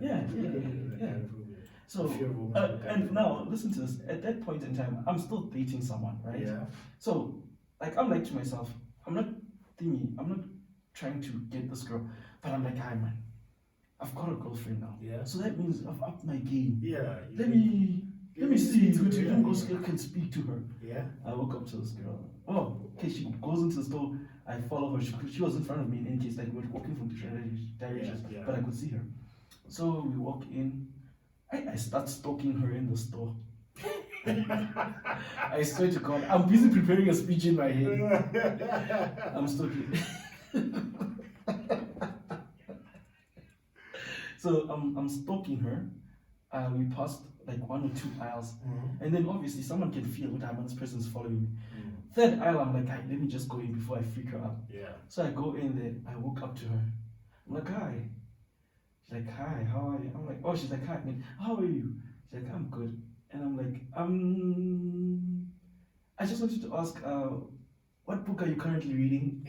Yeah. Gynophobia. So, and now listen to this. At that point in time, I'm still dating someone, right? Yeah. So, I'm like to myself, I'm not trying to get this girl, but I'm like, hi man, I've got a girlfriend now. Yeah. So that means I've upped my game. Yeah. Let me see who can speak to her. Yeah. I woke up to this girl. Okay, she goes into the store. I follow her. She was in front of me in any case, like we were walking from different directions, but I could see her. So we walk in. I start stalking her in the store. I swear to God, I'm busy preparing a speech in my head. I'm stalking. So I'm stalking her. We passed like 1 or 2 aisles, and then obviously someone can feel what this person is following me. Third aisle, I'm like, let me just go in before I freak her out. Yeah. So I go in there. I walk up to her. I'm like, hi. She's like, hi, how are you? I'm like, she's like, hi, man, how are you? She's like, I'm good. And I'm like, I just wanted to ask, what book are you currently reading?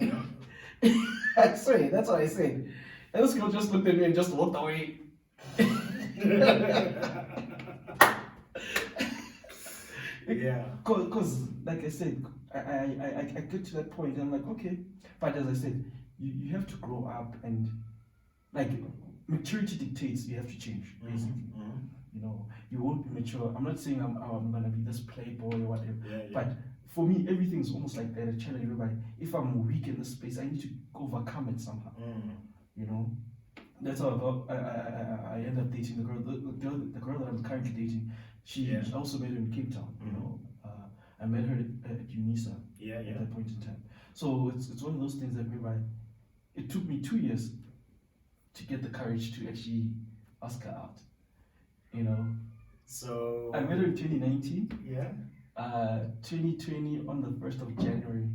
I swear, that's what I said. And this girl just looked at me and just walked away. Yeah. Because, like I said, I get to that point and I'm like, okay. But as I said, you have to grow up and, like, maturity dictates you have to change, basically. You know, you won't be mature. I'm not saying I'm gonna be this playboy or whatever. But for me, everything's almost like that, a challenge whereby if I'm weak in this space, I need to overcome it somehow. You know? That's how I end up dating the girl. The girl that I'm currently dating, I also met her in Cape Town. You know, I met her at UNISA at that point in time. So it's one of those things that whereby it took me 2 years to get the courage to actually ask her out. You know. So I met her in 2019. Yeah. 2020 on the 1st of January,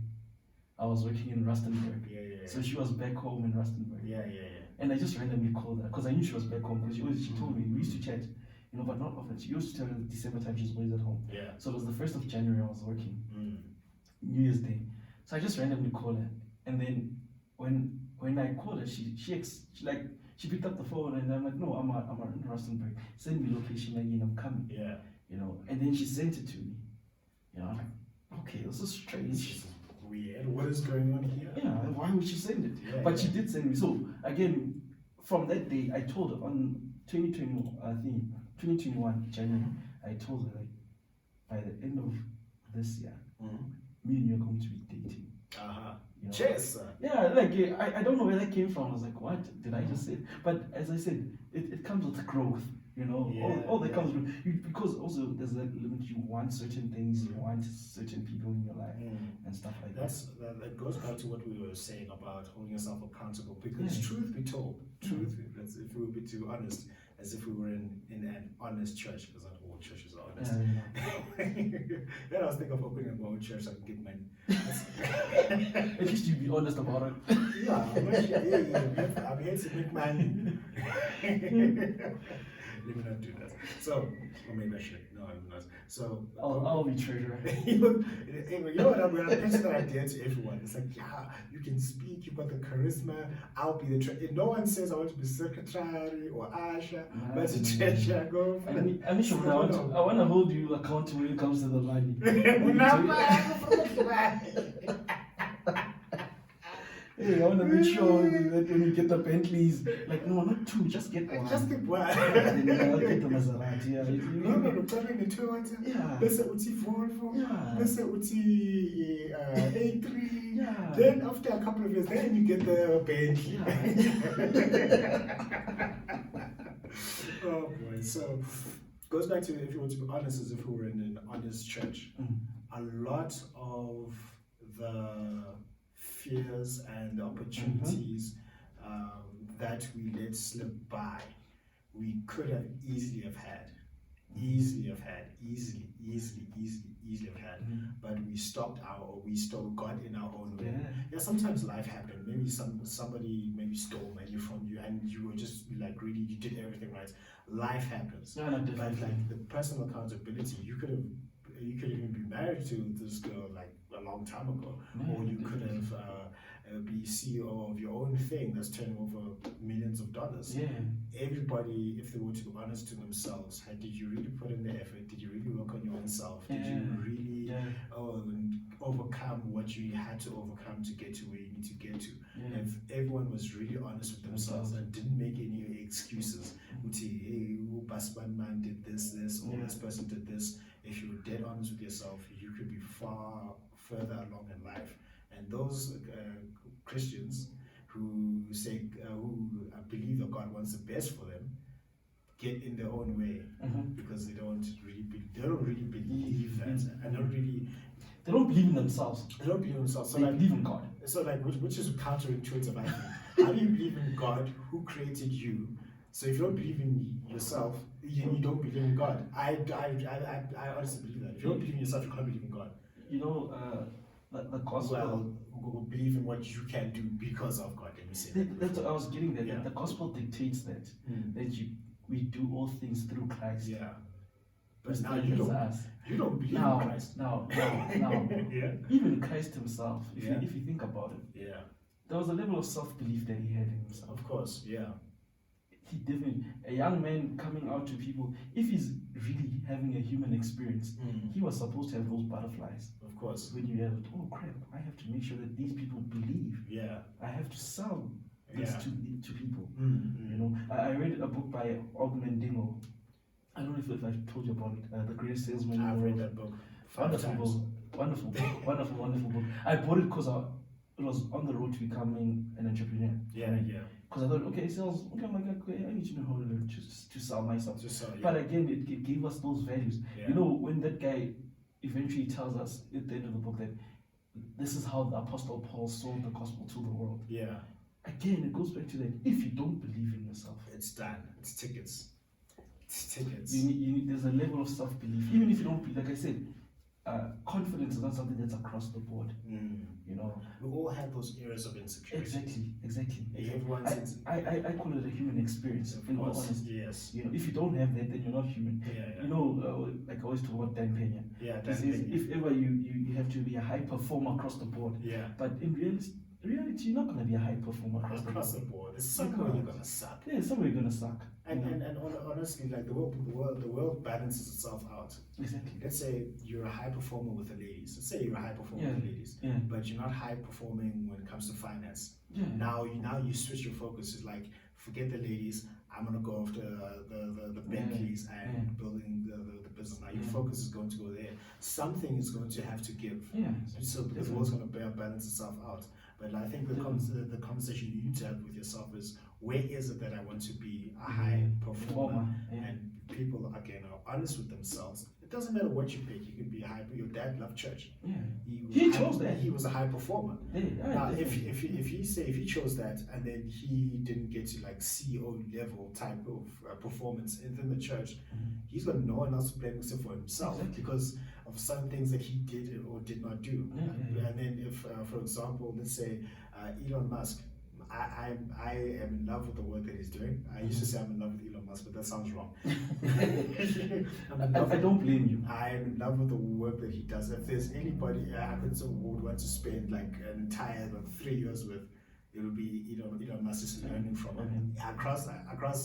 I was working in Rustenburg. So she was back home in Rustenburg. And I just randomly called her because I knew she was back home because she told me, we used to chat, you know, but not often. She used to tell me that December time she's always at home. So it was the 1st of January I was working, New Year's Day. So I just randomly called her, and then when I called her, she picked up the phone, and I'm like, no, I'm in Rustenburg. Send me location again, I'm coming. You know, and then she sent it to me. You know, I'm like, okay, this is strange. Weird. What is going on here? Yeah, why would she send it? But she did send me. So again, from that day, I told her on 2020, I think 2021 January, I told her like by the end of this year, me and you are going to be dating. You know? Cheers, sir. Yeah, like I don't know where that came from. I was like, what did I just say? But as I said, it comes with growth. You know, all that comes with because also there's a limit. You want certain things, you want certain people in your life and stuff like that. That goes back to what we were saying about holding yourself accountable. Because truth be told, if we would be too honest, as if we were in an honest church, because not all churches are honest. Then I was thinking of opening my own church so I can get money. At least you be honest about it. Yeah, I'm here to make money. Let me not do that. So, or maybe I should. No, I'm not. So, I'll be treasurer. You know what? I'm gonna pitch that idea to everyone. It's like, yeah, you can speak. You've got the charisma. I'll be the treasurer. No one says I want to be secretary or usher, but the treasurer. Go. I want to hold you accountable when it comes to the money. Hey, I want to make sure that when you get the Bentleys, like, no, not two, just get one. Just get one. Then I'll get the Maserati. Yeah. No, tell me two ones. Yeah. Let's say Uti Volvo. Yeah. Let's say Uti A3. Yeah. Then after a couple of years, then you get the Bentley. Yeah. Oh boy. So goes back to, if you want to be honest, as if we were in an honest church, a lot of the fears and the opportunities that we let slip by, we could have easily have had, but we stopped we still got in our own way. Yeah, sometimes life happened. Maybe somebody stole money from you, and you were just like really, you did everything right. Life happens. No, but like the personal accountability, you could even be married to this girl like a long time ago, or you could have be CEO of your own thing that's turning over millions of dollars. Yeah. Everybody, if they were to be honest to themselves, did you really put in the effort? Did you really work on your own self? Did you really overcome what you had to overcome to get to where you need to get to? If everyone was really honest with themselves and didn't make any excuses, hey, Basman man did this, or this person did this. If you were dead honest with yourself, you could be far further along in life. And those Christians who say, who believe that God wants the best for them, get in their own way because they don't really believe that, and they don't believe in themselves. They don't believe in themselves. So they believe in God. So which is counterintuitive, I think. How do you believe in God who created you? So if you don't believe in yourself, you don't believe in God. I honestly believe that. If you don't believe in yourself, you can't believe in God. You know, the gospel. Well, believe in what you can do because of God. Let me say that's what I was getting there. Yeah. The gospel dictates that we do all things through Christ. Yeah. But now you don't believe in Christ. Now. Yeah. Even Christ himself, if you think about it, there was a level of self-belief that he had in himself. Of course, yeah. He definitely, a young man coming out to people, if he's really having a human experience, he was supposed to have those butterflies. Of course. When you have, oh crap, I have to make sure that these people believe. Yeah. I have to sell this to people. You know, I read a book by Ogman Dingle. I don't know if I've told you about it. The Greatest Salesman. I've read that book. Wonderful book. I bought it because it was on the road to becoming an entrepreneur. Yeah. Because I thought, okay, sales, okay, I'm like, okay, I need to know how to sell myself. But again, it gave us those values. Yeah. You know, when that guy eventually tells us at the end of the book that this is how the Apostle Paul sold the gospel to the world. Yeah. Again, it goes back to that. If you don't believe in yourself, it's done. It's tickets. There's a level of self-belief. Even if you don't believe, like I said, confidence is not something that's across the board. You know, we all have those areas of insecurity. Exactly. I call it a human experience. In all honesty, yes. You know, if you don't have that, then you're not human. Yeah. You know, like I always talk about Dan Pena. Yeah. If ever you have to be a high performer across the board. Yeah. But in reality, you're not going to be a high performer across the board. There's somewhere you're going to suck. Yeah, somewhere you're going to suck. And honestly, like the world balances itself out. Exactly. Let's say you're a high performer with the ladies. Let's say you're a high performer with the ladies. Yeah. But you're not high performing when it comes to finance. Yeah. Now you switch your focus. It's like forget the ladies. I'm gonna go after the Bentleys and building the business. Now your focus is going to go there. Something is going to have to give. So because the world's going to balance itself out. But I think the conversation you need to have with yourself is, where is it that I want to be a high performer? And people again are honest with themselves. It doesn't matter what you pick. You can be a high. Your dad loved church. He chose that. He was a high performer. Now, if he chose that and then he didn't get to like CEO level type of performance within the church, he's got no one else to blame except for himself because of some things that he did or did not do. And then if, for example, let's say Elon Musk, I am in love with the work that he's doing. I used to say I'm in love with Elon Musk, but that sounds wrong. I don't blame you. I am in love with the work that he does. If there's anybody I would want to spend like an entire 3 years with, it would be Elon Musk, is learning from him across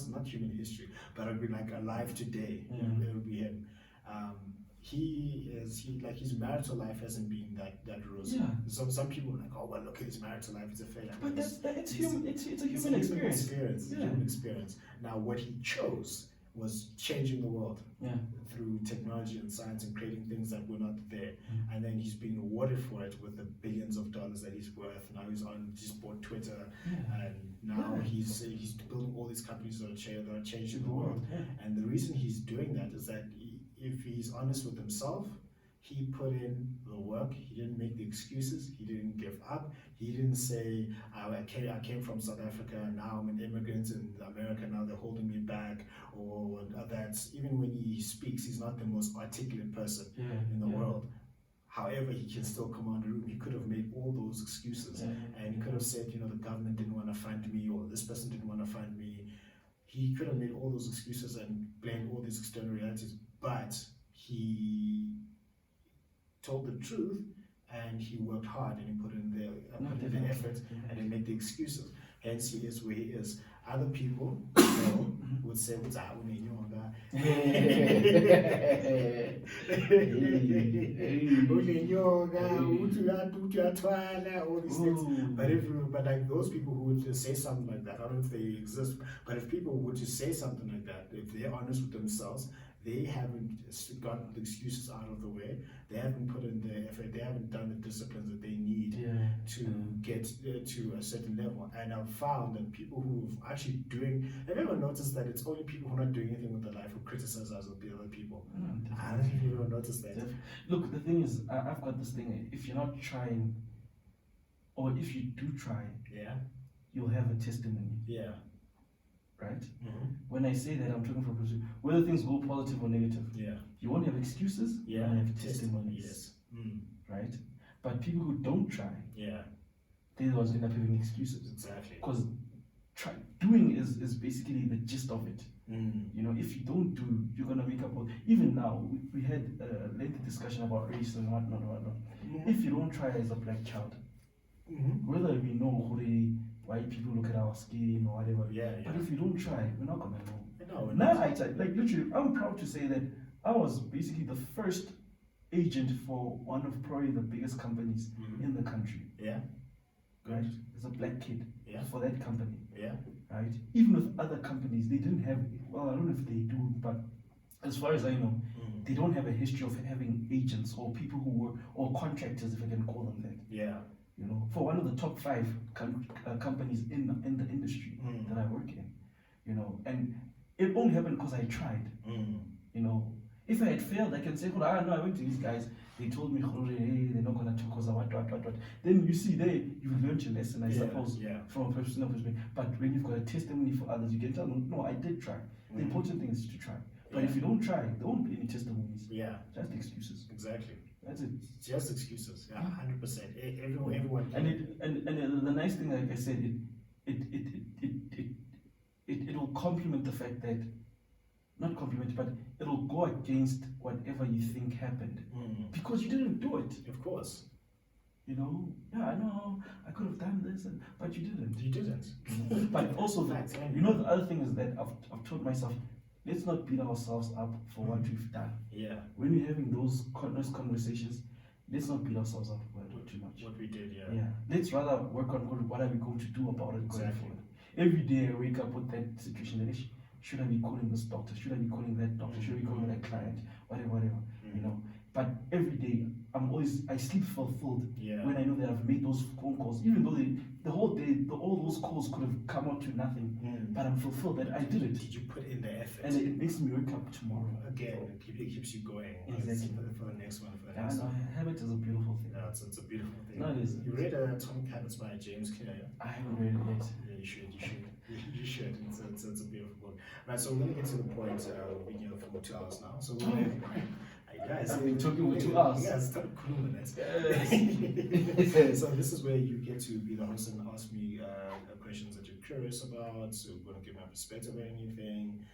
not human history, but it would be like alive today. It would be him. His marital life hasn't been that rosy. So some people are like, oh well, look, his marital life is a failure. But it's a human experience. Human experience. Now, what he chose was changing the world through technology and science and creating things that were not there. And then he's being rewarded for it with the billions of dollars that he's worth. Now he's bought Twitter, and now he's building all these companies that are changing the world. And the reason he's doing that is that if he's honest with himself, he put in the work. He didn't make the excuses. He didn't give up. He didn't say, I came from South Africa and now I'm an immigrant in America, now they're holding me back, or that. Even when he speaks, he's not the most articulate person in the world. However, he can still command a room. He could have made all those excuses, and he could have said, the government didn't want to fund me, or this person didn't want to fund me. He could have made all those excuses and blamed all these external realities, but he told the truth, and he worked hard, and he put in the effort, and he made the excuses. Hence, he is where he is. Other people would say, all these things. But like those people who would just say something like that, I don't know if they exist, but if people would just say something like that, if they're honest with themselves, they haven't gotten the excuses out of the way. They haven't put in the effort. They haven't done the disciplines that they need to get to a certain level. And I've found that people who are actually doing, have you ever noticed that it's only people who are not doing anything with their life who criticize other people? I don't know if you've ever noticed that. Look, the thing is, I've got this thing. If you're not trying, or if you do try, you'll have a testimony. Right? When I say that, I'm talking from perspective. Whether things go positive or negative, you won't have excuses. You won't have testimonies. Right? But people who don't try, they're the ones who end up having excuses. Exactly. Because doing is basically the gist of it. If you don't do, you're gonna make up. Even now, we had a lengthy discussion about race and whatnot. If you don't try as a black child, whether we know why people look at our skin or whatever, but if you don't try, we're not gonna know. Now I tried. Like literally, I'm proud to say that I was basically the first agent for one of probably the biggest companies in the country. Right? As a black kid for that company. Right? Even with other companies, they didn't have. Well, I don't know if they do, but as far as I know, they don't have a history of having agents or people who were, or contractors, if I can call them that. For one of the top 5 companies in the industry that I work in, and it only happened because I tried. If I had failed, I can say, no, I went to these guys, they told me, hey, they're not going to talk because of what. Then you see there, you've learned your lesson, I suppose, from a personal perspective. But when you've got a testimony for others, you can tell them, no, I did try. The important thing is to try. But if you don't try, there won't be any testimonies. Just excuses. Exactly. That's it. Just excuses. 100%. Everyone. And the nice thing, like I said, it will complement the fact that, not compliment, but it'll go against whatever you think happened because you didn't do it. Of course. I know I could have done this, but you didn't. You didn't. But also, the other thing is that I've told myself, let's not beat ourselves up for what we've done. When we're having those conversations, let's not beat ourselves up too much. What we did, Let's rather work on what are we going to do about it going forward. every day I wake up with that situation that should I be calling this doctor? Should I be calling that doctor? Should I be calling that client? Whatever, you know. But every day I sleep fulfilled Yeah. when I know that I've made those phone calls, even though the whole day, all those calls could have come out to nothing. But I'm fulfilled that I did it. Did you put in the effort? And it makes me wake up tomorrow. Again, it keeps you going. Exactly. For the next one. Yeah, no, habit is a beautiful thing. Yeah, it's a beautiful thing. No, it is. You read Atomic Habits by James Clear? I haven't read it yet. Yeah, you should. You should. It's a beautiful book. Right, so we're going to get to the point. We've been here for 2 hours now. So we're going guys, I've been talking for 2 hours. Yeah, start cool minutes. Yes. So this is where you get to be the host and ask me questions that you're curious about. So we're going to give my perspective on anything.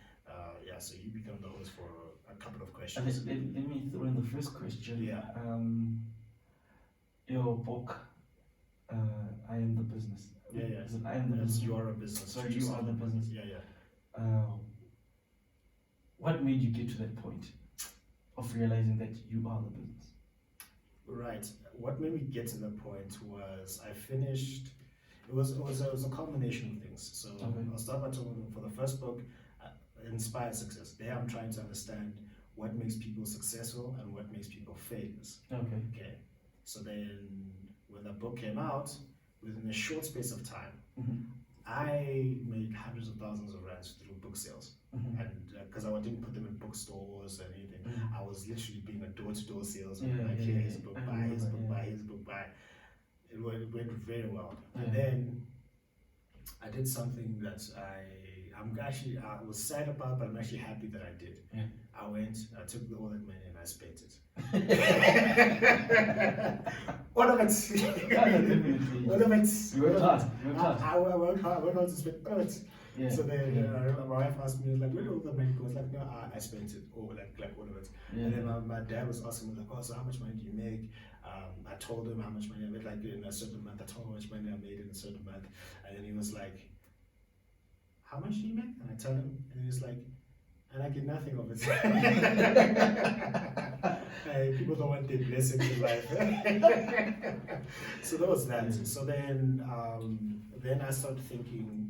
Yeah, so you become the host for a couple of questions. Let me throw in the first question. Yeah. Your book, I Am the Business. Yeah. Is it I Am the Business? You are a business. Sorry, you are the business. Yeah. What made you get to that point of realizing that you are the business? Right. What made me get to that point was I finished. It was a combination of things. So I'll start by talking for the first book, Inspired Success. There I'm trying to understand what makes people successful and what makes people failures. Okay. So then when the book came out, within a short space of time, I made hundreds of thousands of rands through book sales. And because I didn't put them in bookstores or anything, I was literally being a door-to-door salesman. Here's a book, buy, here's a book, buy, here's a book, buy. It went very well. And then I did something that I was sad about, but I'm actually happy that I did. I took all that money and I spent it. All of it. All of it. You worked hard. I worked hard to spend all of it. Yeah. So then my wife asked me, like, where did all the money go? I was like, no, I spent it, all of it. And then my dad was asking me, like, oh, so how much money do you make? I told him how much money I made, like in a certain month. I told him how much money I made in a certain month. And then he was like, how much do you make? And I tell him, and he was like, and I get nothing of it. People don't want their blessings in life. So that was that. So then I started thinking,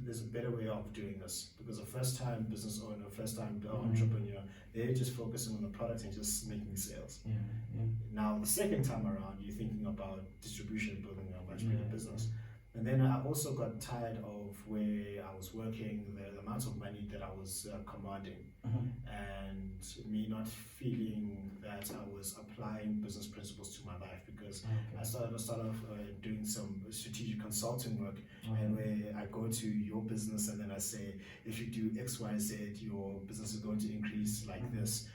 there's a better way of doing this, because a first-time business owner, first-time entrepreneur, they're just focusing on the product and just making sales. Now the second time around, you're thinking about distribution, building a much bigger business. And then I also got tired of where I was working, the amount of money that I was commanding, and me not feeling that I was applying business principles to my life, because I started off doing some strategic consulting work, and where I go to your business and then I say, if you do X, Y, Z, your business is going to increase like this.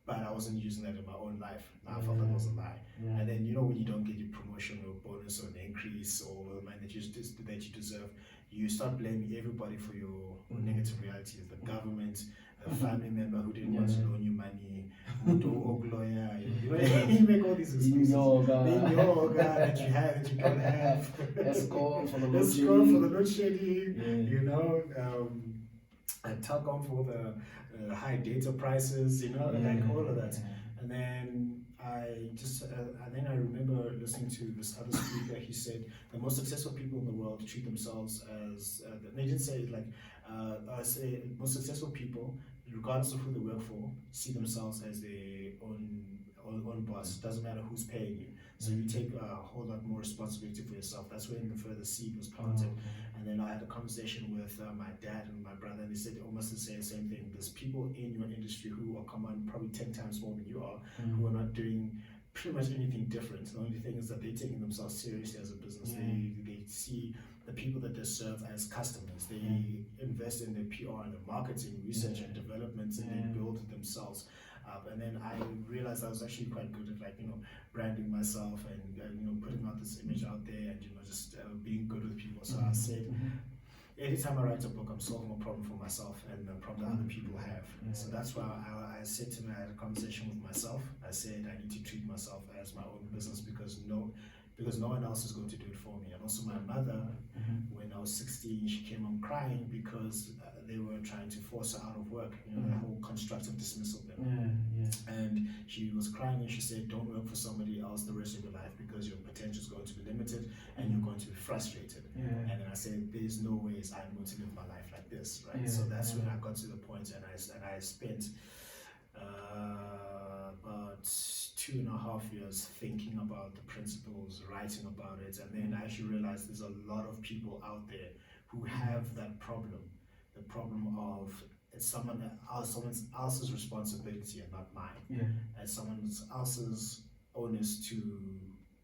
But I wasn't using that in my own life. I felt that was a lie. And then, when you don't get your promotion or bonus or an increase or the money that you deserve, you start blaming everybody for your negative realities. The government, the family member who didn't want to loan you money, lawyer, you make all these excuses. The yoga that you have, that you don't have. Let's go for the load shedding. And talk on for the high data prices, like all of that. And then I remember listening to this other speaker. He said the most successful people in the world treat themselves as, they didn't say it like, say most successful people, regardless of who they work for, see themselves as their own boss. It doesn't matter who's paying you. So you take a whole lot more responsibility for yourself. That's when the further seed was planted. And then I had a conversation with my dad and my brother, and they said almost the same thing. There's people in your industry who are command probably 10 times more than you are, who are not doing pretty much anything different. The only thing is that they're taking themselves seriously as a business. They see the people that they serve as customers. They invest in their PR and their marketing, research and development, and they build themselves up. And then I realized I was actually quite good at branding myself and putting out this image out there and just being good with people. So I said, anytime I write a book, I'm solving a problem for myself and a problem that other people have. So that's why I said to me, I had a conversation with myself. I said I need to treat myself as my own business, because because no one else is going to do it for me. And also my mother, when I was 16, she came home crying because they were trying to force her out of work, the whole constructive dismissal thing. And she was crying and she said, don't work for somebody else the rest of your life because your potential is going to be limited and you're going to be frustrated. And then I said, there's no ways I'm going to live my life like this, right? So that's when I got to the point, and I spent about 2.5 years thinking about the principles, writing about it, and then I actually realized there's a lot of people out there who have that problem, the problem of it's someone else's responsibility and not mine. It's someone else's onus to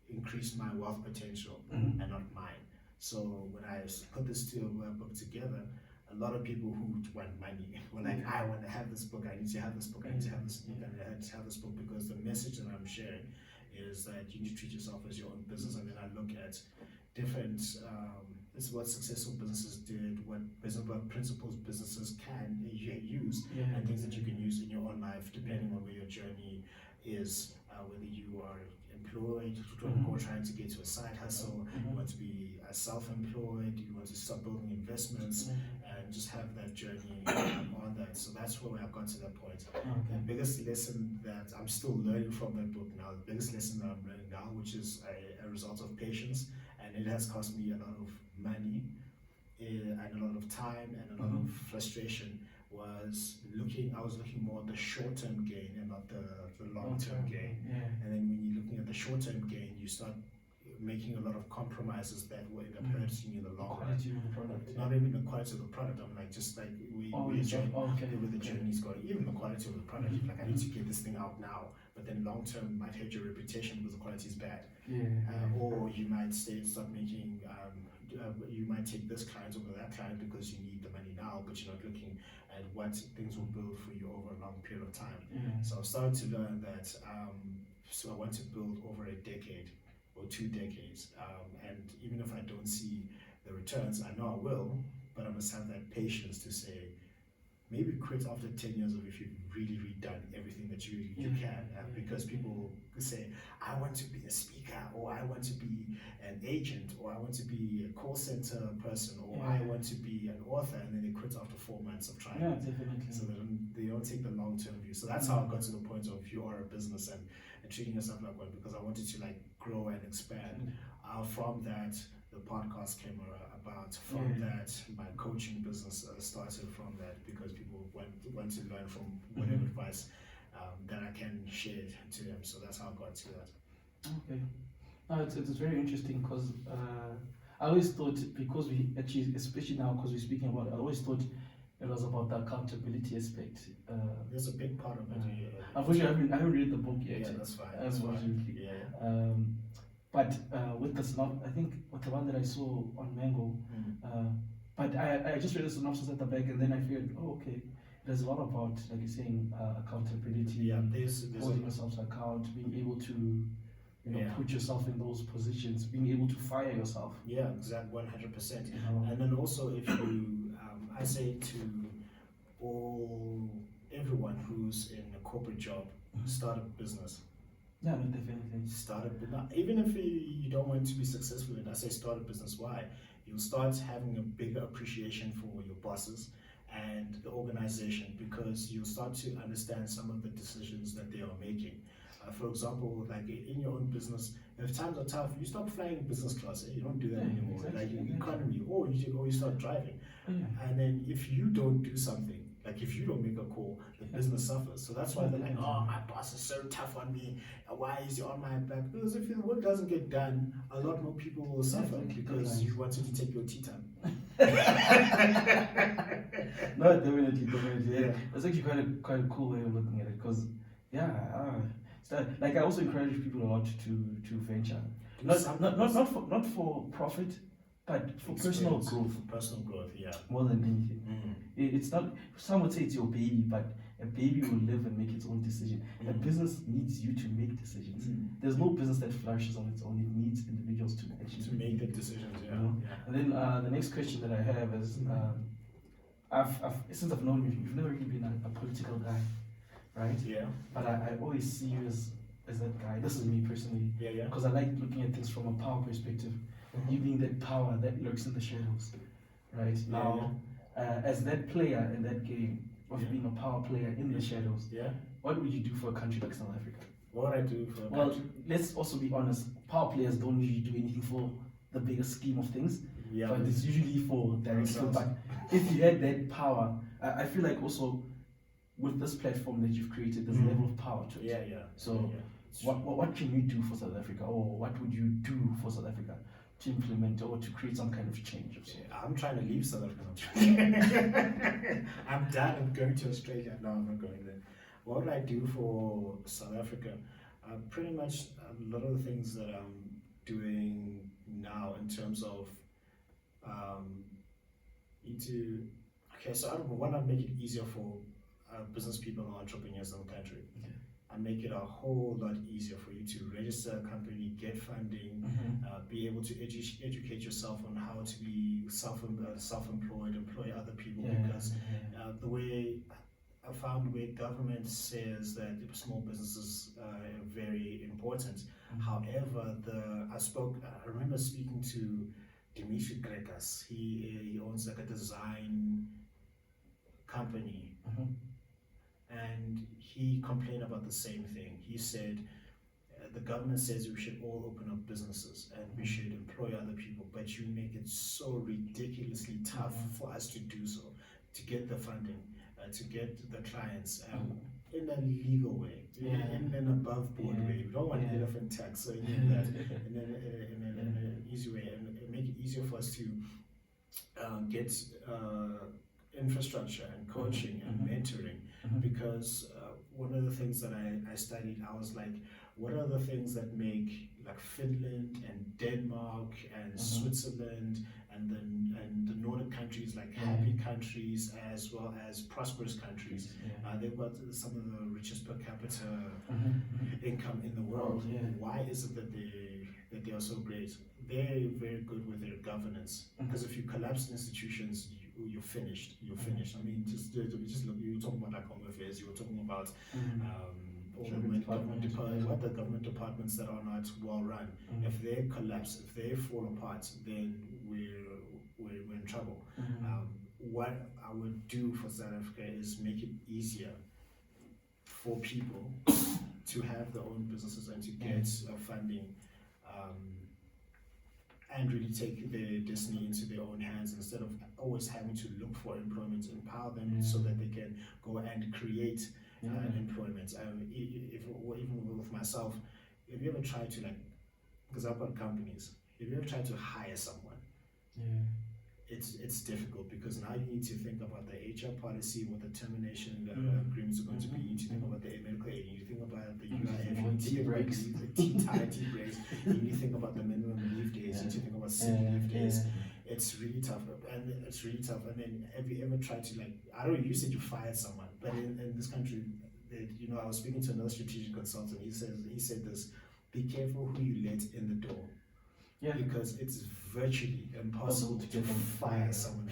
increase my wealth potential and not mine. So when I put this book together, a lot of people who want money were like, I want to have this book, I need to have this book, I need to have this book, and I had to have this book because the message that I'm sharing is that you need to treat yourself as your own business. And then I look at different, this is what successful businesses did, what principles businesses can use, and things that you can use in your own life depending on where your journey is, whether you are employed or trying to get to a side hustle, you want to be self-employed, you want to start building investments, and just have that journey on that. So that's where I've got to that point. The biggest lesson that I'm still learning from that book now, the biggest lesson that I'm learning now, which is a result of patience, and it has cost me a lot of money and a lot of time and a lot of frustration, I was looking more at the short-term gain and not the long-term gain. And then when you're looking at the short-term gain, you start making a lot of compromises that will end up hurting you in the long run. Not even the quality of the product. I'm like, just like where the journey's going, even the quality of the product. Like, I need to get this thing out now, but then long term might hurt your reputation because the quality is bad. Or you might start making. You might take this client over that client because you need the money now, but you're not looking at what things will build for you over a long period of time. So I've started to learn that. So I want to build over a decade or 2 decades, and even if I don't see the returns, I know I will, but I must have that patience to say, maybe quit after 10 years of if you've really done everything that you can, because people say, I want to be a speaker, or I want to be an agent, or I want to be a call center person, or I want to be an author, and then they quit after 4 months of trying it. So they don't take the long-term view. So that's how I got to the point of you are a business and treating yourself like one, because I wanted to like grow and expand. From that, the podcast came about. From that, my coaching business started from that, because people want to learn from whatever advice that I can share to them. So that's how I got to that. Okay. No, it's very interesting, because I always thought, because we actually, especially now because we're speaking about it, I always thought it was about the accountability aspect. There's a big part of it. Unfortunately, I haven't read the book yet. Yeah, that's fine. Unfortunately. Yeah. But with the synopsis, I think with the one that I saw on Mango, but I just read the synopsis at the back, and then I figured, oh, okay, there's a lot about, like you're saying, accountability, there's holding yourself to account, being able to put yourself in those positions, being able to fire yourself. Yeah, exactly, 100%. And then also, if you, I say to everyone who's in a corporate job, start a business. Yeah, no, definitely. Start a business. Even if you don't want to be successful in it, I say start a business. Why? You'll start having a bigger appreciation for your bosses and the organization, because you'll start to understand some of the decisions that they are making. For example, like in your own business, if times are tough, you stop flying business class. You don't do that anymore. Exactly. Like in economy, or you start driving. And then if you don't do something, like if you don't make a call, the business suffers. So that's why they're like, oh, my boss is so tough on me. Why is he on my back? Because if your work doesn't get done, a lot more people will suffer because you wanted to take your tea time. No, definitely. Yeah. That's actually quite a cool way of looking at it, because like I also encourage people a lot to venture, not for profit, but for personal growth. Personal growth, yeah. More than anything. It's not, some would say it's your baby, but a baby will live and make its own decision. A business needs you to make decisions. There's no business that flourishes on its own. It needs individuals to actually make the decisions. And then the next question that I have is, since I've known you, you've never really been a political guy, right? Yeah. But I always see you as as that guy. This is me personally, Yeah. because I like looking at things from a power perspective. You being that power that lurks in the shadows, right? Now, as that player in that game of being a power player in the shadows, what would you do for a country like South Africa? What would I do for a Well, country? let's also be honest. Power players don't usually do anything for the bigger scheme of things, Yeah, but it's usually for direct skill. themselves. But if you had that power, I feel like also with this platform that you've created, there's a level of power to it. So It's what can you do for South Africa, or what would you do for South Africa to implement or to create some kind of change? I'm trying to leave South Africa. I'm done. I'm going to Australia. No, I'm not going there. What would I do for South Africa? Pretty much a lot of the things that I'm doing now in terms of okay, so I want to make it easier for business people and entrepreneurs in the country. And make it a whole lot easier for you to register a company, get funding, be able to educate yourself on how to be self-employed, employ other people. Because the way I found where government says that small businesses are very important. However, I remember speaking to Dimitri Grekas. He owns like a design company. And he complained about the same thing. He said, the government says we should all open up businesses and we should employ other people, but you make it so ridiculously tough for us to do so, to get the funding, to get the clients in a legal way, in an above board way. We don't want elephant tax, so in that, in an easy way, and make it easier for us to get infrastructure and coaching and mentoring. Because one of the things that I studied, I was like, what are the things that make like Finland and Denmark and Switzerland and the Nordic countries like happy countries as well as prosperous countries? They've got some of the richest per capita income in the world. Why is it that they are so great? They're very good with their governance. Because if you collapse institutions, you're finished. You're finished. I mean, just look. You were talking about like Home Affairs. You were talking about all the government departments that are not well run. If they collapse, if they fall apart, then we're in trouble. What I would do for South Africa is make it easier for people to have their own businesses and to get funding. And really take their destiny into their own hands instead of always having to look for employment. Empower them so that they can go and create employment. Even with myself, if you ever try to because I've got companies, if you ever try to hire someone, it's difficult because now you need to think about the HR policy, what the termination agreements are going to be. You need to think about the medical aid. You need to think about the UIF. You need to think about the tea breaks. You need to think about the minimum leave days. You need to think about sick leave days. It's really tough, and then have you ever tried to I don't know, you said you fired someone, but in this country, I was speaking to another strategic consultant. He said this: be careful who you let in the door. Because it's virtually impossible to fire someone.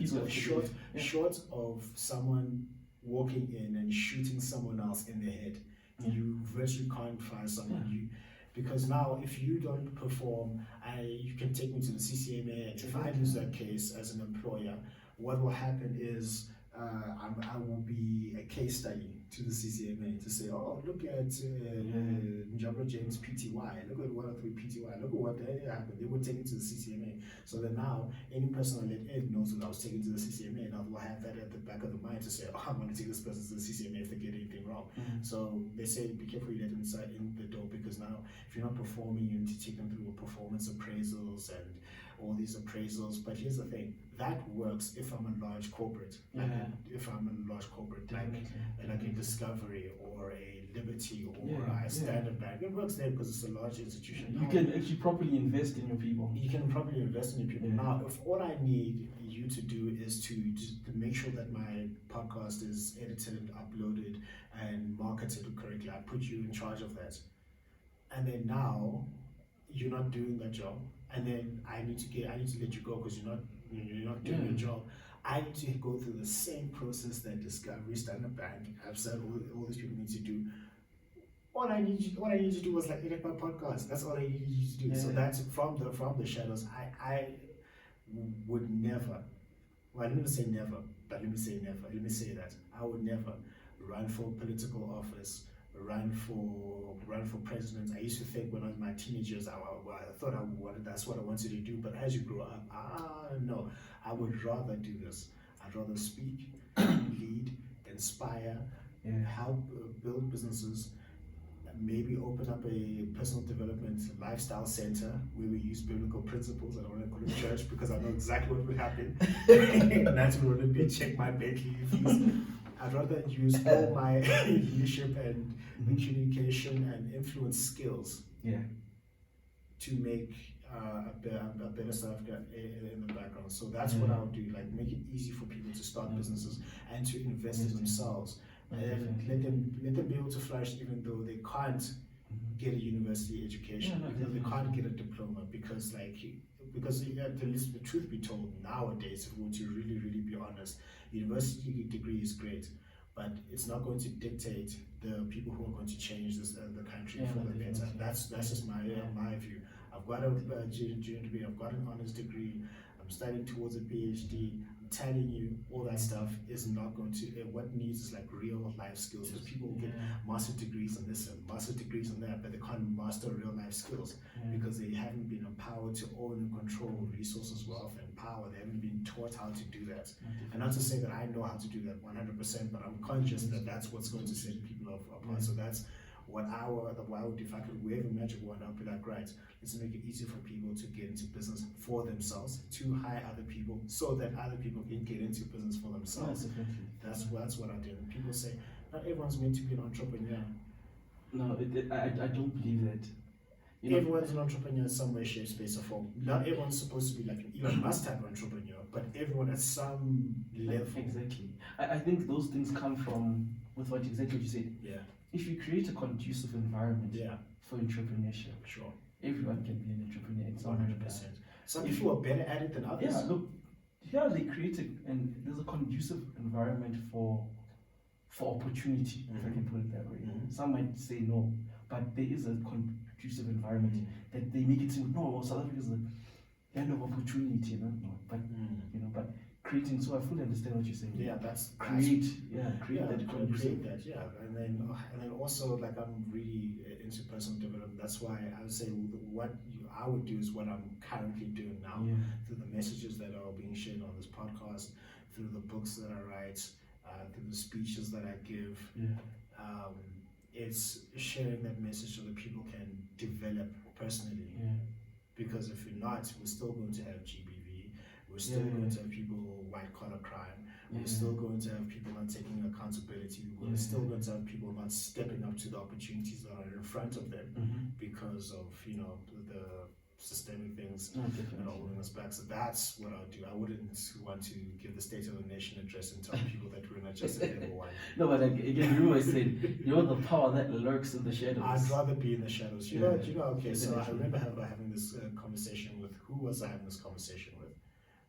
Short of someone walking in and shooting someone else in the head, you virtually can't fire someone. Because now, if you don't perform, you can take me to the CCMA, and if I lose that case as an employer, what will happen is I will be a case study to the CCMA to say, oh, look at Njabra James PTY, look at 103 PTY, look at what happened. They were taken to the CCMA. So that now any person I let in knows that I was taken to the CCMA, and I will have that at the back of the mind to say, oh, I'm going to take this person to the CCMA if they get anything wrong. So they say, be careful you let them inside in the door, because now if you're not performing, you need to take them through performance appraisals and all these appraisals. But here's the thing, that works if I'm a large corporate. If I'm a large corporate, like a Discovery or a Liberty or a Standard Bank, it works there because it's a large institution. You can actually properly invest in your people. You can properly invest in your people. Now, if all I need you to do is to make sure that my podcast is edited, uploaded, and marketed correctly, I put you in charge of that. And then now you're not doing that job, and then I need to let you go because you're not doing your job. I need to go through the same process that Discovery, Standard Bank, I've said all these people need to do. all I need to do was like edit my podcast. That's all I needed you to do. Yeah. So that's from the shadows. I would never. Well, let me say never, but let me say never. Let me say that I would never run for political office, run for president. I used to think when I was in my teenage years, I thought I wanted, that's what I wanted to do. But as you grow up, no, I would rather do this. I'd rather speak, lead, inspire, help build businesses. Maybe open up a personal development lifestyle center where we use biblical principles. I don't want to call it church because I know exactly what would happen. Nathi Mabena, check my Bentley fees. I'd rather use all my leadership and communication and influence skills to make a better South Africa in the background. So that's what I would do, like make it easy for people to start businesses and to invest in themselves. And let them be able to flourish even though they can't get a university education, even though they can't get a diploma, because the truth be told, nowadays, if we were to really be honest, university degree is great, but it's not going to dictate the people who are going to change the country for the better. That's just my view. I've got a junior degree, I've got an honors degree, I'm studying towards a PhD. I'm telling you, all that stuff is not going to. What needs is like real life skills. Because people get master degrees on this and master degrees on that, but they can't master real life skills because they haven't been empowered to own and control resources, wealth, and power. They haven't been taught how to do that. And not to say that I know how to do that 100%, but I'm conscious that that's what's going to set people apart. So that's what I would, if I could wave a magic wand, I'd be like, right, let's make it easier for people to get into business for themselves, to hire other people, so that other people can get into business for themselves. That's what I did. And people say, not everyone's meant to be an entrepreneur. No, I don't believe that. Everyone's an entrepreneur in some way, shape, space, or form. Not everyone's supposed to be like an Elon Musk type of entrepreneur, but everyone at some level. Exactly. I think those things come from with what you said. Yeah. If you create a conducive environment for entrepreneurship, sure, everyone can be an entrepreneur. It's 100%. Some people are better at it than others. Yeah, look, here they create and there's a conducive environment for opportunity, if I can put it that way. Some might say no, but there is a conducive environment that they make it seem, no, South Africa is the land of opportunity, but creating. So I fully understand what you're saying. Yeah, that's create that conducive. And then also, like, I'm really into personal development. That's why I would say what I would do is what I'm currently doing now, through the messages that are being shared on this podcast, through the books that I write, through the speeches that I give. It's sharing that message so that people can develop personally. Because if you're not, we're still going to have GBV. We're still going to have people white collar crime. We're still going to have people not taking accountability. We're still going to have people not stepping up to the opportunities that are in front of them because of the systemic things that are holding us back. So that's what I would do. I wouldn't want to give the State of the Nation address and tell people that we're not just at level one. No, but again, you always said you're the power that lurks in the shadows. I'd rather be in the shadows. Okay, so I remember having this conversation with, who was I having this conversation with?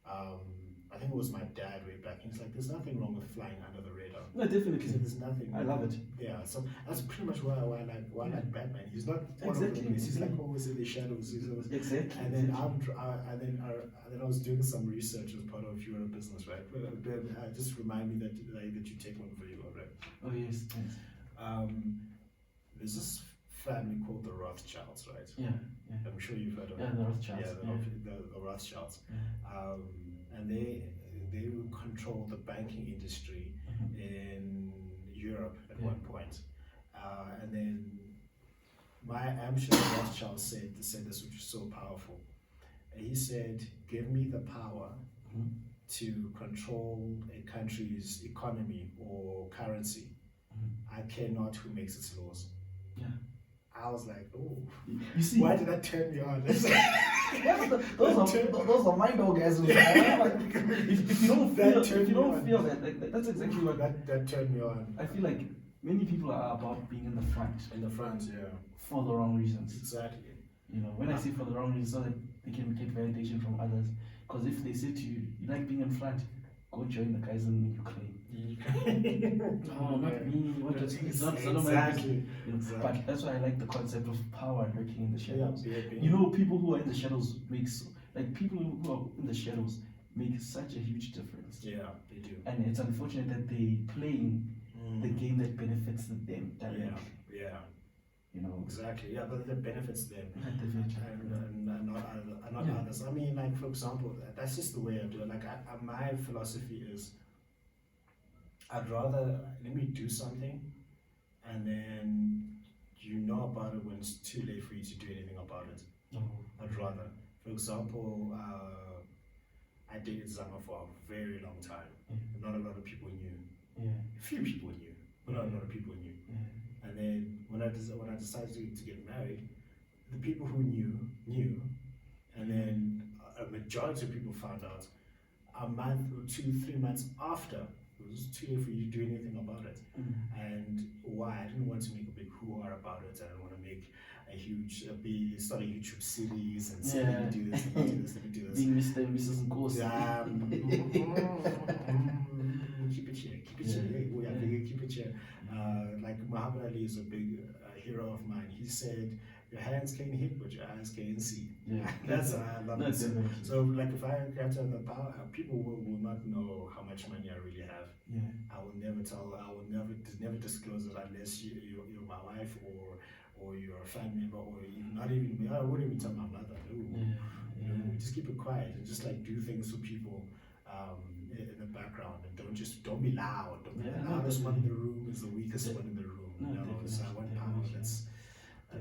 I think it was my dad way back. He's like, there's nothing wrong with flying under the radar. No, definitely. He said, there's nothing. I love it. Yeah, so that's pretty much why I like Batman. He's not one of the place. He's like always in the shadows. Exactly. And then I was doing some research as part of your business, right? But just remind me that you take one for you, right? Oh yes. There's this family called the Rothschilds, right? Yeah. I'm sure you've heard of them. Yeah, the Rothschilds. Yeah, the Rothschilds. And they control the banking industry in Europe at one point. And then I'm sure the Rothschild said this, which is so powerful. He said, give me the power to control a country's economy or currency. I care not who makes its laws. Yeah. I was like, oh, you see, why did that turn me on? those are mind orgasms. if you don't feel that, that's exactly what that turned me on. I feel like many people are about being in the front. In the front, yeah. For the wrong reasons. Exactly. When I say for the wrong reasons, so that they can get validation from others. Because if they say to you, you like being in front, go join the guys in Ukraine. No, not me. What is it's not none of my business. Exactly. You know, Exactly. but that's why I like the concept of power lurking in the shadows. Yeah, You know, people who are in the shadows people who are in the shadows make such a huge difference. yeah, they do. And it's unfortunate that they playing the game that benefits them directly. Yeah, You know, exactly. Yeah, but that benefits them. not the virtue. And not Yeah. others. I mean, like for example, that's just the way I do it. Like my philosophy is, I'd rather let me do something, and then you know about it when it's too late for you to do anything about it. No. I'd rather, for example, I dated Zama for a very long time. Yeah. Not a lot of people knew. Yeah. A few people knew, but not a lot of people knew. Yeah. And then when I decided to get married, the people who knew, and then a majority of people found out a month or 2-3 months after. It was too late for you to do anything about it. And why? I didn't want to make a big hoo-ha about it. I didn't want to make a huge, start a YouTube series and say, let me do this, let me do this, let me do this. Being Mr. and Mrs. Ghost. Keep it here, keep it here. Hey, oh yeah, keep it here. Like Muhammad Ali is a big hero of mine. He said, your hands can hit, but your eyes can't see. Yeah. That's I love it. Definitely. So, like, if I have to have the power, people will not know how much money I really have. Yeah. I will never tell. I will never disclose it unless you're my wife or you're a family member or not even me. I wouldn't even tell my mother. Ooh. You know, just keep it quiet and just like do things for people in the background, and don't be loud. Don't be the loudest one in the room is the weakest one in the room. No, You know, so I want power.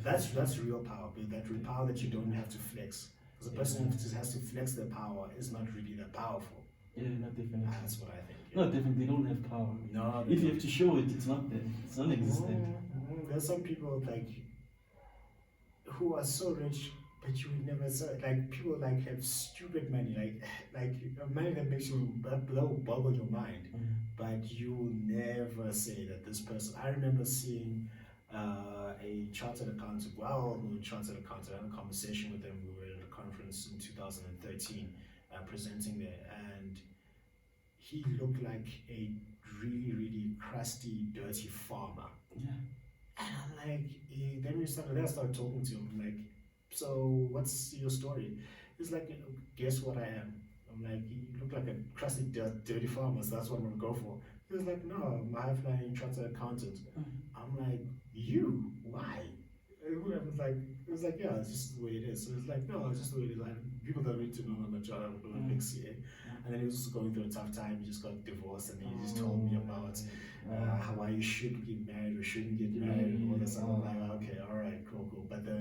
That's real power, but that real power that you don't have to flex. Because the person who has to flex their power is not really that powerful. Yeah, no, definitely. That's what I think. No, definitely, they don't have power. No. If you have to show it, it's not there. It's non-existent. There's some people like who are so rich, but you would never say. Like people like have stupid money, like money that makes you that will boggle your mind. But you will never say that this person. I remember seeing a chartered accountant, chartered accountant. I had a conversation with him. We were at a conference in 2013, presenting there, and he looked like a really, really crusty, dirty farmer. Yeah. And I'm like, then I started talking to him. I'm like, so what's your story? He's like, guess what I am? I'm like, you look like a crusty, dirty farmer, so that's what I'm gonna go for. He was like, no, I'm a high-flying chartered accountant. I'm like, you? Why? It was like, yeah, it's just the way it is. So it's like, no, it's just the way it is. Like, people don't need to know I'm a job, I'm a big CA. And then he was just going through a tough time. He just got divorced, and he just told me about why you should get married or shouldn't get married and all this. I'm like, okay, all right, cool. But the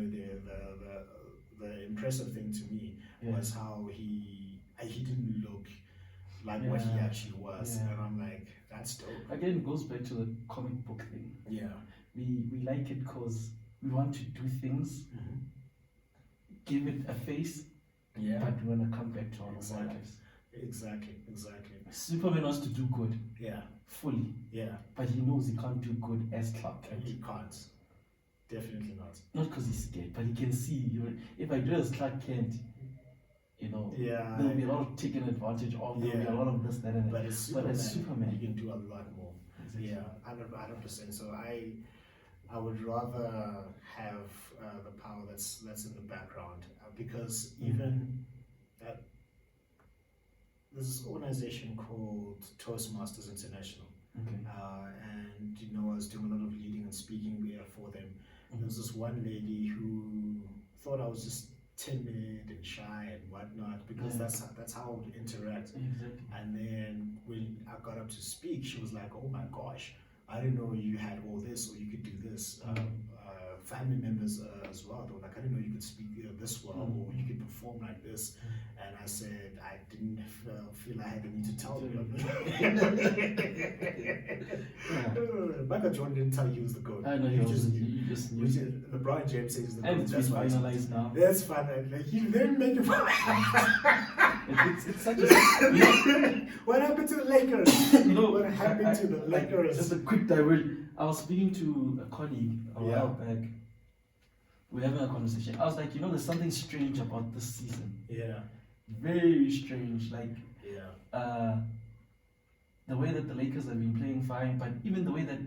impressive thing to me was how he didn't look like what he actually was, and I'm like, that's dope. Again, it goes back to the comic book thing. Yeah, we like it because we want to do things, give it a face, but we want to come back to our lives. Exactly. Superman wants to do good. Yeah. Fully. Yeah. But he knows he can't do good as Clark Kent. He can't. Definitely not. Not because he's scared, but he can see. If I do as Clark Kent, there'll be a lot of taken advantage of. There'll be a lot of this, that, and that. But as Superman, you can do a lot more. Exactly. Yeah, 100%. So I would rather have the power that's in the background because even there's this organization called Toastmasters International. Okay. And I was doing a lot of leading and speaking for them. There was this one lady who thought I was just timid and shy and whatnot because that's how I would interact. Exactly. And then when I got up to speak, she was like, "Oh my gosh, I didn't know you had all this or you could do this." Family members as well. They were like, "I didn't know you could speak this well or you could perform like this." And I said, I didn't feel I had the need to tell you. Michael Jordan didn't tell you he was the GOAT. I know you just knew. LeBron James says he's the GOAT. And it's been finalized now. That's fine. Like, he didn't make it. It's such a... What happened to the Lakers? What happened to the Lakers? Just a quick diversion. I was speaking to a colleague a while back. We're having a conversation. I was like, there's something strange about this season. Yeah. Very strange. Like, the way that the Lakers have been playing fine, but even the way that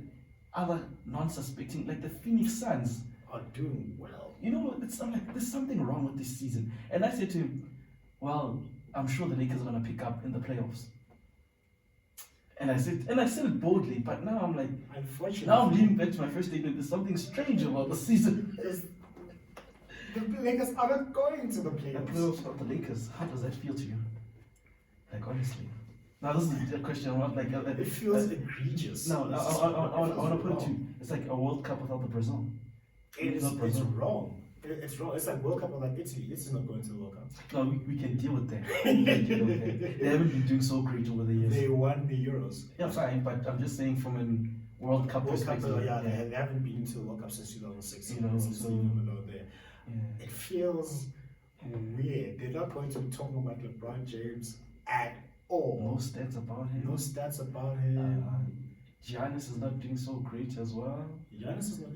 other non-suspecting, like the Phoenix Suns, are doing well. you know, I'm like, there's something wrong with this season. And I said to him, well, I'm sure the Lakers are gonna pick up in the playoffs. And I said it boldly, but now I'm like, Unfortunately, now I'm leaning back to my first statement. There's something strange about the season. the Lakers are not going to the The playoffs. playoffs of the Lakers. How does that feel to you? Like honestly. Now this is a question. I want like It feels egregious. No, I want to put it to you. It's like a World Cup without the Brazil. It's not Brazil. wrong. It's wrong. It's like World Cup like Italy. Italy's not going to the World Cup. No, we can deal with that. We can deal with that. They haven't been doing so great over the years. They won the Euros. Yeah, fine, but I'm just saying from a World Cup World Cup, perspective. they haven't been to the World Cup since 2006. You know, since so- leaving them alone there. Yeah. It feels weird. They're not going to be talking about LeBron James at all. No stats about him. No stats about him. Giannis is not doing so great as well. Giannis is not.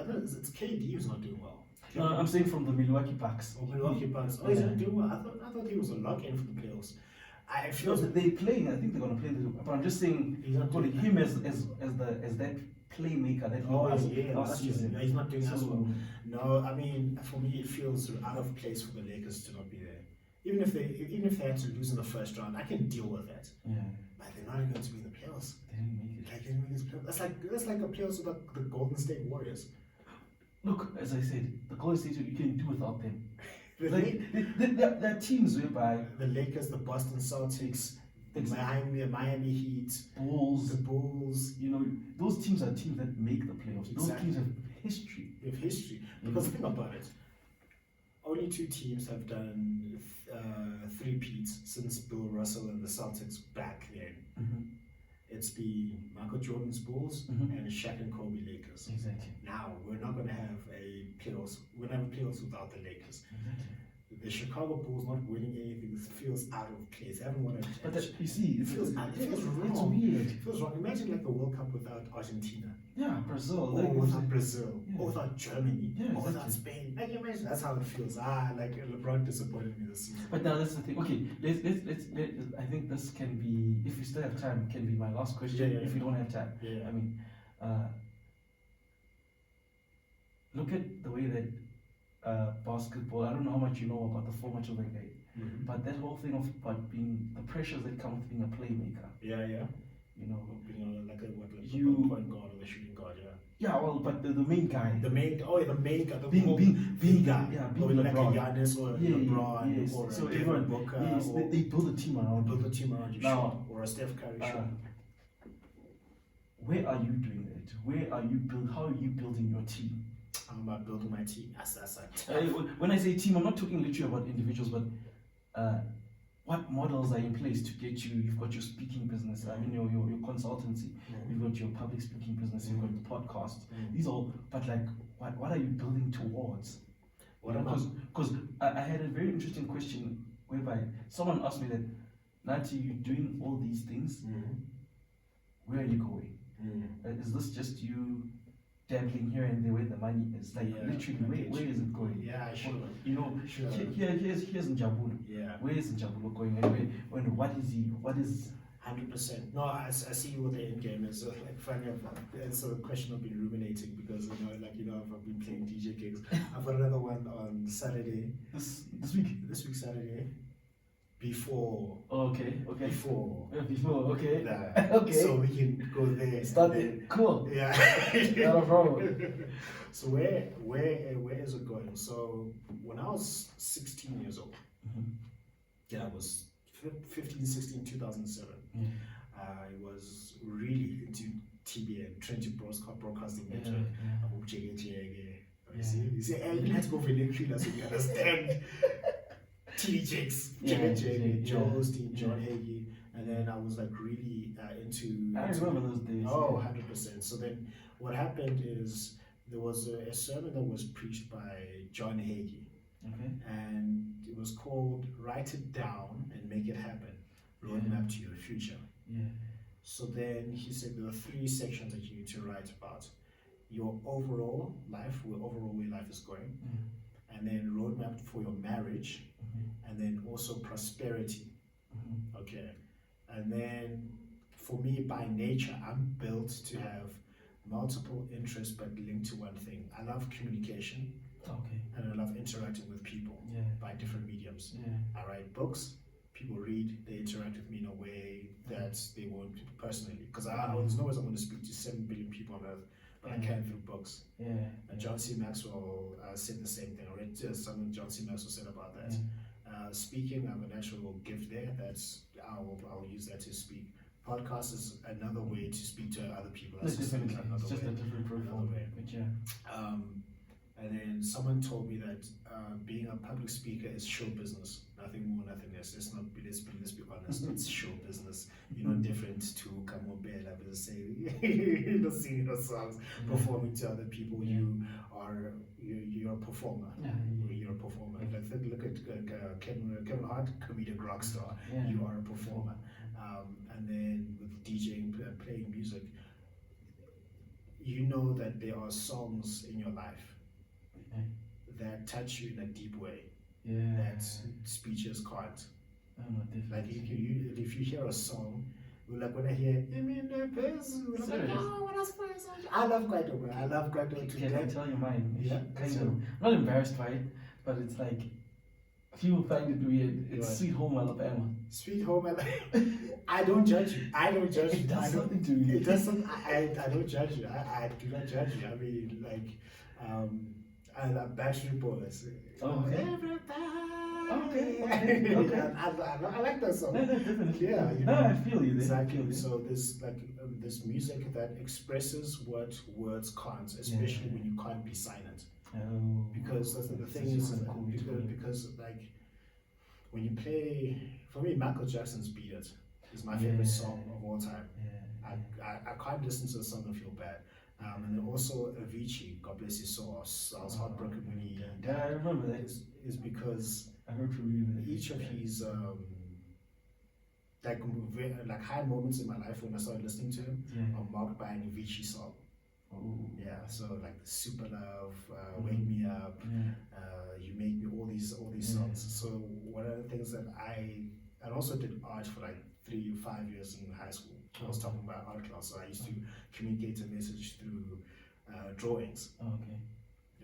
I don't know. It's KD who's not doing well. No, I'm saying from the Milwaukee Bucks. Oh, Milwaukee Bucks. Oh, he's not doing well. I thought he was a lock-in for the playoffs. I feel No, they're playing. I think they're gonna play. But I'm just saying, he's not calling doing him as that playmaker that he Oh, was yeah, last that's true. season. Yeah, he's not doing as So- well. No, I mean, for me, it feels out of place for the Lakers to not be there. Even if they had to lose in the first round, I can deal with that. Yeah, But they're not going to be in the playoffs. they didn't make it. Like, they didn't make this playoffs. That's like the playoffs of the Golden State Warriors. Look, as I said, the Golden State you can do without them. The, Like they're teams whereby the Lakers, the Boston Celtics, the Miami Heat, Bulls, the Bulls. you know, those teams are teams that make the playoffs. Those Exactly. teams have history. Of history. Because think about it. Only two teams have done three-peats since Bill Russell and the Celtics back then. Mm-hmm. It's been Michael Jordan's Bulls Mhm. and Shaq and Kobe Lakers. Exactly. Now, we're not going to have a playoffs. We're going to have playoffs without the Lakers. Exactly. The Chicago Bulls not winning anything feels out of place. They haven't won a But that, you see, It feels wrong. It's weird. It feels wrong. Imagine like the World Cup without Argentina. Yeah, Brazil. Or Like, without Brazil. Yeah. Or without Germany. Yeah, Or without exactly. Spain. Like imagine that's how it feels. Like LeBron disappointed me this season. but now that's the thing. Okay, let's I think this can be, if we still have time, can be my last question. Yeah, yeah, if we don't have time, Yeah. I mean, look at the way that basketball. I don't know how much you know about the format of the game, Mhm. but that whole thing of about being the pressures that come with being a playmaker. Yeah. You know. Being like You- the point guard or the shooting guard, yeah. Yeah, well, but the main guy. The main guy, the Being- more- being- the guy. yeah, or being like LeBron. a Giannis or a Yeah, LeBron yes. or So a Devin everyone- Booker Yes, or they build a team around build you. a team around you, Now, sure. Or a Steph Curry, sure. Where are you doing that? Where are you how are you building your team? I'm about building my team. That's When I say team, I'm not talking literally about individuals, but what models are in place to get you? You've got your speaking business, I mean your consultancy, you've got your public speaking business, you've got the podcast. These all, but like, what are you building towards? Because I had a very interesting question whereby someone asked me that, Nathi, you're doing all these things, where are you going? Is this just you dabbling here and there where the money is? Like Yeah, literally, where is it going? Yeah, sure. You know, Sure. here's Njabulu. Yeah. Where is Njabulu going? And what is he? What is 100%. No, I see you with the end game. It's like funny. It's a question I've been ruminating because I've been playing DJ gigs. I've got another one on Saturday. this week? This week Saturday. Before. Oh, okay. Before. Before, okay. That. Okay. So we can go there. Start and it. Cool. Yeah. Not a problem. So where is it going? So when I was 16 years old, I was 15, 16, 2007. Yeah. I was really into TBN, Trinity Broadcasting Yeah, Network. yeah. You see, I even had to go vernacular so you understand. TV Jakes, Yeah, Joe yeah. Osteen, John Hagee, and then I was like really I remember those days. Oh, 100%. So then what happened is there was a sermon that was preached by John Hagee, Okay. and it was called Write It Down and Make It Happen, Roadmap to Your Future. Yeah. So then he said there are three sections that you need to write about. Your overall life, where life is going, and then roadmap for your marriage, and then also prosperity. Okay. And then for me, by nature, I'm built to have multiple interests but linked to one thing. I love communication Okay. and I love interacting with people Yeah. by different mediums. Yeah. I write books, people read, they interact with me in a way that they won't personally. Because there's no way I'm going to speak to 7 billion people on earth, but I can through books. Yeah. John C. Maxwell said the same thing. I read something John C. Maxwell said about that. Speaking, I have a natural gift there. I'll use that to speak. Podcast is another way to speak to other people. That's That's definitely. another It's just way. a different profile. Another way. But yeah. And then someone told me that being a public speaker is show business, nothing more, nothing less. Let's be honest, it's show business. You're not different to Kamobela, but say singing your songs, performing to other people. You're a performer. You're a performer. Like look at Kevin Hart, comedic rock star. You are a performer. And then with DJing, playing music, you know that there are songs in your life that touch you in a deep way that speeches can't. Like if you hear a song, like when I hear I love Kwaito, I love Kwaito to Can I tell you mine? Yeah, Kind of. I'm not embarrassed by it, but it's like people find it weird. It's What? Sweet Home Alabama. Sweet Home Alabama. I don't judge you. I don't judge you. It does something to me. It does something. I don't judge you. I do not judge you. I mean, like, I love Backstreet Boys. Oh, okay. Everybody. Okay. I like that song. No, definitely. Yeah, you No, know, I feel you there. exactly. I feel you. So there's like this music that expresses what words can't, especially when you can't be silent. Oh. Because the thing It's is, just cool to play. because like when you play, for me, Michael Jackson's "Beat It" is my favorite song of all time. I can't listen to the song and feel bad. And then also Avicii, God bless his soul. I was heartbroken when he Yeah, I remember that. is because I heard from you that. each of his like high moments in my life when I started listening to him are marked by an Avicii song. Oh. Yeah, so like Super Love, Wake Me Up, You Make Me, all these songs. So one of the things that I also did art for like 3-5 years in high school. I was talking about art class, so I used to communicate a message through drawings. Oh, okay.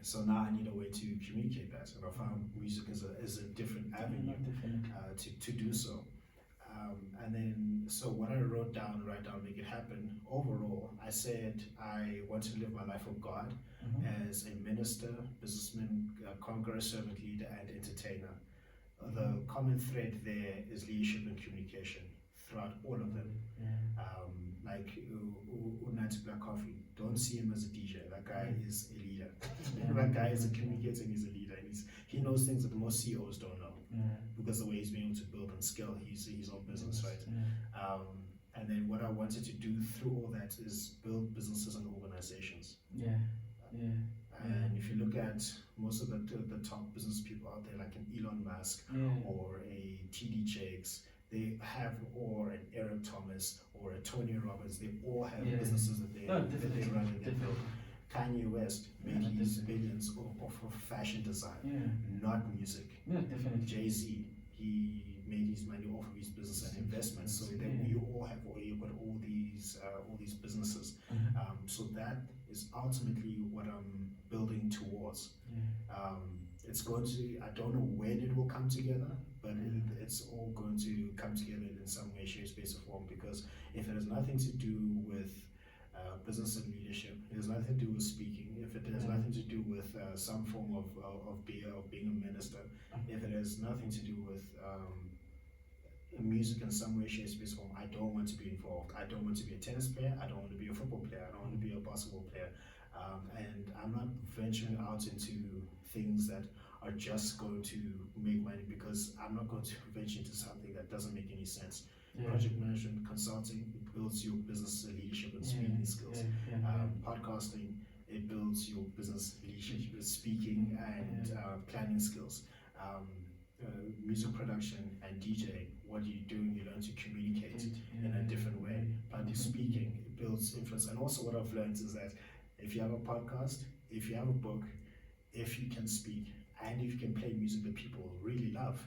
So now I need a way to communicate that, and I found music is a different avenue to do so. And then, so what I wrote down, make it happen. Overall, I said I want to live my life for God as a minister, businessman, conqueror, servant leader, and entertainer. The common thread there is leadership and communication throughout all of them. Like Nathi Black Coffee, don't see him as a DJ. That guy is a leader. That guy is a communicator and he's a leader. He knows things that most CEOs don't know because the way he's been able to build and scale his own business, right? And then what I wanted to do through all that is build businesses and organizations. And if you look at most of the top business people out there, like an Elon Musk or a TD Jakes, they have, or an Eric Thomas or a Tony Robbins, they all have businesses that they run and they build. Kanye West made his billions off of fashion design, not music. Jay-Z, he made his money off of his business and investments. So that you all have, or you've got all these businesses. So that is ultimately what I'm building towards. It's going to, I don't know when it will come together, but it's all going to come together in some way, shape, space, or form. Because if it has nothing to do with business and leadership, it has nothing to do with speaking, if it has nothing to do with some form of being a minister, if it has nothing to do with music in some way, shape, space, form, I don't want to be involved. I don't want to be a tennis player. I don't want to be a football player. I don't want to be a basketball player. And I'm not venturing out into things that are just going to make money, because I'm not going to venture into something that doesn't make any sense. Project management, consulting, it builds your business leadership and speaking skills. Podcasting, it builds your business leadership, speaking and planning skills. Music production and DJing, what you're doing, you learn to communicate in a different way. Public speaking, it builds influence. And also what I've learned is that if you have a podcast, if you have a book, if you can speak, and if you can play music that people really love,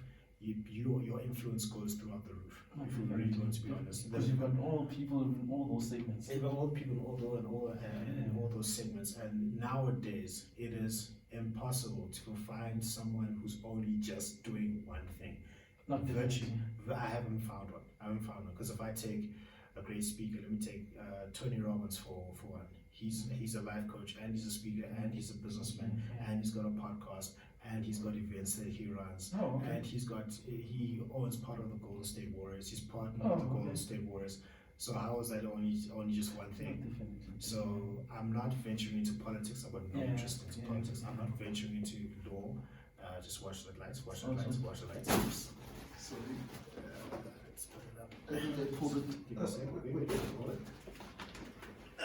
your influence goes throughout the roof. If we're really going to be honest, because you've got all people in all those segments. you've got all people in all those segments, and nowadays it is impossible to find someone who's only just doing one thing. Not Virtually, different. I haven't found one. Because if I take a great speaker, let me take Tony Robbins for one. He's a life coach, and he's a speaker, and he's a businessman, and he's got a podcast, and he's got events that he runs, Oh, okay. and he owns part of the Golden State Warriors. He's partnered Oh, with the Golden okay. State Warriors. So how is that only just one thing? Definitely. So I'm not venturing into politics. I've got no interest into politics. I'm not venturing into law. Just watch the lights. Watch the lights. Watch the lights. So, Let's put it up. I think I pulled it. Give me a second. Wait, hold it.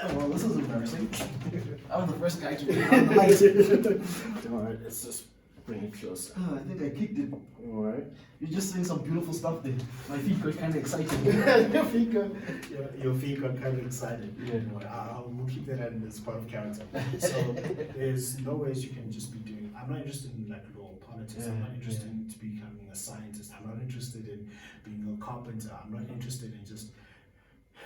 Oh, well, this is embarrassing. I'm the first guy to bring on the light. Alright, let's just bring it closer. Oh, I think I kicked it. Alright. You're just saying some beautiful stuff there. My feet got kind of excited. Your feet got kind of excited. Yeah. We'll keep that in as part of character. So there's no ways you can just be doing. I'm not interested in like law, politics. I'm not interested in becoming a scientist. I'm not interested in being a carpenter. I'm not interested in just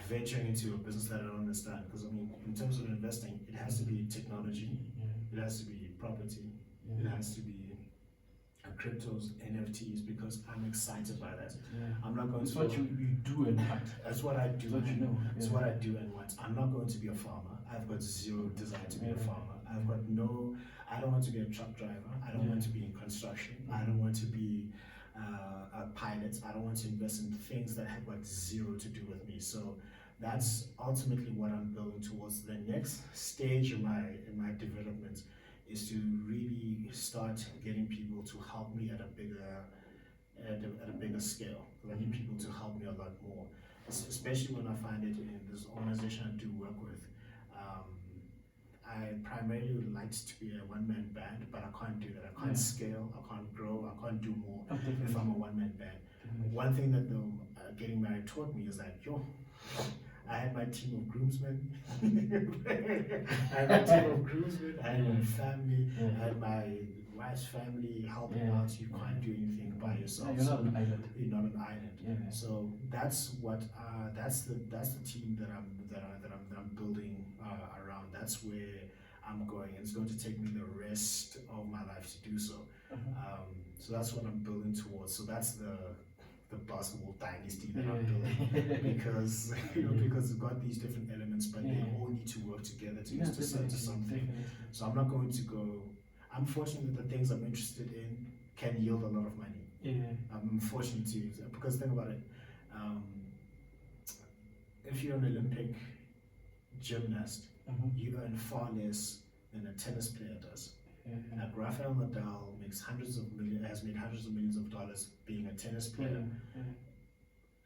venturing into a business that I don't understand. Because I mean, in terms of investing, it has to be technology, it has to be property, it has to be cryptos, NFTs, because I'm excited by that. I'm not going It's to. what you do and what. That's what I do. It's what you know. It's what I do and what. I'm not going to be a farmer. I've got zero desire to be a farmer. I've got no. I don't want to be a truck driver. I don't want to be in construction. I don't want to be a pilot. I don't want to invest in things that have got zero to do with me. So that's ultimately what I'm building towards. The next stage in my development is to really start getting people to help me at a bigger scale. I need people to help me a lot more, especially when I find it in this organization I do work with. I primarily would like to be a one-man band, but I can't do that. I can't scale, I can't grow, I can't do more if I'm a one-man band. One thing that getting married taught me is like, I had my team of groomsmen. I had my team of groomsmen. I had my family. I had my wife's family helping out. You can't do anything by yourself. You're not an island. You're not an island. So that's what that's the team that I'm building around. That's where I'm going. It's going to take me the rest of my life to do so. So that's what I'm building towards. So that's the basketball dynasty that I'm building, because because we've got these different elements, but they all need to work together to set to something. So I'm not going to go. I'm fortunate that the things I'm interested in can yield a lot of money. I'm fortunate to, because think about it. If you're an Olympic gymnast, you earn far less than a tennis player does. Like Rafael Nadal has made hundreds of millions of dollars being a tennis player.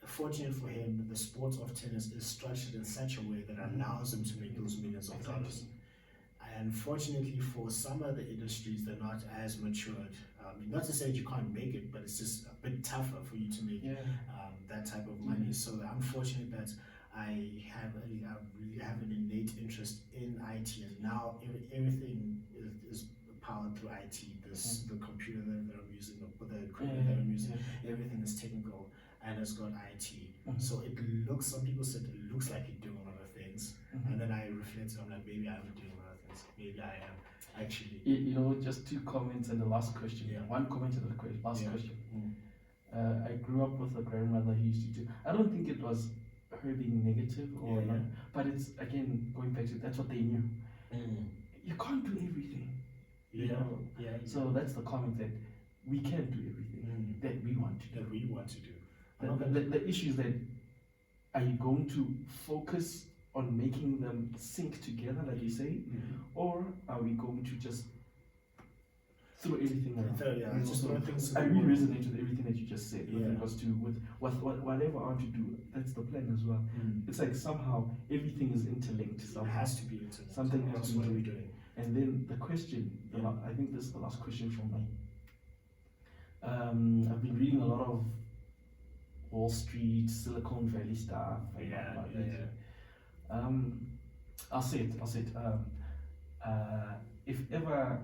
Fortunate for him, the sport of tennis is structured in such a way that allows him to make those millions of dollars. And fortunately for some other industries, they're not as matured. Not to say that you can't make it, but it's just a bit tougher for you to make that type of money. So I'm fortunate that I really have an innate interest in IT, and now everything is powered through IT. The computer that I'm using, the equipment that I'm using, everything is technical and it's got IT. So some people said it looks like you're doing a lot of things, and then I reflected, I'm like, maybe I'm doing a lot of things. Maybe I am actually. Just 2 comments and the last question. One comment and the last question. I grew up with a grandmother who used to do. I don't think it was her being negative or not, but it's again going back to that's what they knew. You can't do everything. So that's the comment, that we can't do everything that we want to do. That we want to do. The issue is that, are you going to focus on making them sync together, like you say, or are we going to just throw everything around? I really resonate with everything that you just said with regards to with whatever I want to do. That's the plan as well. It's like somehow everything is interlinked. Somehow. It has to be interlinked. Something has to be. What are we doing? And then the question, I think this is the last question from me. I've been reading a lot of Wall Street, Silicon Valley stuff. I'll say it. If ever,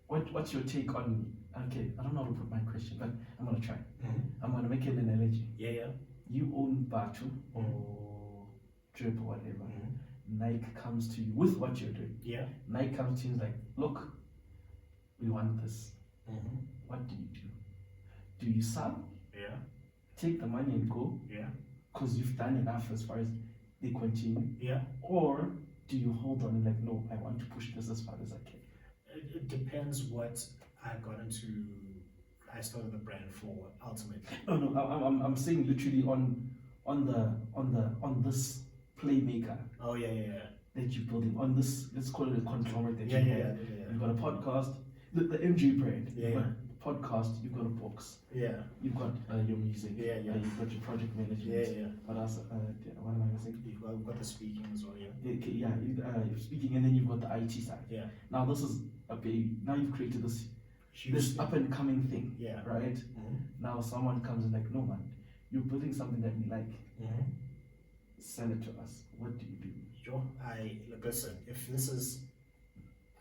what's your take on Okay, I don't know how to put my question, but I'm gonna try. Mm-hmm. I'm gonna make an analogy. Yeah, yeah. You own Batu or Drip or whatever. Mm-hmm. Nike comes to you with what you're doing. Yeah. Nike comes to you and is like, look, we want this. Mm-hmm. What do you do? Do you sell? Yeah. Take the money and go? Yeah. Because you've done enough as far as they continue? Yeah. Or do you hold on and like, no, I want to push this as far as I can? It depends what I got into. I started the brand for ultimately. No, I'm saying literally on this playmaker. Oh yeah, yeah, yeah. That you're building on this. Let's call it a conglomerate that Yeah, you yeah, build. yeah, yeah. You've got a podcast, the MG brand. Yeah, You've got yeah. podcast. You've got a books. Yeah. You've got your music. Yeah, yeah. You've got your project management. Yeah, yeah. What else? What am I missing? You've got the speaking as well, yeah. Okay, yeah, you're speaking, and then you've got the IT side. Yeah. Now this is a big. Now you've created this Huge up and coming thing. Yeah. Right. Mm-hmm. Now someone comes and like, no man, you're building something that we like. Mm-hmm. Sell it to us. What do you do? Sure. Look, listen. If this is,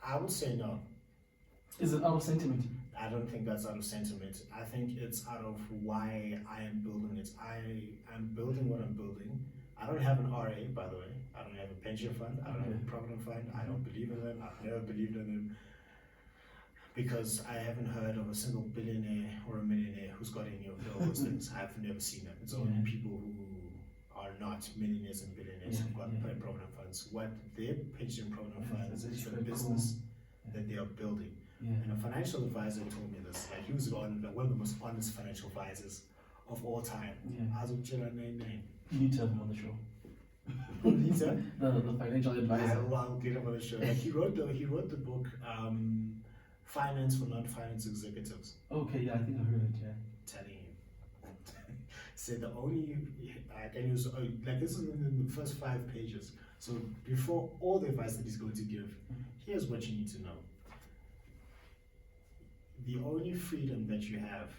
I would say no. Is it out of sentiment? I don't think that's out of sentiment. I think it's out of why I am building it. I'm building what I'm building. I don't have an RA, by the way. I don't have a pension fund. I don't have a provident fund. I don't believe in them. I've never believed in them because I haven't heard of a single billionaire or a millionaire who's got any of those things. I've never seen them. It's only people who are not millionaires and billionaires who've got provident funds. What their pension provident funds is the business that they are building. Yeah. And a financial advisor told me this. Like he was one of the most honest financial advisors of all time. Yeah. As of name. You need to have him on the show. Lisa? The financial advisor. I'll get him on the show. Like he wrote the book Finance for Non-Finance Executives. Okay, yeah, I think I heard it, yeah. Telling you. Said the only and he was like this is in the first 5 pages. So before all the advice that he's going to give, here's what you need to know. The only freedom that you have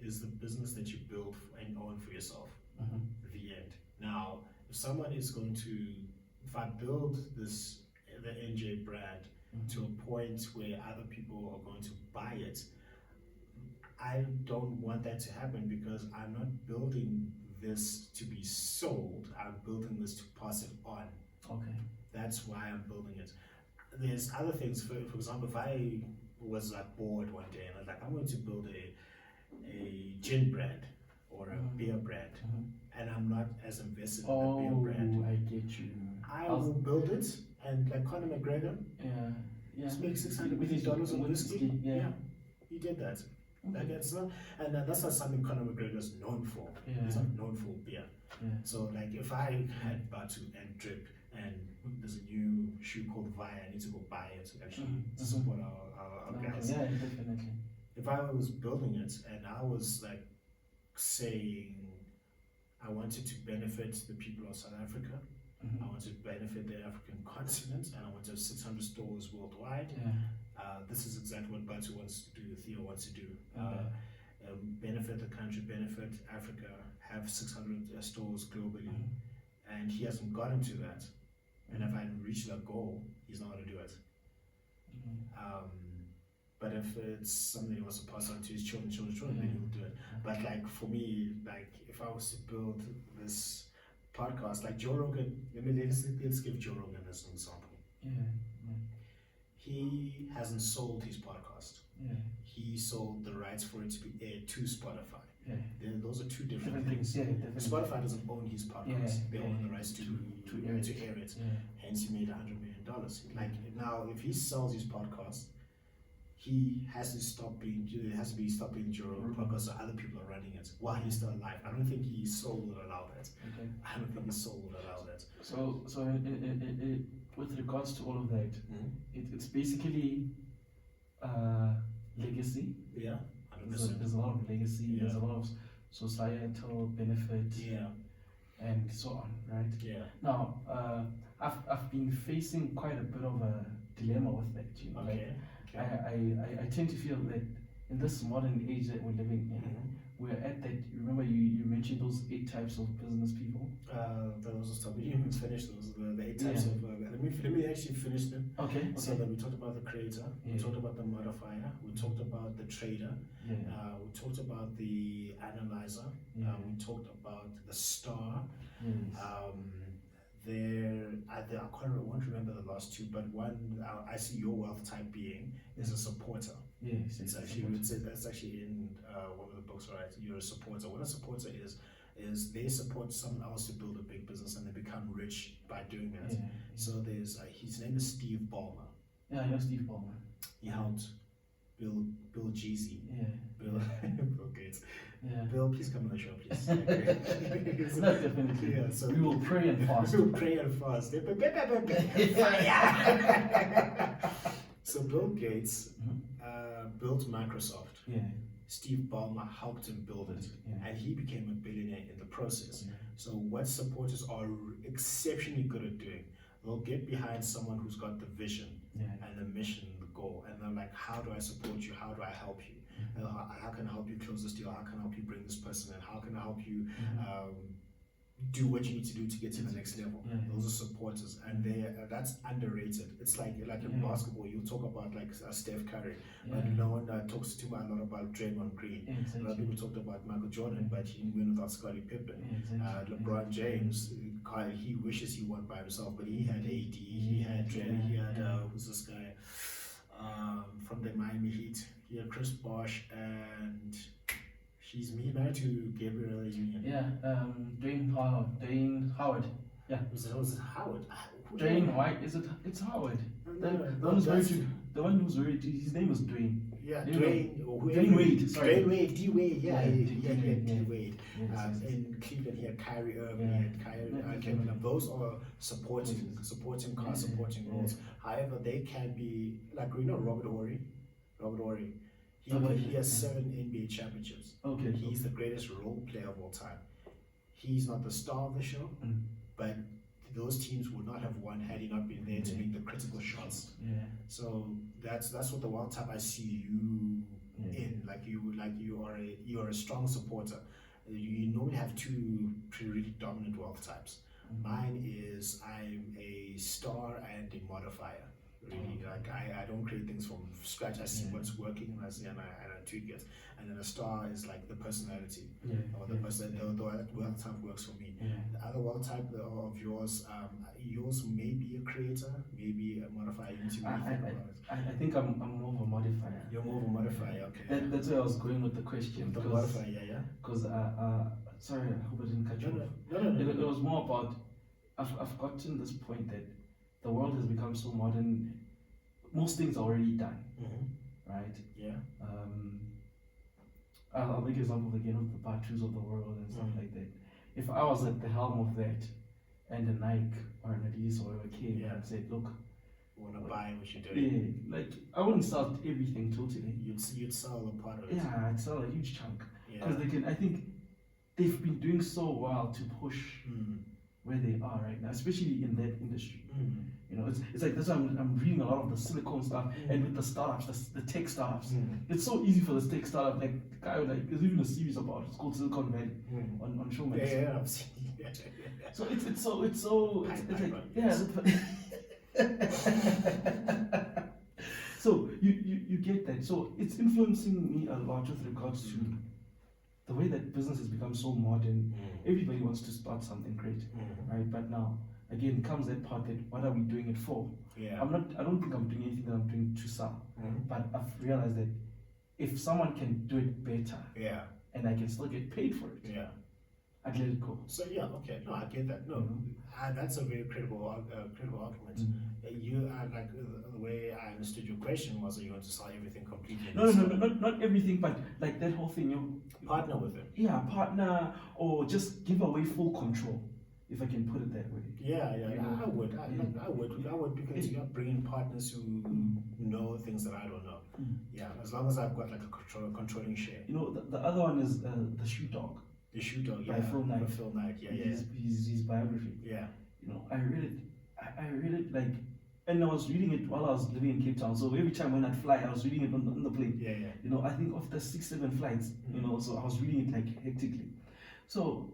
is the business that you build and own for yourself. The end. Now, if someone is going to, if I build the NJ brand to a point where other people are going to buy it, I don't want that to happen because I'm not building this to be sold. I'm building this to pass it on. Okay. That's why I'm building it. There's other things. For example, if I was like bored one day and I was like, I'm going to build a gin brand or a beer brand, and I'm not as invested in the beer brand. I get you. I will build it, and like Conor McGregor, just make $600 million on whiskey. Yeah, he did that. Like it's not, and that's not something Conor McGregor is known for. He's not known for beer. So like if I had Batu and Drip and there's a new shoe called Via, I need to go buy it actually to support our guys. Yeah, definitely. If I was building it and I was like saying I wanted to benefit the people of South Africa, I want to benefit the African continent, and I want to have 600 stores worldwide. This is exactly what Batu wants to do, Theo wants to do. Benefit the country, benefit Africa, have 600 stores globally. And he hasn't gotten to that. And if I reach that goal, he's not going to do it. But if it's something he wants to pass on to his children, then he'll do it. But like for me, like if I was to build this podcast, like Joe Rogan, let's give Joe Rogan as an example. He hasn't sold his podcast. He sold the rights for it to be aired to Spotify. Those are two different things. Spotify doesn't own his podcast. They own the rights to air it. Hence, he made $100 million. Like now, if he sells his podcast, he has to stop being Joe Rogan podcast, so other people are running it while he's still alive. I don't think his soul would allow that. I don't think his soul would allow that. So with regards to all of that, it's basically legacy. Yeah, 100%. There's a lot of legacy. There's a lot of societal benefit. And so on, right? Now, I've been facing quite a bit of a dilemma with that. You know, I tend to feel that in this modern age that we're living in, we're at that. Remember, you mentioned those 8 types of business people. Those stuff. We didn't even finish those. The 8 types of. Let me actually finish them. Okay. So then we talked about the creator, we talked about the modifier, we talked about the trader, we talked about the analyzer, we talked about the star. I won't remember the last two, but one I see your wealth type being is a supporter. Yes, it's actually in one of the books, right? You're a supporter. What a supporter is they support someone else to build a big business and they become rich by doing that. So there's his name is Steve Ballmer. Yeah, I know Steve Ballmer. He helped Bill Jeezy. Bill Gates. Bill, please come on the show, please. No, definitely. Yeah, so we will pray and fast. We will pray and fast. So Bill Gates built Microsoft. Steve Ballmer helped him build it, and he became a billionaire in the process. So what supporters are exceptionally good at doing, they'll get behind someone who's got the vision and the mission, the goal, and they're like, how do I support you? How do I help you? How can I help you close this deal? How can I help you bring this person in? How can I help you do what you need to do to get to the next level? Those are supporters, and that's underrated. It's like in basketball, you talk about like Steph Curry, but no one talks too much a lot about Draymond Green. A lot of people talked about Michael Jordan, but he didn't win without Scottie Pippen. LeBron James, he wishes he won by himself, but he had AD, he had who's this guy from the Miami Heat? He had Chris Bosh, and he's married to Gabrielle Union. Dwayne Howard. Yeah. Was it Howard? Dwayne White, it's Howard. The one who's married, his name is Dwayne. Yeah, Dwayne Wade. Sorry. Dwayne Wade, D Wade, D Wade. Wade. In Cleveland, he had Kyrie Irving, he had Kyrie Kevin Love. Those are supporting cars, supporting roles. However, they can be like Robert Horry. He has 7 NBA championships. He's the greatest role player of all time. He's not the star of the show, but those teams would not have won had he not been there to make the critical shots. So that's what the wild type I see you in. Like you are a strong supporter. You normally have two pretty dominant wealth types. Mine is I'm a star and a modifier. Really, like I don't create things from scratch. I see what's working and I tweak it. And then a star is like the personality or the person. The wealth type works for me. The other wealth type of yours, yours may be a creator, maybe a modifier. I think I'm more of a modifier. You're more of a modifier, okay. That's where I was going with the question. The modifier, Because sorry, I hope I didn't cut you off. No. It was more about I've gotten this point that the world has become so modern. Most things are already done, right? I'll make an example again of the Batus of the world and stuff like that. If I was at the helm of that, and a Nike or an Adidas or whoever came and said, "Look, you want to buy what you're doing?" like I wouldn't sell everything totally. You'd sell a part of it. Yeah, I'd sell a huge chunk because they can. I think they've been doing so well to push where they are right now, especially in that industry. You know, it's like that's why I'm reading a lot of the silicone stuff and with the startups, the tech startups. It's so easy for the tech startup. Like the guy, there's even a series about it. It's called Silicon Valley on Showmax. I've seen it. So it's so you get that. So it's influencing me a lot with regards to the way that business has become so modern. Everybody wants to start something great, right? But now, again, comes that part that what are we doing it for? I don't think I'm doing anything that I'm doing to sell. But I've realized that if someone can do it better, and I can still get paid for it, I'd let it go. So no, I get that. No, that's a very credible argument. You like the way I understood your question was that you want to sell everything completely. No, not everything, but like that whole thing. You partner with them. Yeah, partner or just give away full control, if I can put it that way. I would because you're bringing partners who know things that I don't know. As long as I've got like a controlling share. You know, the other one is the Shoe Dog. The Shoe Dog, by Phil Knight. Phil Knight, His biography. You know, I read it like, and I was reading it while I was living in Cape Town. So every time when I'd fly, I was reading it on the plane. You know, I think after 6-7 flights, you know, so I was reading it like hectically. So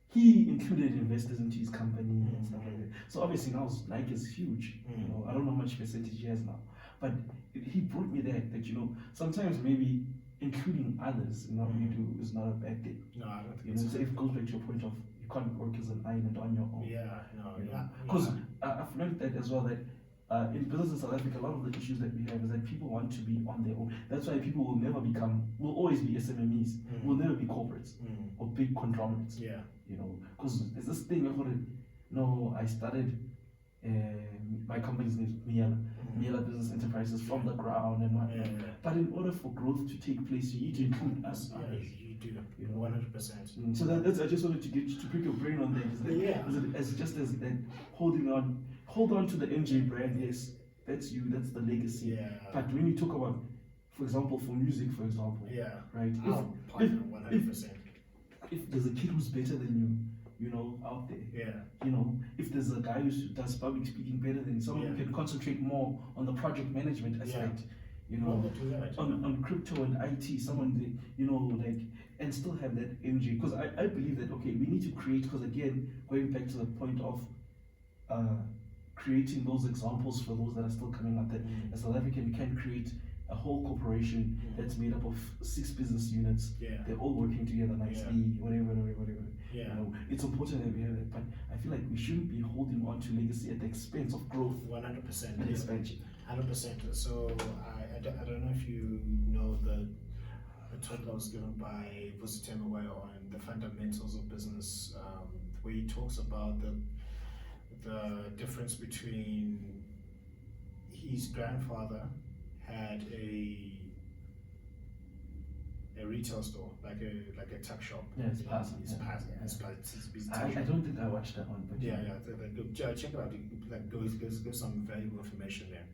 he included investors into his company and stuff like that. So obviously now Nike is huge. You know, I don't know how much percentage he has now, but he brought me that you know sometimes maybe including others in what we do is not a bad thing. No, I don't think You know, so. so it goes back to your point of you can't work as an island on your own. Yeah, no, You know? yeah. Because I've learned that as well, that in business in South Africa, a lot of the issues that we have is that people want to be on their own. That's why people will always be SMMEs, will never be corporates or big conglomerates. Yeah. You know, because there's this thing, I started, my company's name is Miela Business Enterprises from the ground and whatnot. But in order for growth to take place, you need to include us. Yeah, you do. You know? 100%. So that's I just wanted to pick your brain on that. Is it as just as that hold on to the NJ brand? Yes, that's you. That's the legacy. Yeah. But when you talk about, for example, for music, for example, right? I'll partner 100%. If there's a kid who's better than you know, out there. You know, if there's a guy who does public speaking better than you, someone who can concentrate more on the project management aspect. You know, on crypto and IT, someone you know, like, and still have that energy. Because I believe that we need to create. Because again, going back to the point of creating those examples for those that are still coming up, that as South African we can create a whole corporation that's made up of 6 business units. They're all working together nicely. Whatever. You know, it's important that we have that, but I feel like we shouldn't be holding on to legacy at the expense of growth. 100%. And expansion. 100%. So I don't know if you know the talk that was given by Nathi Mabena on the fundamentals of business, where he talks about the difference between his grandfather had a retail store, like a tuck shop. It's Plaza. I don't think I watched that one, but check it out. Like, go some valuable information there.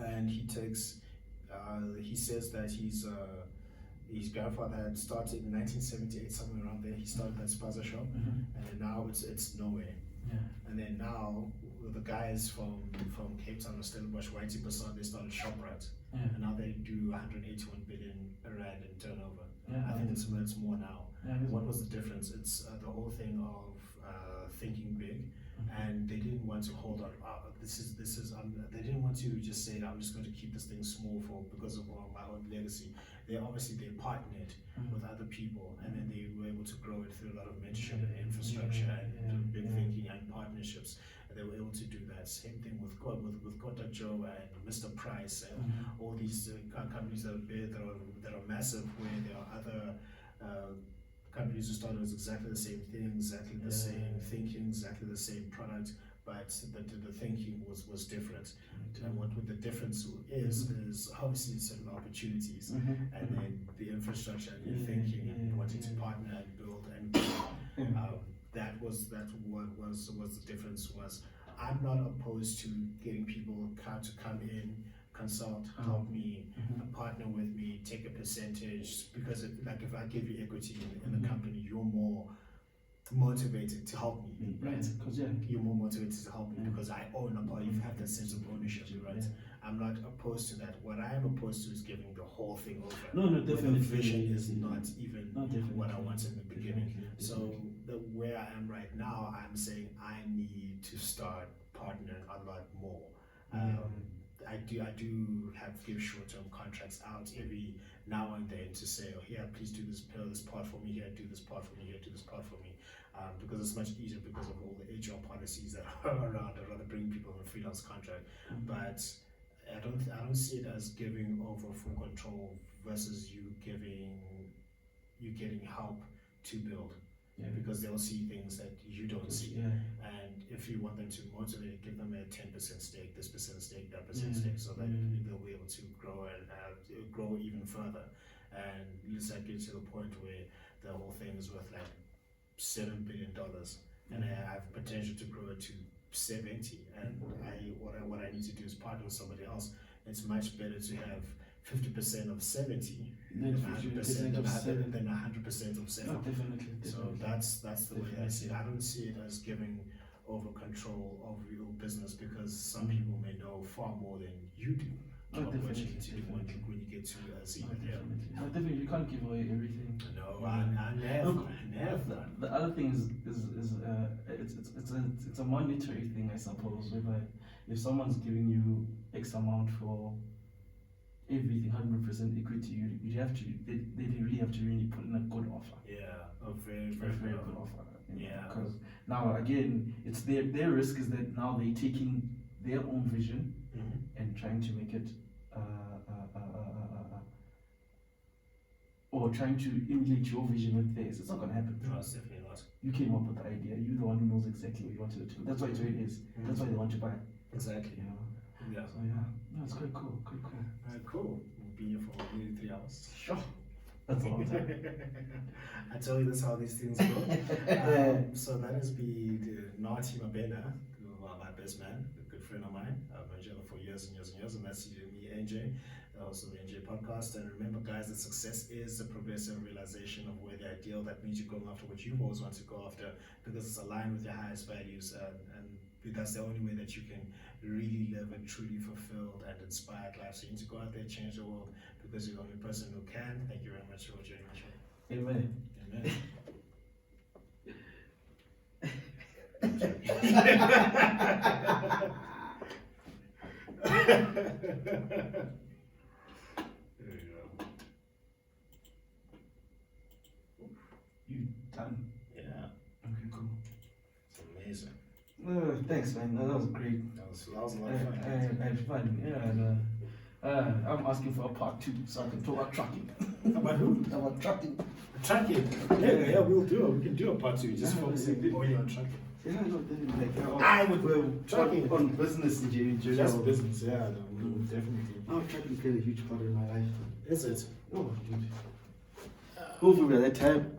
And he takes, he says that his grandfather had started in 1978, somewhere around there. He started that spaza shop, and then now it's nowhere. And then now the guys from Cape Town, Stellenbosch, Whitey Basson, they started ShopRite, and now they do 181 billion rand in turnover. I think it's more now. What was the difference? It's the whole thing of thinking big, and they didn't want to hold on. They didn't want to just say, I'm just going to keep this thing small because of my own legacy. They partnered with other people, and then they were able to grow it through a lot of mentorship and infrastructure and big thinking and partnerships. They were able to do that. Same thing with Kota Joe and Mr. Price and all these companies that are big, that are massive, where there are other companies who started with exactly the same thing, exactly the same thinking, exactly the same product, but the thinking was different. And what the difference is obviously certain opportunities, and then the infrastructure and the thinking and wanting to partner and build and grow. That was the difference. Was I'm not opposed to getting people to come in, consult, help me, partner with me, take a percentage, because if I give you equity in the company, you're more motivated to help me, right? Because you're more motivated to help me because I own a part. You have that sense of ownership, right? I'm not opposed to that. What I am opposed to is giving the whole thing over. No, definitely. The vision is not even what I wanted in the beginning. So where I am right now, I'm saying I need to start partnering a lot more. I do give short-term contracts out every now and then to say, please do this part for me here, do this part for me here, do this part for me, because it's much easier because of all the HR policies that are around. I'd rather bring people on a freelance contract, but I don't see it as giving over full control versus you getting help to build. Because they'll see things that you don't see, and if you want them to motivate, give them a 10% stake, this percent stake, that percent stake, so that they'll be able to grow and grow even further. And let's get to the point where the whole thing is worth like $7 billion, and I have potential to grow it to 70. And what I need to do is partner with somebody else. It's much better to have 50% of 70 than 100% of 70. No, definitely. So that's the way I see it. I don't see it as giving over control of your business, because some people may know far more than you do. Oh, what you definitely, need to do when you get to senior. Yeah. Definitely. But definitely, you can't give away everything. No, I never, Look, never. The other thing is it's a monetary thing, I suppose. Whereby if someone's giving you X amount for everything, 100% equity, you have to they really have to really put in a good offer. Yeah, a very, A very, very good. good offer. Yeah. Because now again, it's their risk is that now they're taking their own vision Mhm. and trying to make it or trying to emulate your vision with theirs. It's not gonna happen. No, it's definitely not. You came up with the idea. You're the one who knows exactly what you wanted it to. That's why it's where it is. That's why they want to buy. Exactly. You know. Yeah. So yeah, no, it's quite cool. Quite cool. Cool. We'll be here for nearly 3 hours. Sure. That's a long time. I tell you, that's how these things go. So that has been Nathi Mabena, my best man, a good friend of mine. I've known each other for years and years and years, and that's me, NJ, also the NJ podcast. And remember, guys, that success is a progressive realization of where the ideal, that means you're going after what you've always wanted to go after, because it's aligned with your highest values, and that's the only way that you can really live a truly fulfilled and inspired life. So you need to go out there, change the world, because you're the only person who can. Thank you very much for joining me. Amen. Amen. There you go. You done? Yeah, Okay, cool. it's amazing. Thanks, man. That was great. That was a lot of I fun. had fun. Yeah, and I'm asking for a part 2 so I can talk about trucking. About who? About trucking. Tracking. Yeah, we'll do it. We can do a part 2. Just Yeah, focusing yeah. only on tracking. Yeah, no, definitely. Like, I would trucking on business in general. Just business, yeah, no, definitely. Oh, trucking played a huge part in my life. Is it? Oh, dude. Hopefully by that time,